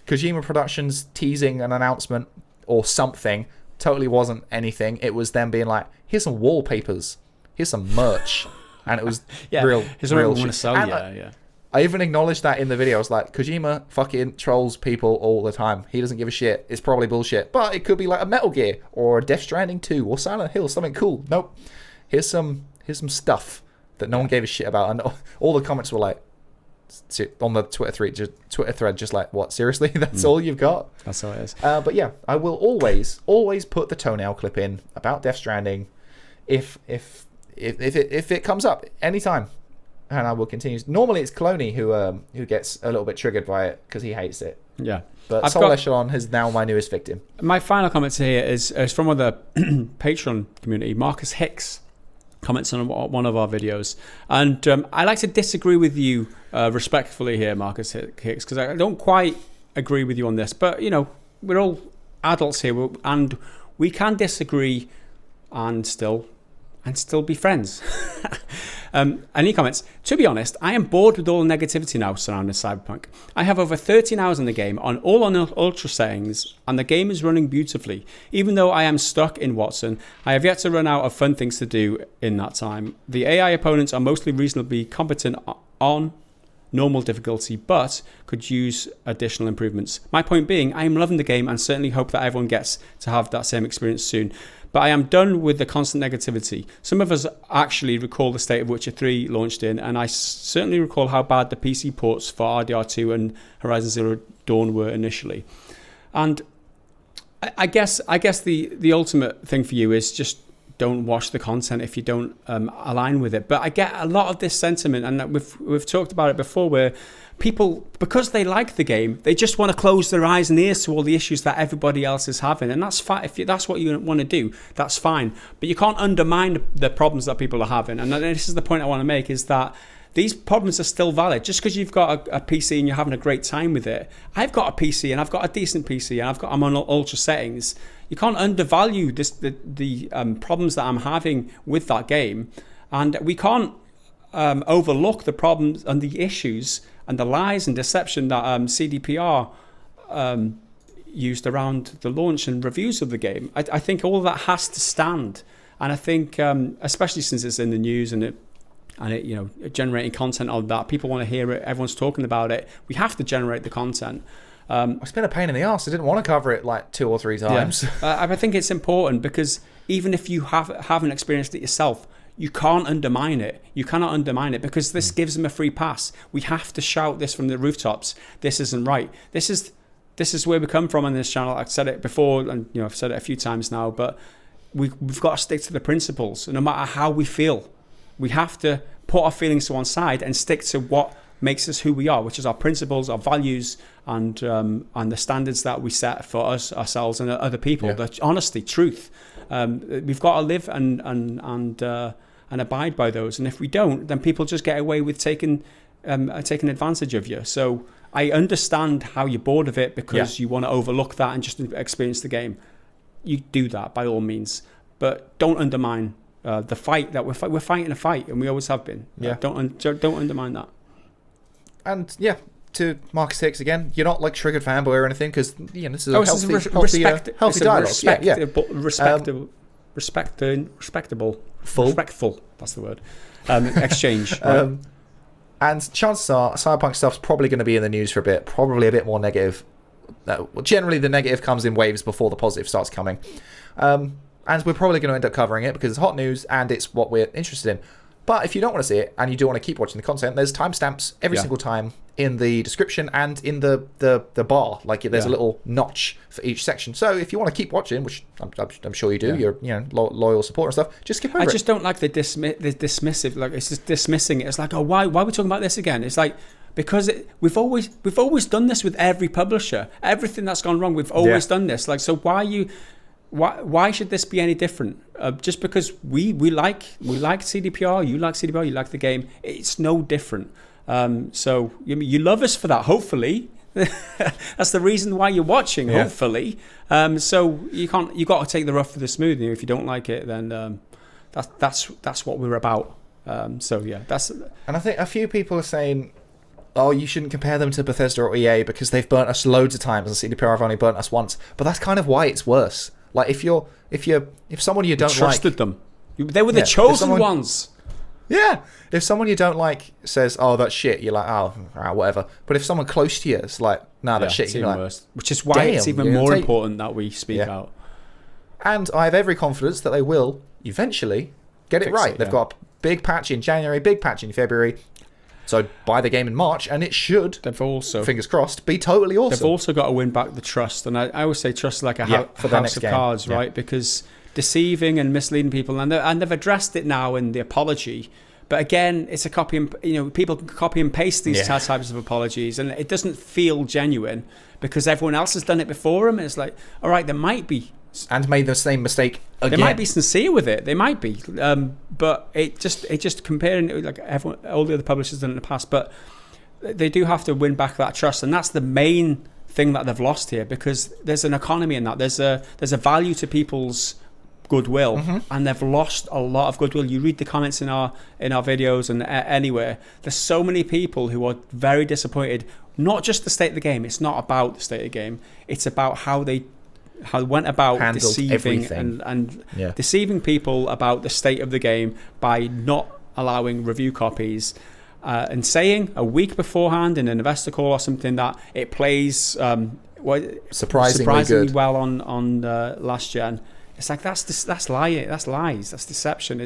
Kojima Productions teasing an announcement or something. Totally wasn't anything. It was them being like, here's some wallpapers, here's some merch, and it was real want to shit. sell. And I even acknowledged that in the video. I was like, Kojima fucking trolls people all the time. He doesn't give a shit. It's probably bullshit, but it could be like a Metal Gear or a Death Stranding 2 or Silent Hill, something cool. Nope. Here's some stuff that no one gave a shit about, and all the comments were like, on the Twitter thread, just like, what, seriously? That's all you've got? That's all it is. But yeah, I will always put the toenail clip in about Death Stranding if it comes up anytime, and I will continue. Normally it's Cloney who gets a little bit triggered by it because he hates it. Yeah. But Soul Echelon is now my newest victim. My final comment here is from one of the Patreon community, Marcus Hicks. Comments on one of our videos, and I like to disagree with you respectfully here, Marcus Hicks, because I don't quite agree with you on this, but you know, we're all adults here, and we can disagree and still be friends. And he comments, to be honest, I am bored with all the negativity now surrounding Cyberpunk. I have over 13 hours in the game on ultra settings, and the game is running beautifully. Even though I am stuck in Watson, I have yet to run out of fun things to do in that time. The AI opponents are mostly reasonably competent on normal difficulty, but could use additional improvements. My point being, I am loving the game and certainly hope that everyone gets to have that same experience soon. but I am done with the constant negativity. Some of us actually recall the state of Witcher 3 launched in, and I certainly recall how bad the PC ports for RDR2 and Horizon Zero Dawn were initially. And I guess the ultimate thing for you is just don't watch the content if you don't align with it. But I get a lot of this sentiment, and we've talked about it before, where people, because they like the game, they just want to close their eyes and ears to all the issues that everybody else is having, and that's fine. If that's what you want to do, that's fine. But you can't undermine the problems that people are having. And this is the point I want to make: is that these problems are still valid. Just because you've got a PC and you're having a great time with it, I've got a PC and I've got a decent PC and I'm on ultra settings. You can't undervalue the problems that I'm having with that game, and we can't overlook the problems and the issues and the lies and deception that CDPR used around the launch and reviews of the game. I think all of that has to stand, and I think especially since it's in the news and it generating content on that, people want to hear it. Everyone's talking about it. We have to generate the content. It's been a pain in the arse. I didn't want to cover it like 2 or 3 times. Yeah. I think it's important because even if you haven't experienced it yourself, you can't undermine it. You cannot undermine it because this gives them a free pass. We have to shout this from the rooftops. This isn't right. This is where we come from on this channel. I've said it before, and I've said it a few times now. But we've got to stick to the principles, no matter how we feel. We have to put our feelings to one side and stick to what makes us who we are, which is our principles, our values, and the standards that we set for ourselves and other people. The honesty, truth. We've got to live and abide by those. And if we don't, then people just get away with taking advantage of you. So I understand how you're bored of it because you want to overlook that and just experience the game. You do that by all means, but don't undermine the fight that we're fighting a fight, and we always have been. Don't undermine that. And to Marcus Hicks again, you're not like triggered fanboy or anything, because this is a healthy dialogue. Respectful. That's the word. Exchange. Right? And chances are, Cyberpunk stuff's probably going to be in the news for a bit. Probably a bit more negative. Generally, the negative comes in waves before the positive starts coming. And we're probably going to end up covering it because it's hot news and it's what we're interested in. But if you don't want to see it and you do want to keep watching the content, there's timestamps every single time in the description and in the bar. Like there's a little notch for each section. So if you want to keep watching, which I'm sure you do, you're loyal supporter and stuff, just skip over it. I just don't like the dismissive. Like it's just dismissing it. It's like, oh, why are we talking about this again? It's like, because we've always done this with every publisher. Everything that's gone wrong, we've always done this. Like, so why should this be any different? Just because we like CDPR, you like CDPR, you like the game, it's no different. So you love us for that, hopefully. That's the reason why you're watching, hopefully. So you got to take the rough with the smooth. If you don't like it, then that's what we're about. That's. And I think a few people are saying, oh, you shouldn't compare them to Bethesda or EA because they've burnt us loads of times, and CDPR have only burnt us once. But that's kind of why it's worse. Like if someone you don't trusted them, they were the chosen ones. Yeah, if someone you don't like says, "Oh, that's shit," you're like, "Oh, whatever." But if someone close to you is like, "Nah, that's shit," it's you're even like, worse. Which is why it's even more important that we speak out. And I have every confidence that they will eventually get it right. They've got a big patch in January, big patch in February. So buy the game in March, and it should, they've also, fingers crossed, be totally awesome. They've also got to win back the trust. And I always say trust is like a house of cards, right? Because deceiving and misleading people, and they've addressed it now in the apology. But again, it's a copy and, people can copy and paste these types of apologies, and it doesn't feel genuine because everyone else has done it before them. It's like, all right, there might be. And made the same mistake again. They might be sincere with it. They might be, but it just comparing it like all the other publishers done in the past. But they do have to win back that trust, and that's the main thing that they've lost here, because there's an economy in that. There's a value to people's goodwill, and they've lost a lot of goodwill. You read the comments in our videos and anywhere. There's so many people who are very disappointed. Not just the state of the game. It's not about the state of the game. It's about how they went about handled deceiving and deceiving people about the state of the game by not allowing review copies and saying a week beforehand in an investor call or something that it plays surprisingly well on last gen. It's like that's lying. That's lies. That's deception.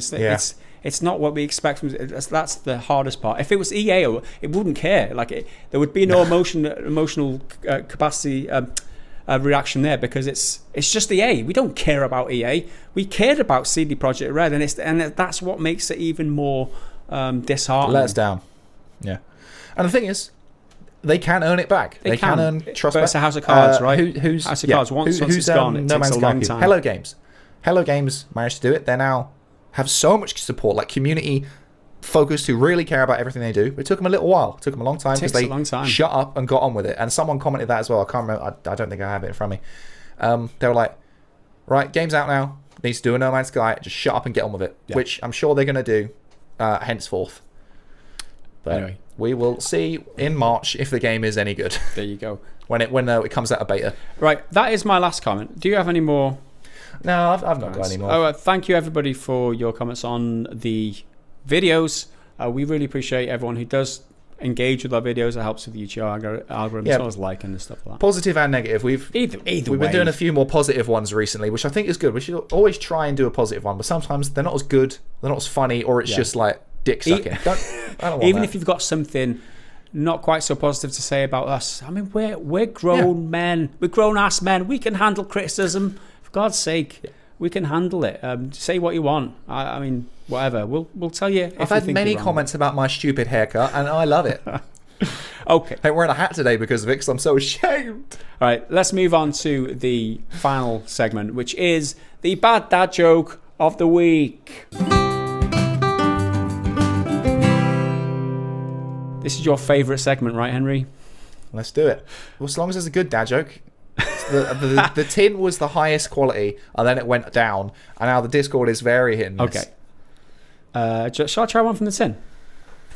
It's not what we expect from. That's the hardest part. If it was EA, it wouldn't care. Like there would be no emotional capacity reaction there, because it's just EA. We don't care about EA. We cared about CD Projekt Red, and that's what makes it even more disheartening. Let us down. Yeah, and the thing is, they can earn it back. They can earn trust back. It's a House of Cards, right? Who's House of Cards? Once it's gone, it takes a long time. Hello Games managed to do it. They now have so much support, like community focused, who really care about everything they do. It took them a little while. It took them a long time because they shut up and got on with it. And someone commented that as well. I can't remember. I don't think I have it in front of me. They were like, right, game's out now. Needs to do a No Man's Sky. Just shut up and get on with it, which I'm sure they're going to do henceforth. But anyway, we will see in March if the game is any good. There you go. when it comes out of beta. Right, that is my last comment. Do you have any more? No, I've not got any more. Oh, thank you everybody for your comments on the videos. We really appreciate everyone who does engage with our videos. It helps with the YouTube algorithm, as well as liking and stuff like that. Positive and negative. We've been doing a few more positive ones recently, which I think is good. We should always try and do a positive one, but sometimes they're not as good, they're not as funny, or it's just like dick sucking. I don't want Even that. if you've got something not quite so positive to say about us, I mean, we're grown men, we're grown ass men. We can handle criticism. For God's sake, we can handle it. Say what you want. I mean, whatever. We'll tell you. I've had many comments about my stupid haircut, and I love it. Okay. I'm wearing a hat today because of it, because I'm so ashamed. All right, let's move on to the final segment, which is the bad dad joke of the week. This is your favourite segment, right, Henry? Let's do it. Well, as long as it's a good dad joke. The tin was the highest quality, and then it went down, and now the Discord is very hit and miss. Okay. Shall I try one from the tin?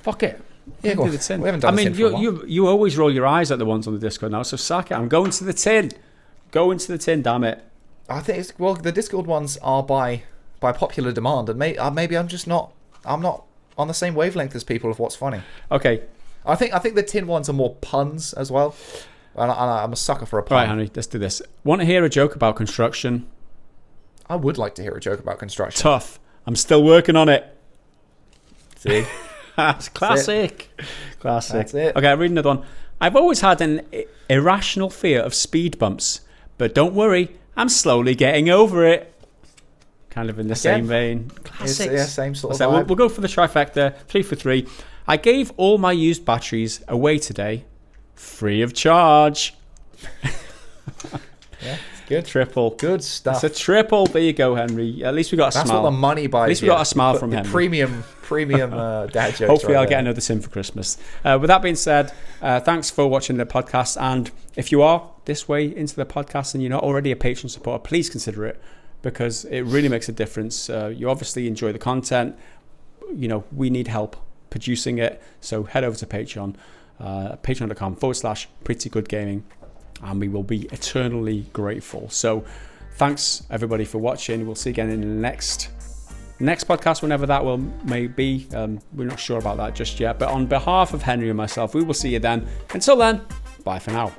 Fuck it. Yeah, go on. The tin. We haven't done the tin for a while. You always roll your eyes at the ones on the Discord now, so sack it. I'm going to the tin. Going to the tin, damn it. I think the Discord ones are by popular demand, and maybe I'm not on the same wavelength as people of what's funny. Okay. I think the tin ones are more puns as well. And I'm a sucker for a pun. Right, Henry, let's do this. Want to hear a joke about construction? I would like to hear a joke about construction. Tough. I'm still working on it. See? That's classic. Classic. That's it. Okay, I'll read another one. I've always had an irrational fear of speed bumps, but don't worry, I'm slowly getting over it. Kind of in the same vein. Classics. Yeah, same sort of so vibe. we'll go for the trifecta. 3 for 3. I gave all my used batteries away today, free of charge. Yeah, it's good. Triple. Good stuff. It's a triple. There you go, Henry. At least we got a smile. That's what the money buys. At least we got a smile from Henry. Premium dad jokes. Hopefully I'll get another tin for Christmas. With that being said, thanks for watching the podcast. And if you are this way into the podcast and you're not already a Patreon supporter, please consider it, because it really makes a difference. You obviously enjoy the content. You know, we need help producing it. So head over to Patreon, patreon.com/prettygoodgaming, and we will be eternally grateful. So thanks everybody for watching. We'll see you again in the next podcast, whenever that may be. We're not sure about that just yet. But on behalf of Henry and myself, we will see you then. Until then, bye for now.